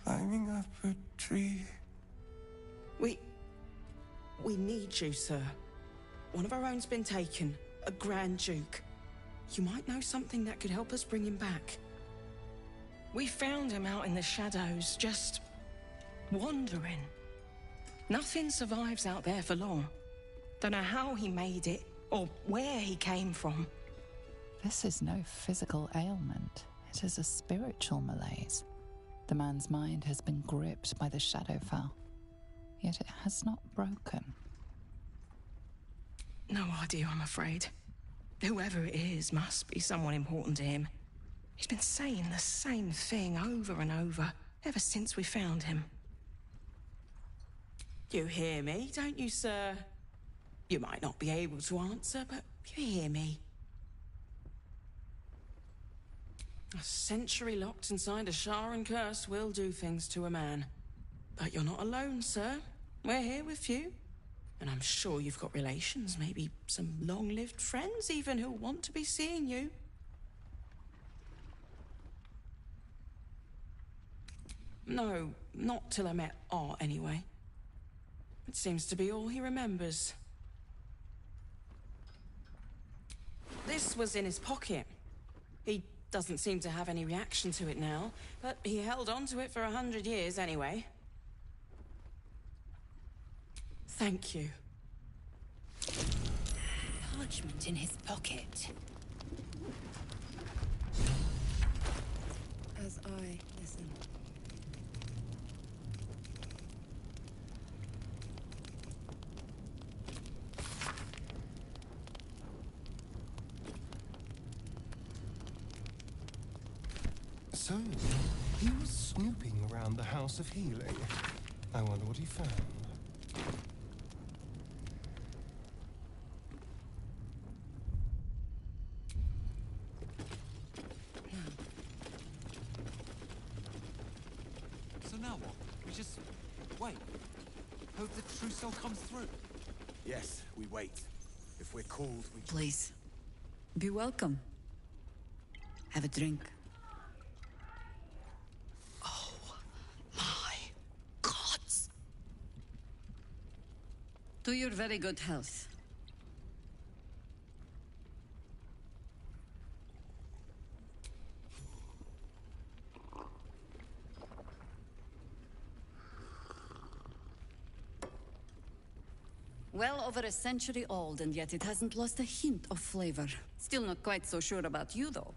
climbing up a tree. We need you, sir. One of our own's been taken, a Grand Duke. You might know something that could help us bring him back. We found him out in the shadows, just wandering. Nothing survives out there for long. Don't know how he made it, or where he came from. This is no physical ailment. It is a spiritual malaise. The man's mind has been gripped by the Shadowfell, yet it has not broken. No idea, I'm afraid. Whoever it is must be someone important to him. He's been saying the same thing over and over, ever since we found him. You hear me, don't you, sir? You might not be able to answer, but you hear me. A century locked inside a Sharan curse will do things to a man. But you're not alone, sir. We're here with you. And I'm sure you've got relations, maybe some long-lived friends even, who'll want to be seeing you. No, not till I met Art, anyway. It seems to be all he remembers. This was in his pocket. He doesn't seem to have any reaction to it now, but he held on to it for 100 years anyway. Thank you. Parchment in his pocket. As I listen. So, he was snooping around the House of Healing. I wonder what he found. So now what? We just wait. Hope the trousseau comes through. Yes, we wait. If we're called, we... Please, be welcome. Have a drink. Oh, my gods! To your very good health. Well over a century old, and yet it hasn't lost a hint of flavor. Still not quite so sure about you, though.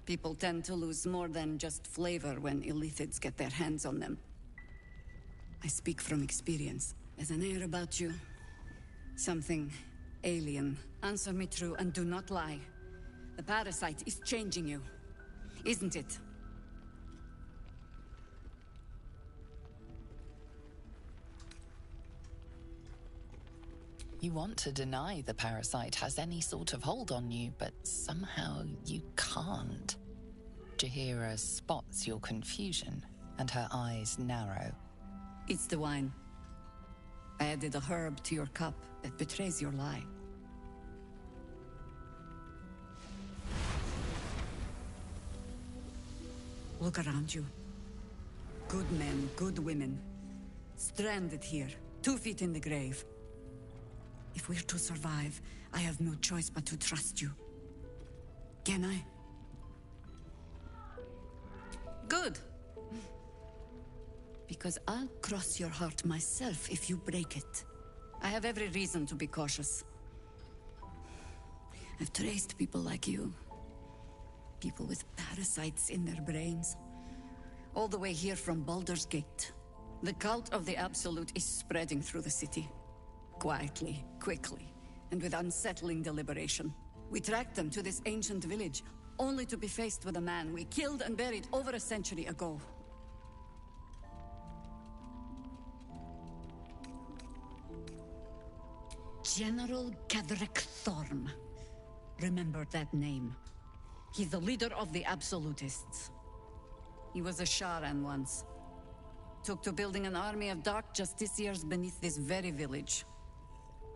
People tend to lose more than just flavor when illithids get their hands on them. I speak from experience. There's an air about you. Something alien. Answer me true and do not lie. The parasite is changing you, isn't it? You want to deny the parasite has any sort of hold on you, but somehow you can't. Jaheira spots your confusion, and her eyes narrow. It's the wine. I added a herb to your cup that betrays your lie. Look around you. Good men, good women. Stranded here, 2 feet in the grave. If we're to survive, I have no choice but to trust you. Can I? Good. Because I'll cross your heart myself if you break it. I have every reason to be cautious. I've traced people like you. People with parasites in their brains. All the way here from Baldur's Gate. The cult of the Absolute is spreading through the city. Quietly, quickly, and with unsettling deliberation. We tracked them to this ancient village, only to be faced with a man we killed and buried over a century ago. General Ketheric Thorm. Remember that name. He's the leader of the Absolutists. He was a Sharan once. Took to building an army of dark justiciars beneath this very village.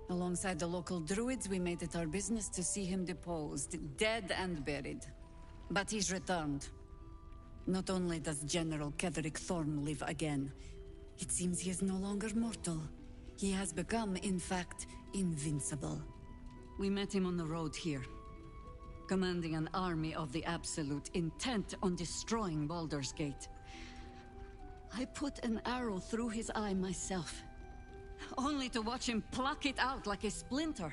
Alongside the local druids, we made it our business to see him deposed, dead and buried. But he's returned. Not only does General Ketheric Thorm live again, it seems he is no longer mortal. He has become, in fact, invincible. We met him on the road here, commanding an army of the Absolute, intent on destroying Baldur's Gate. I put an arrow through his eye myself, only to watch him pluck it out like a splinter.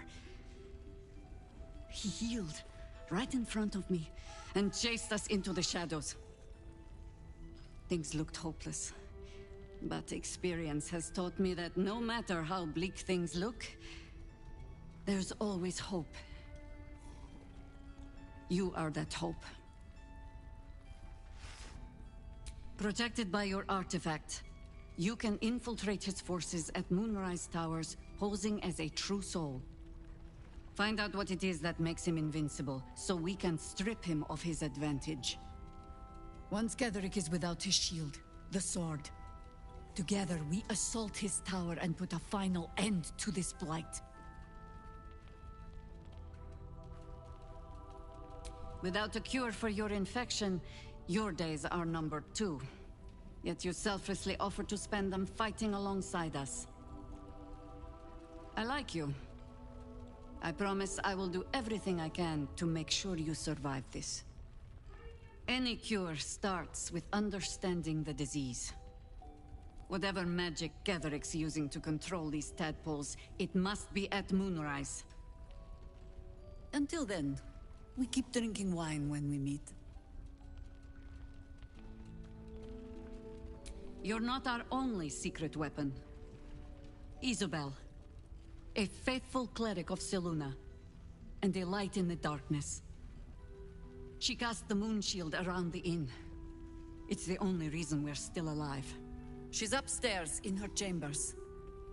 He healed right in front of me and chased us into the shadows. Things looked hopeless, but experience has taught me that no matter how bleak things look, there's always hope. You are that hope. Protected by your artifact, you can infiltrate his forces at Moonrise Towers, posing as a true soul. Find out what it is that makes him invincible, so we can strip him of his advantage. Once Ketheric is without his shield, the sword, together we assault his tower and put a final end to this blight. Without a cure for your infection, your days are numbered too. Yet you selflessly offer to spend them fighting alongside us. I like you. I promise I will do everything I can to make sure you survive this. Any cure starts with understanding the disease. Whatever magic Ketheric's using to control these tadpoles, it must be at Moonrise. Until then, we keep drinking wine when we meet. You're not our only secret weapon. Isobel, a faithful cleric of Selûne, and a light in the darkness. She cast the moon shield around the inn. It's the only reason we're still alive. She's upstairs in her chambers.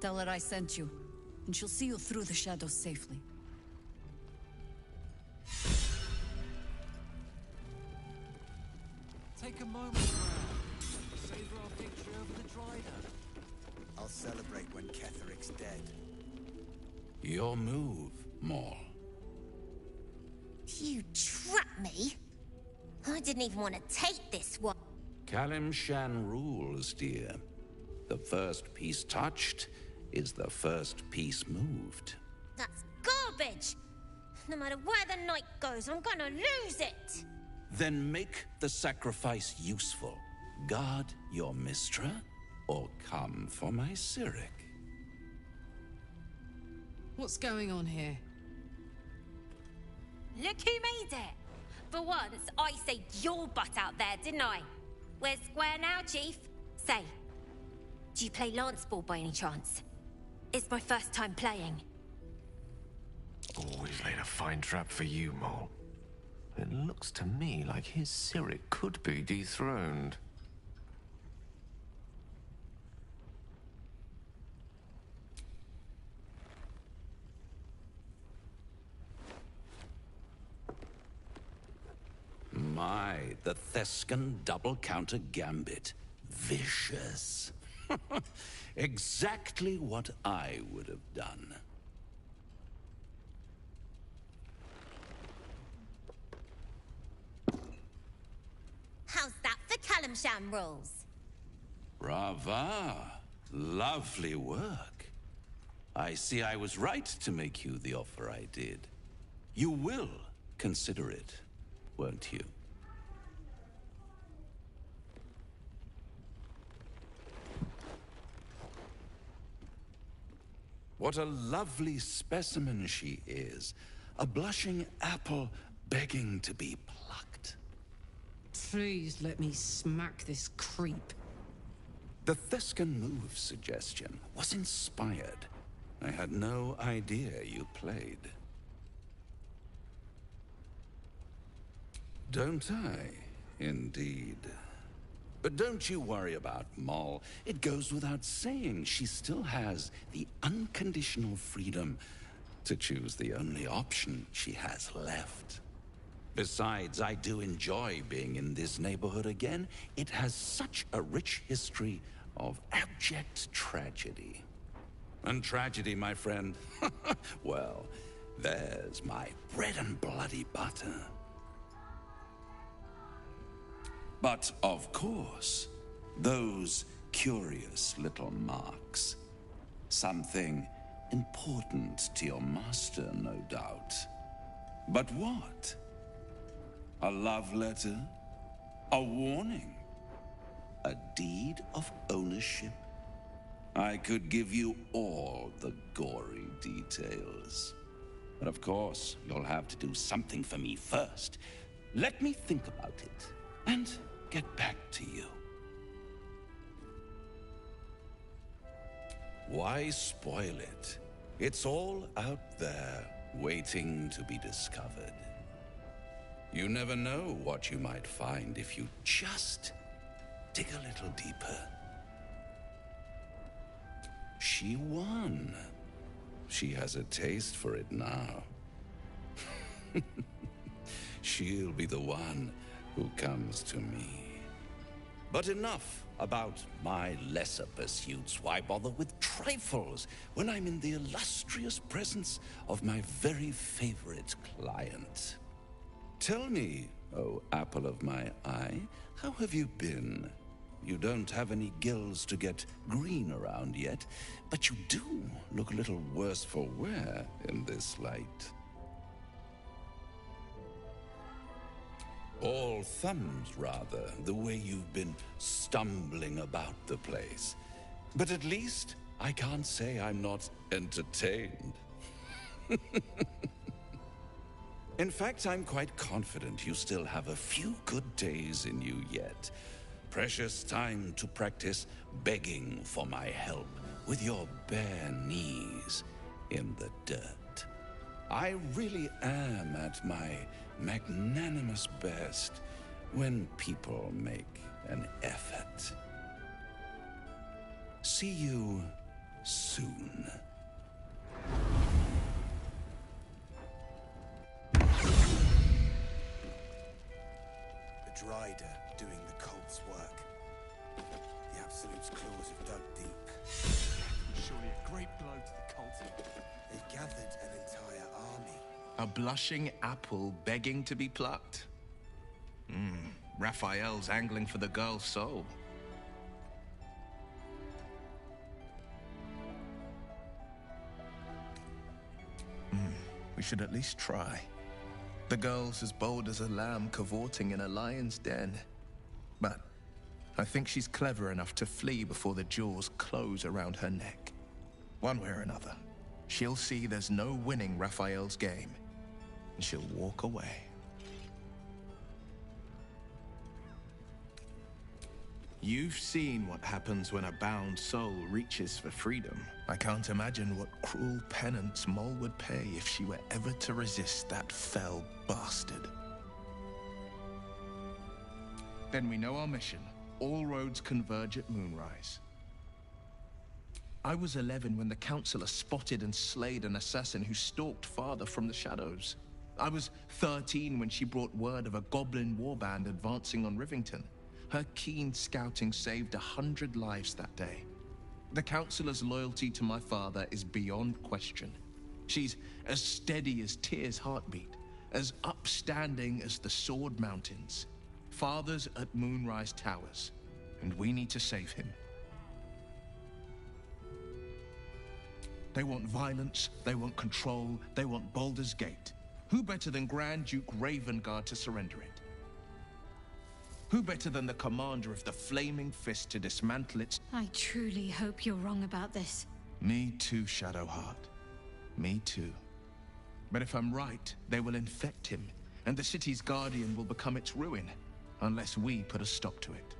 Tell her I sent you, and she'll see you through the shadows safely. Take a moment now. Savor our victory over the Drider. I'll celebrate when Ketheric's dead. Your move, Mal. You trapped me? I didn't even want to take this one. Kalimshan rules, dear. The first piece touched is the first piece moved. That's garbage! No matter where the night goes, I'm gonna lose it! Then make the sacrifice useful. Guard your Mistra, or come for my Cyric. What's going on here? Look who made it! For once, I saved your butt out there, didn't I? We're square now, Chief. Say, do you play lance ball by any chance? It's my first time playing. Always laid a fine trap for you, Mal. It looks to me like his Cyric could be dethroned. My, the Thescan double counter gambit. Vicious. Exactly what I would have done. How's that for Kalimshan rules? Brava. Lovely work. I see I was right to make you the offer I did. You will consider it, won't you? What a lovely specimen she is. A blushing apple begging to be plucked. Please let me smack this creep. The Thescan move suggestion was inspired. I had no idea you played. Don't I? Indeed. But don't you worry about Mal. It goes without saying she still has the unconditional freedom to choose the only option she has left. Besides, I do enjoy being in this neighborhood again. It has such a rich history of abject tragedy. And tragedy, my friend, well, there's my bread and bloody butter. But of course, those curious little marks. Something important to your master, no doubt. But what? A love letter? A warning? A deed of ownership? I could give you all the gory details. But of course, you'll have to do something for me first. Let me think about it, and get back to you. Why spoil it? It's all out there, waiting to be discovered. You never know what you might find if you just dig a little deeper. She won. She has a taste for it now. She'll be the one who comes to me. But enough about my lesser pursuits. Why bother with trifles when I'm in the illustrious presence of my very favorite client? Tell me, oh apple of my eye, how have you been? You don't have any gills to get green around yet, but you do look a little worse for wear in this light. All thumbs, rather, the way you've been stumbling about the place. But at least I can't say I'm not entertained. In fact, I'm quite confident you still have a few good days in you yet. Precious time to practice begging for my help with your bare knees in the dirt. I really am at my magnanimous best when people make an effort. See you soon. The Drider doing the cult's work. The A blushing apple begging to be plucked? Raphael's angling for the girl's soul. We should at least try. The girl's as bold as a lamb cavorting in a lion's den. But I think she's clever enough to flee before the jaws close around her neck. One way or another, she'll see there's no winning Raphael's game, and she'll walk away. You've seen what happens when a bound soul reaches for freedom. I can't imagine what cruel penance Mol would pay if she were ever to resist that fell bastard. Then we know our mission. All roads converge at moonrise. I was 11 when the Councillor spotted and slayed an assassin who stalked father from the shadows. I was 13 when she brought word of a goblin warband advancing on Rivington. Her keen scouting saved 100 lives that day. The Councillor's loyalty to my father is beyond question. She's as steady as Tyr's heartbeat, as upstanding as the Sword Mountains. Father's at Moonrise Towers, and we need to save him. They want violence, they want control, they want Baldur's Gate. Who better than Grand Duke Ravengard to surrender it? Who better than the commander of the Flaming Fist to dismantle its... I truly hope you're wrong about this. Me too, Shadowheart. Me too. But if I'm right, they will infect him, and the city's guardian will become its ruin, unless we put a stop to it.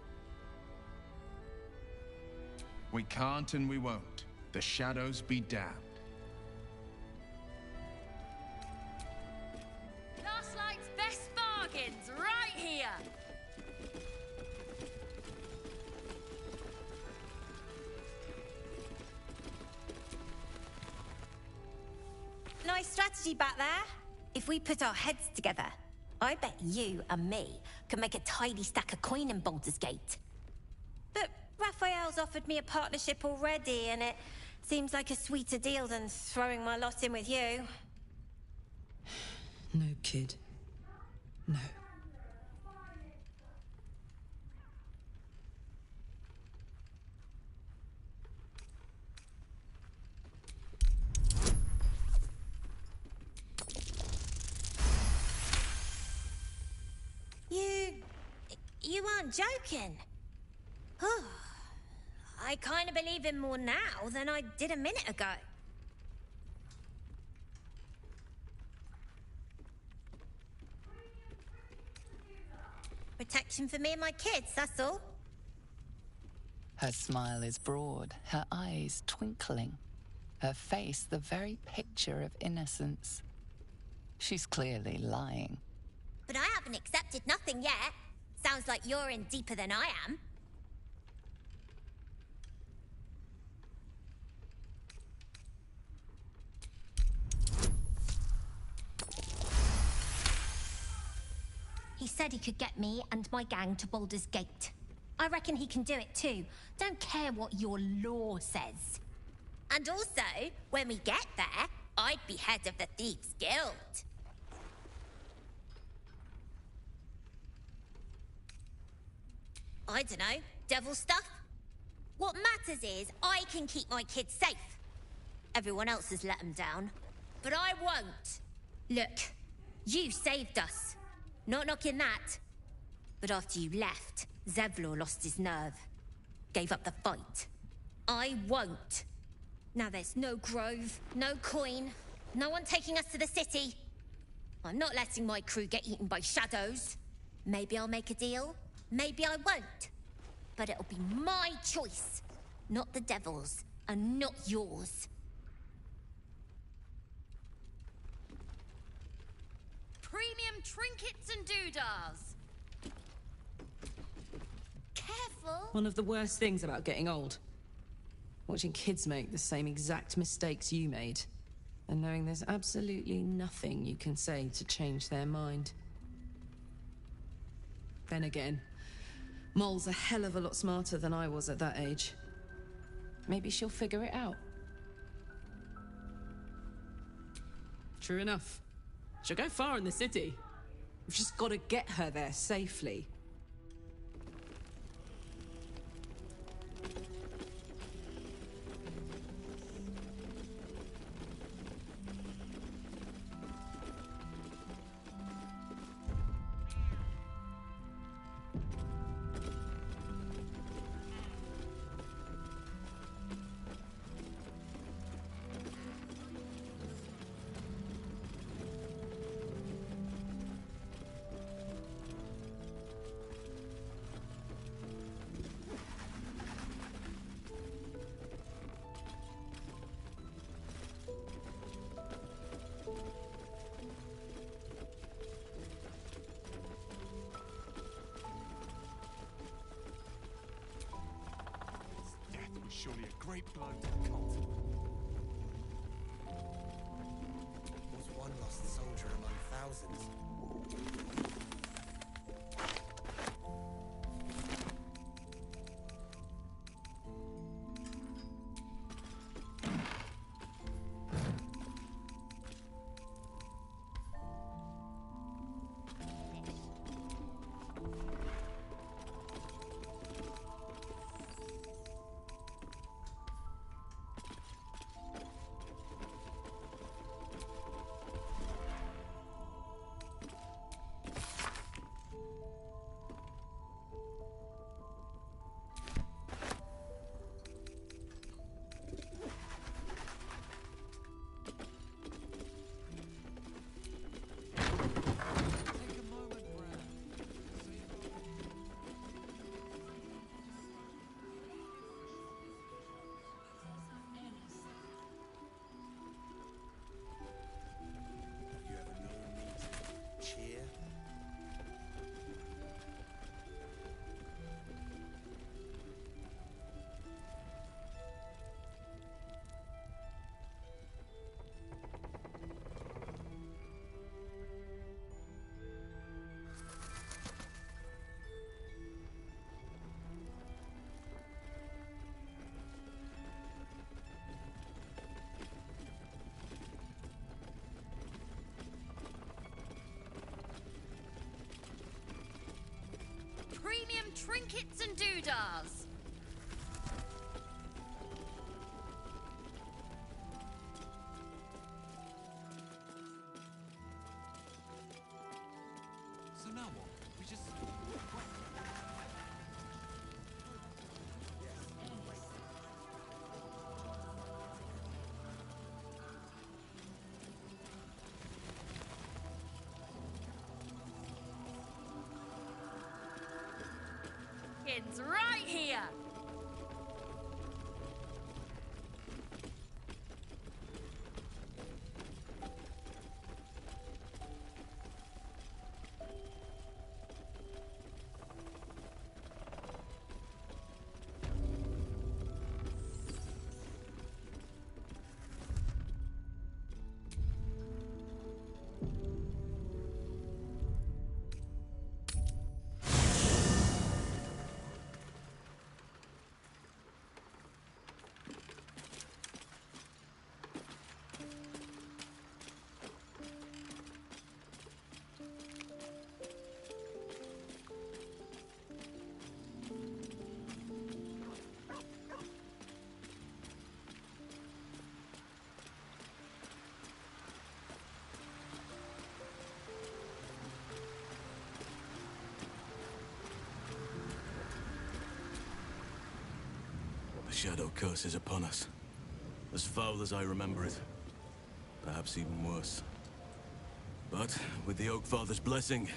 We can't and we won't. The shadows be damned. Last Light's best bargains, right here! Nice strategy back there. If we put our heads together, I bet you and me can make a tidy stack of coin in Baldur's Gate. But Raphael's offered me a partnership already, and it seems like a sweeter deal than throwing my lot in with you. No, kid. No. You aren't joking. I kind of believe him more now than I did a minute ago. Protection for me and my kids, that's all. Her smile is broad, her eyes twinkling, her face the very picture of innocence. She's clearly lying. But I haven't accepted nothing yet. Sounds like you're in deeper than I am. He said he could get me and my gang to Baldur's Gate. I reckon he can do it too. Don't care what your law says. And also, when we get there, I'd be head of the Thieves' Guild. I don't know, devil stuff? What matters is I can keep my kids safe. Everyone else has let them down, but I won't. Look, you saved us. Not knocking that. But after you left, Zevlor lost his nerve. Gave up the fight. I won't. Now there's no grove, no coin, no one taking us to the city. I'm not letting my crew get eaten by shadows. Maybe I'll make a deal. Maybe I won't. But it'll be my choice, not the devil's, and not yours. Premium trinkets and doodahs. Careful. One of the worst things about getting old. Watching kids make the same exact mistakes you made. And knowing there's absolutely nothing you can say to change their mind. Then again, Mol's a hell of a lot smarter than I was at that age. Maybe she'll figure it out. True enough. She'll go far in the city. We've just got to get her there safely. Surely a great blow to the cult. Was one lost soldier among thousands. Premium trinkets and doodahs. So now what? We just... It's right here. The Shadow Curse is upon us. As foul as I remember it. Perhaps even worse. But with the Oak Father's blessing,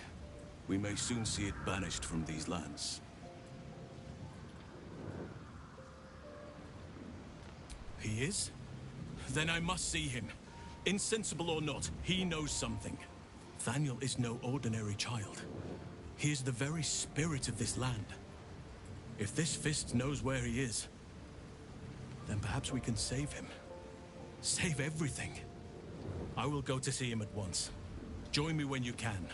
we may soon see it banished from these lands. He is? Then I must see him. Insensible or not, he knows something. Thaniel is no ordinary child. He is the very spirit of this land. If this fist knows where he is, then perhaps we can save him. Save everything. I will go to see him at once. Join me when you can.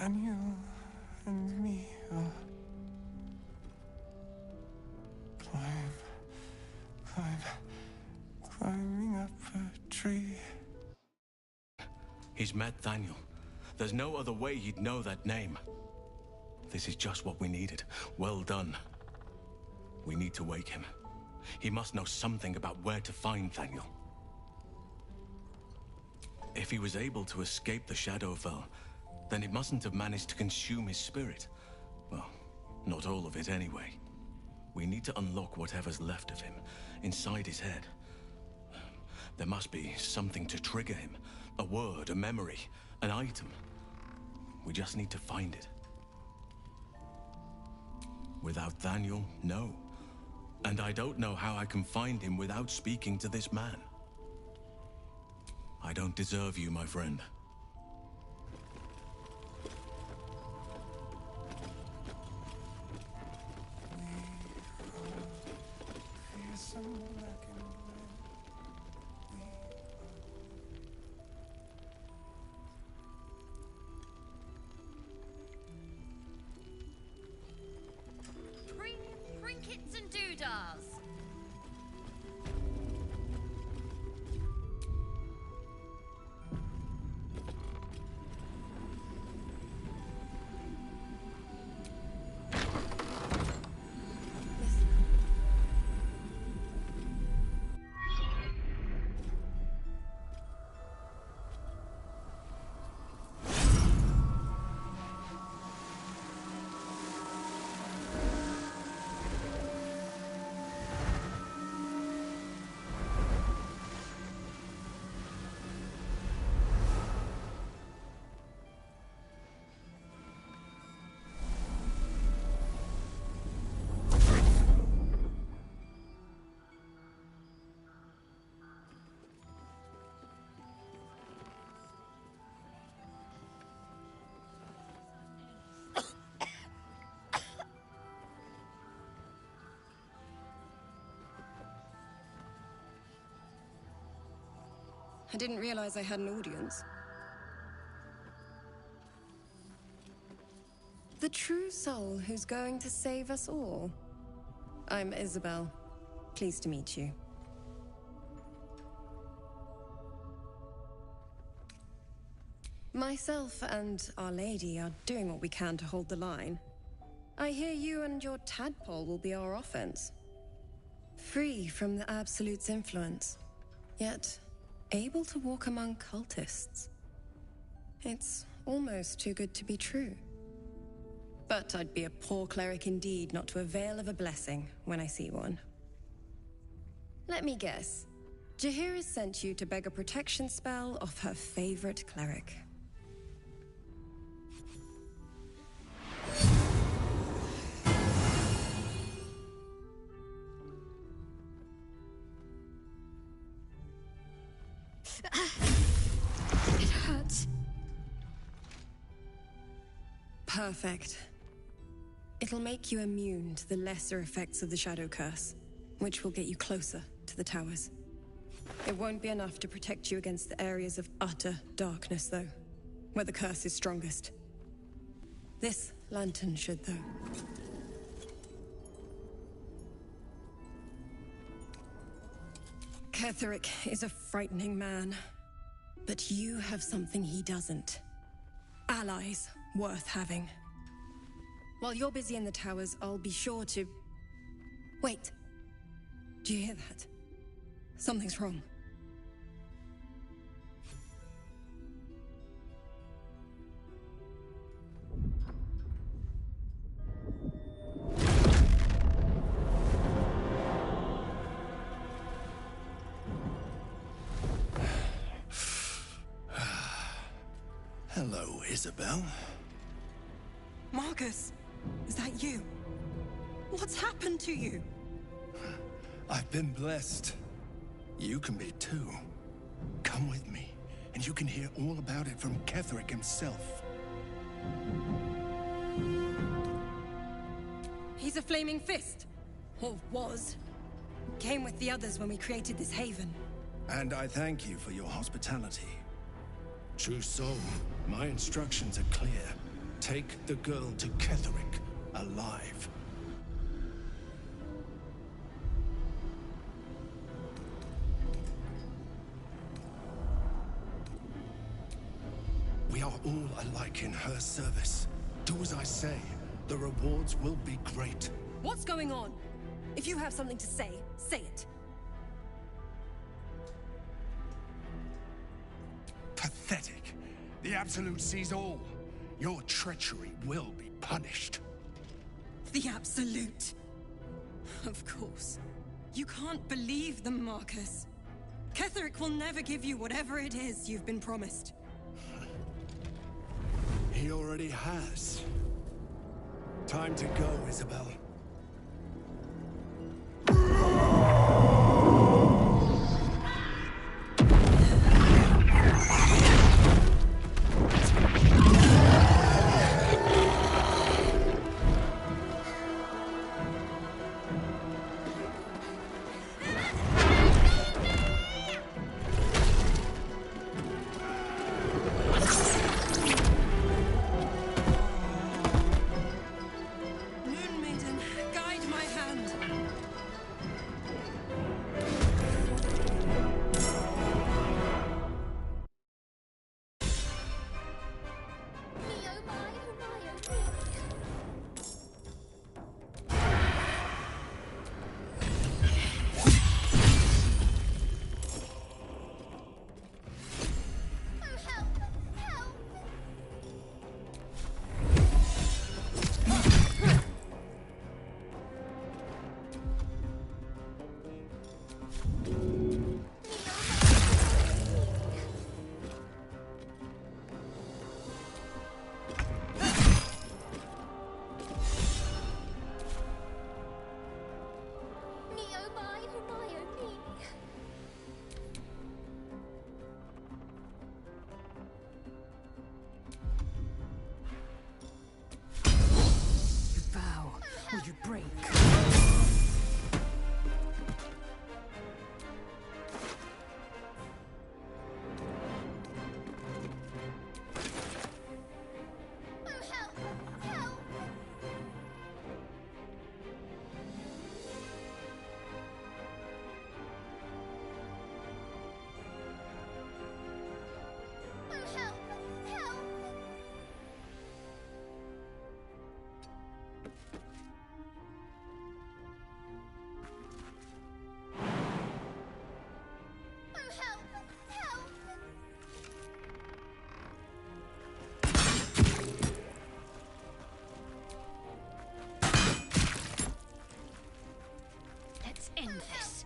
Daniel and me are climbing up a tree. He's met Daniel. There's no other way he'd know that name. This is just what we needed. Well done. We need to wake him. He must know something about where to find Daniel. If he was able to escape the Shadowfell, then it mustn't have managed to consume his spirit. Well, not all of it anyway. We need to unlock whatever's left of him, inside his head. There must be something to trigger him. A word, a memory, an item. We just need to find it. Without Daniel, no. And I don't know how I can find him without speaking to this man. I don't deserve you, my friend. Trinkets and doodahs. I didn't realize I had an audience. The true soul who's going to save us all. I'm Isabel. Pleased to meet you. Myself and Our Lady are doing what we can to hold the line. I hear you and your tadpole will be our offense. Free from the Absolute's influence, yet able to walk among cultists. It's almost too good to be true. But I'd be a poor cleric indeed not to avail of a blessing when I see one. Let me guess. Jaheira's sent you to beg a protection spell off her favorite cleric. It hurts. Perfect. It'll make you immune to the lesser effects of the Shadow Curse, which will get you closer to the towers. It won't be enough to protect you against the areas of utter darkness, though, where the curse is strongest. This lantern should, though. Ketheric is a frightening man, but you have something he doesn't. Allies worth having. While you're busy in the towers, I'll be sure to... Wait. Do you hear that? Something's wrong. Hello, Isabel. Marcus, is that you? What's happened to you? I've been blessed. You can be too. Come with me, and you can hear all about it from Ketheric himself. He's a flaming fist. Or was. Came with the others when we created this haven. And I thank you for your hospitality. True soul, my instructions are clear. Take the girl to Ketherick alive. We are all alike in her service. Do as I say. The rewards will be great. What's going on? If you have something to say, say it. Pathetic. The Absolute sees all. Your treachery will be punished. The Absolute. Of course. You can't believe them, Marcus. Ketherick will never give you whatever it is you've been promised. He already has. Time to go, Isabel. Will you break? End this.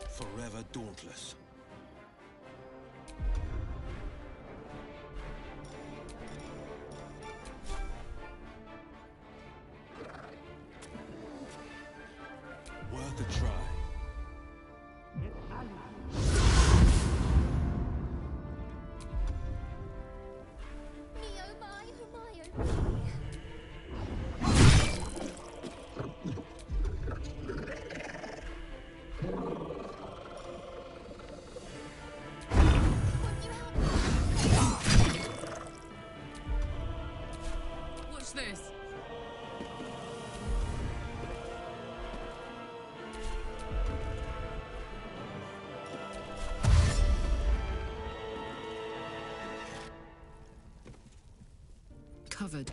Forever dauntless. Worth a try. Watch this. Covered.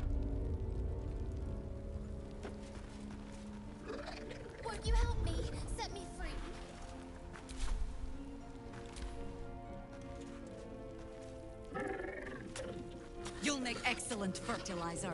Won't you help me? Set me free. You'll make excellent fertilizer.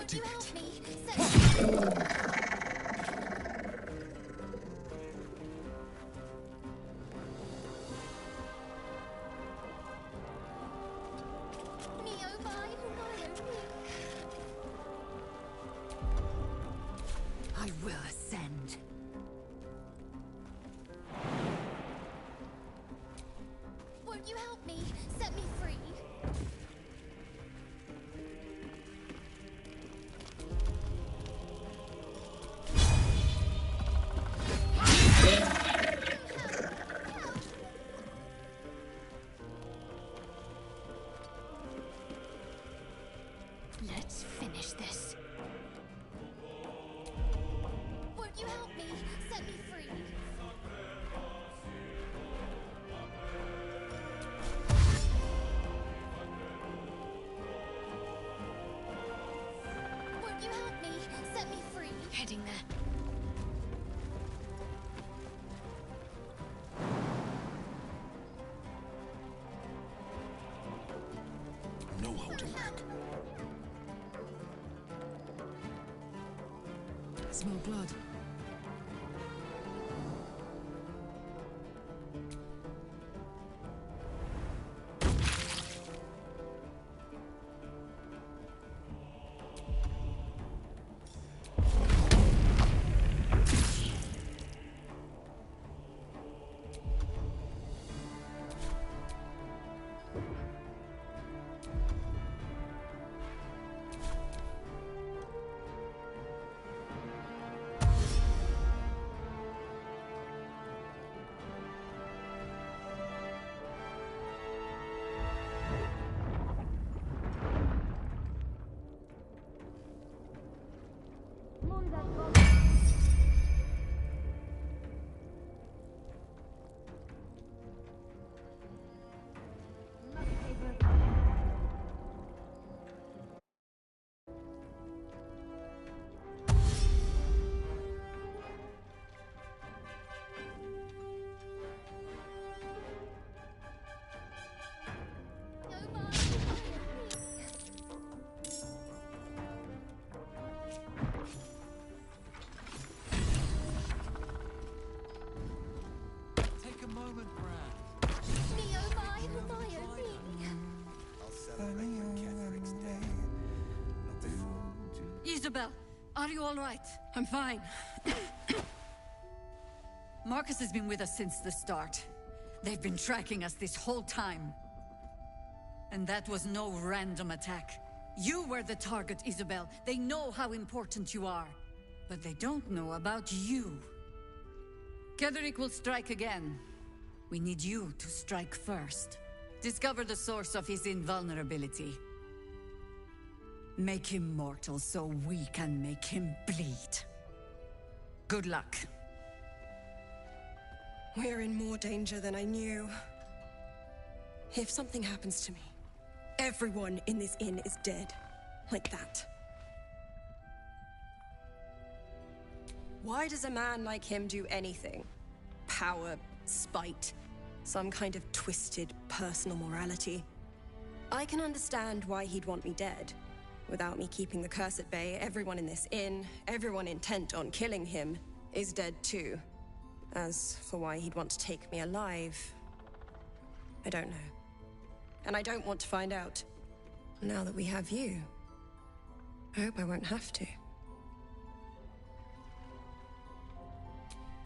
Do it. I will ascend. Won't you help me? Set me free. Let's finish this. Won't you help me? Set me free. Won't you help me? Set me free. Heading there. No holding back. Smell blood. Take a moment, Bran. I'll celebrate with Ketheric's day. Not before. Isabel, are you all right? I'm fine. Marcus has been with us since the start. They've been tracking us this whole time. And that was no random attack. You were the target, Isabel. They know how important you are. But they don't know about you. Ketheric will strike again. We need you to strike first. Discover the source of his invulnerability. Make him mortal so we can make him bleed. Good luck. We're in more danger than I knew. If something happens to me, everyone in this inn is dead. Like that. Why does a man like him do anything? Power, spite, some kind of twisted personal morality. I can understand why he'd want me dead. Without me keeping the curse at bay, everyone in this inn, everyone intent on killing him, is dead too. As for why he'd want to take me alive, I don't know. And I don't want to find out. Now that we have you, I hope I won't have to.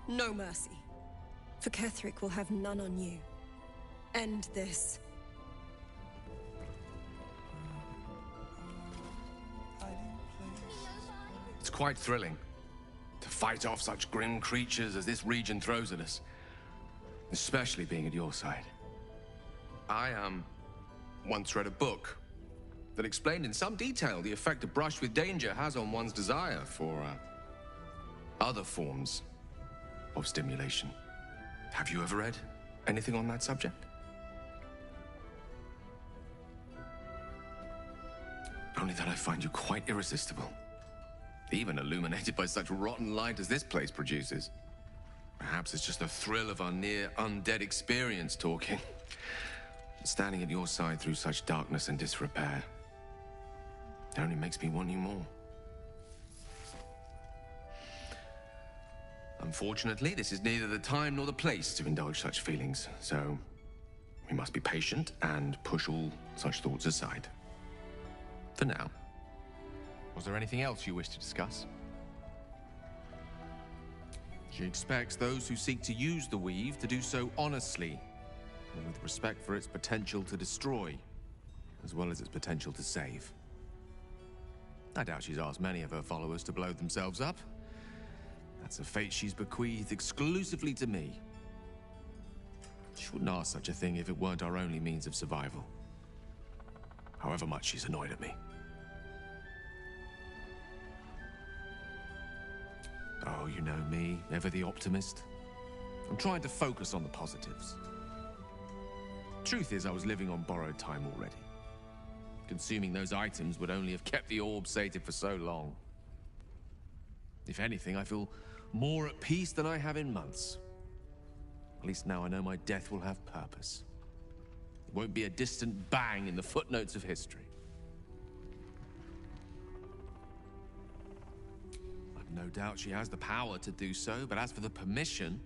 No mercy. For Ketheric will have none on you. End this. It's quite thrilling to fight off such grim creatures as this region throws at us, especially being at your side. I once read a book that explained in some detail the effect a brush with danger has on one's desire for other forms of stimulation. Have you ever read anything on that subject? Only that I find you quite irresistible. Even illuminated by such rotten light as this place produces. Perhaps it's just the thrill of our near undead experience talking. Standing at your side through such darkness and disrepair. It only makes me want you more. Unfortunately, this is neither the time nor the place to indulge such feelings, so we must be patient and push all such thoughts aside. For now. Was there anything else you wish to discuss? She expects those who seek to use the weave to do so honestly, and with respect for its potential to destroy, as well as its potential to save. I doubt she's asked many of her followers to blow themselves up. That's a fate she's bequeathed exclusively to me. She wouldn't ask such a thing if it weren't our only means of survival. However much she's annoyed at me. Oh, you know me, ever the optimist. I'm trying to focus on the positives. Truth is, I was living on borrowed time already. Consuming those items would only have kept the orb sated for so long. If anything, I feel more at peace than I have in months. At least now I know my death will have purpose. It won't be a distant bang in the footnotes of history. I've no doubt she has the power to do so, but as for the permission,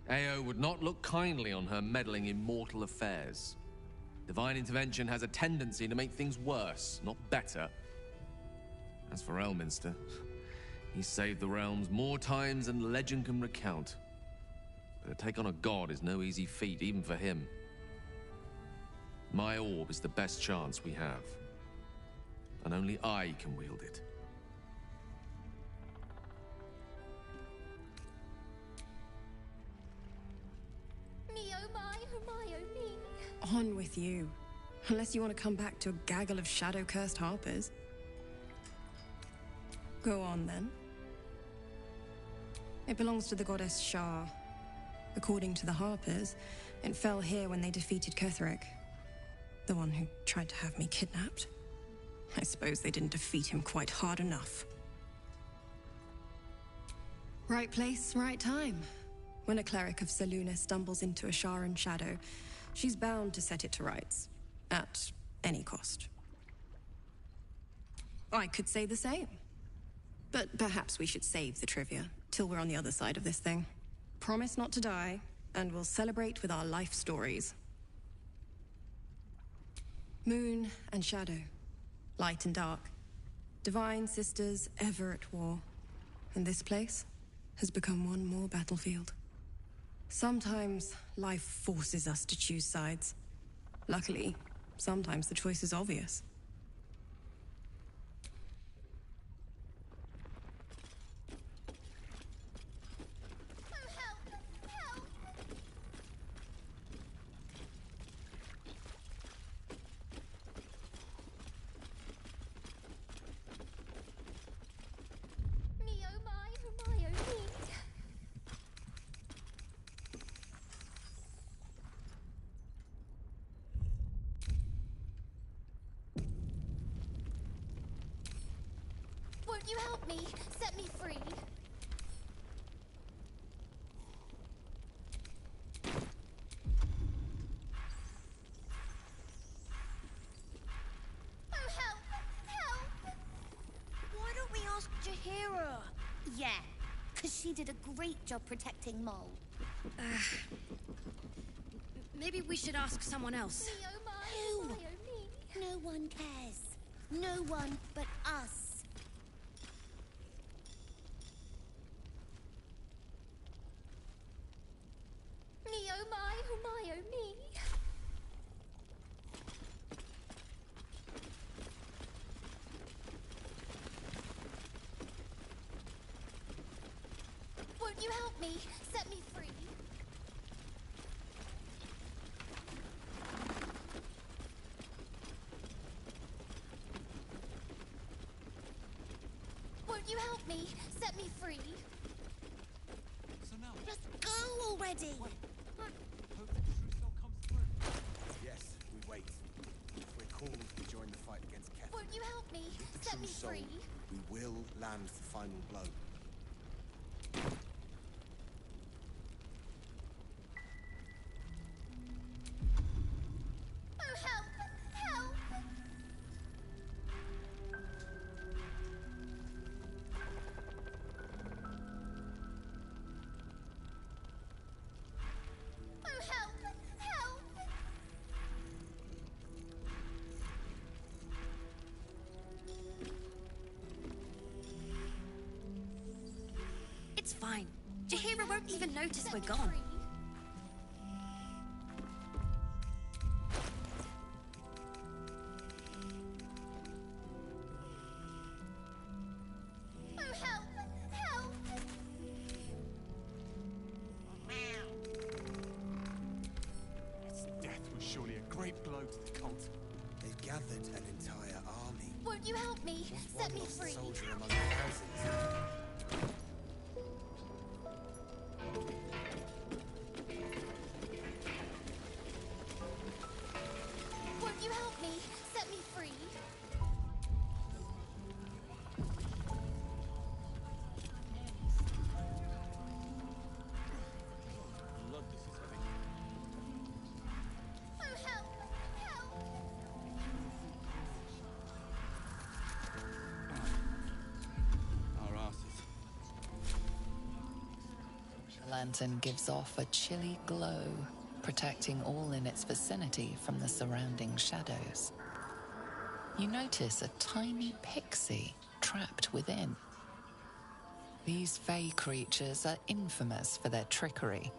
Ao would not look kindly on her meddling in mortal affairs. Divine intervention has a tendency to make things worse, not better. As for Elminster, he's saved the realms more times than legend can recount. But to take on a god is no easy feat, even for him. My orb is the best chance we have. And only I can wield it. On with you. Unless you want to come back to a gaggle of shadow-cursed harpers. Go on, then. It belongs to the goddess Shah. According to the harpers, it fell here when they defeated Ketheric, the one who tried to have me kidnapped. I suppose they didn't defeat him quite hard enough. Right place, right time. When a cleric of Selûne stumbles into a Sharan shadow, she's bound to set it to rights, at any cost. I could say the same. But perhaps we should save the trivia, till we're on the other side of this thing. Promise not to die, and we'll celebrate with our life stories. Moon and shadow, light and dark, divine sisters ever at war. And this place has become one more battlefield. Sometimes life forces us to choose sides. Luckily, sometimes the choice is obvious. Won't you help me? Set me free. Oh, help! Help! Why don't we ask Jaheira? Yeah, because she did a great job protecting Mal. Maybe we should ask someone else. Who? No one cares. No one but us. Me, oh my, oh me. Won't you help me? Set me free. Won't you help me? Set me free. So now, Just go already! hope the truth still comes through. Yes, we wait. If we're called, we join the fight against Keth. Won't you help me? With the Set true me soul, free. we will land the final blow. Oh, help! Help! fine. Jahira won't even notice we're gone. Oh, help! Help! Its death was surely a great blow to the cult. They've gathered an entire army. Won't you help me? One Set me lost free. soldier among thousands. Won't you help me? Set me free. Blood this is heavy. Oh, help! Help! Our asses. The lantern gives off a chilly glow, protecting all in its vicinity from the surrounding shadows. You notice a tiny pixie trapped within. These fey creatures are infamous for their trickery,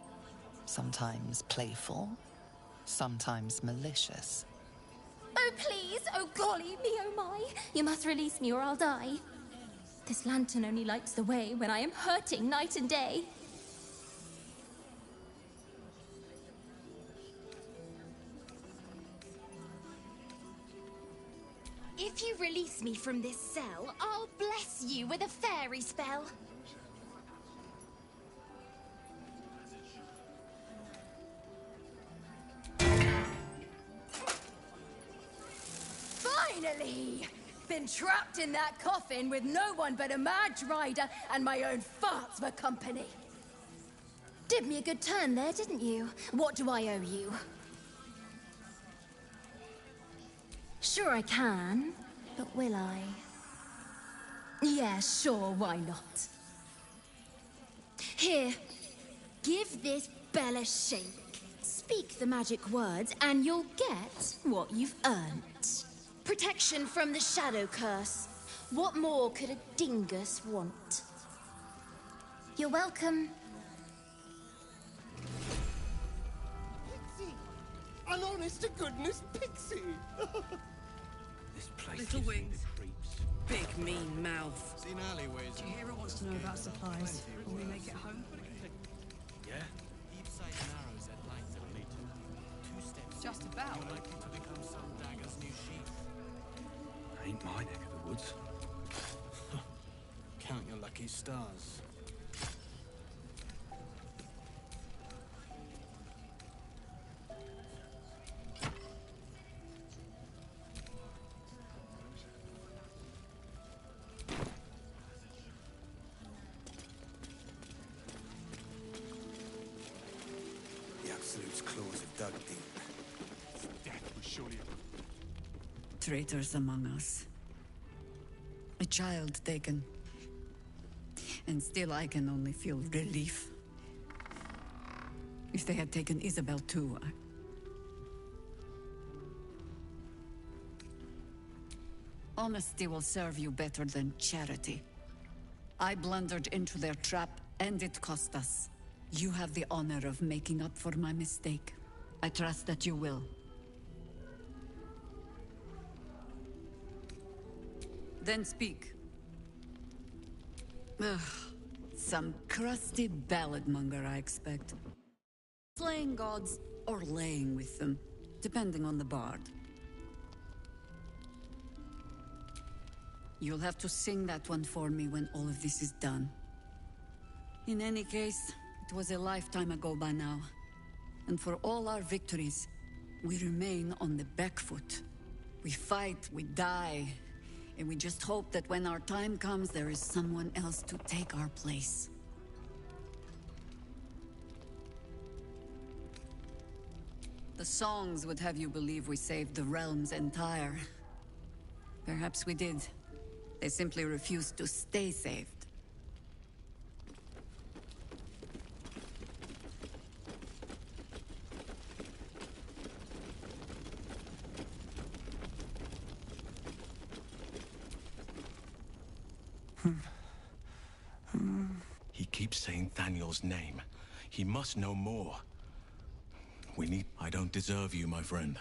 sometimes playful, sometimes malicious. Oh, please! Oh, golly me, oh my! You must release me or I'll die. This lantern only lights the way when I am hurting night and day. If you release me from this cell, I'll bless you with a fairy spell. Finally! Been trapped in that coffin with no one but a mad rider and my own farts for company. Did me a good turn there, didn't you? What do I owe you? Sure I can, but will I? Yeah, sure, why not? Here, give this bell a shake. Speak the magic words and you'll get what you've earned. Protection from the shadow curse. What more could a dingus want? You're welcome. Pixie! An honest-to-goodness pixie! This place Little gives me wings. the creeps. Big mean mouth. Seen alleyways. Jahira wants to know about supplies. Will we make it home? Yeah? Heap sight and arrows at light to lead to. 2 steps. Just about. You're likely to become some dagger's new sheath. Ain't my neck of the woods. Count your lucky stars. The Absolute's claws have dug deep. Death was surely Traitors among us. A child taken. And still I can only feel relief. If they had taken Isabel too, Honesty will serve you better than charity. I blundered into their trap, and it cost us. You have the honor of making up for my mistake. I trust that you will. Then speak. Ugh, some crusty ballad monger, I expect. Slaying gods or laying with them, depending on the bard. You'll have to sing that one for me when all of this is done. In any case, it was a lifetime ago by now. And for all our victories, we remain on the back foot. We fight, we die, and we just hope that when our time comes, there is someone else to take our place. The songs would have you believe we saved the realm's entire. Perhaps we did. They simply refused to stay saved. He keeps saying Thaniel's name. He must know more. We need... I don't deserve you, my friend.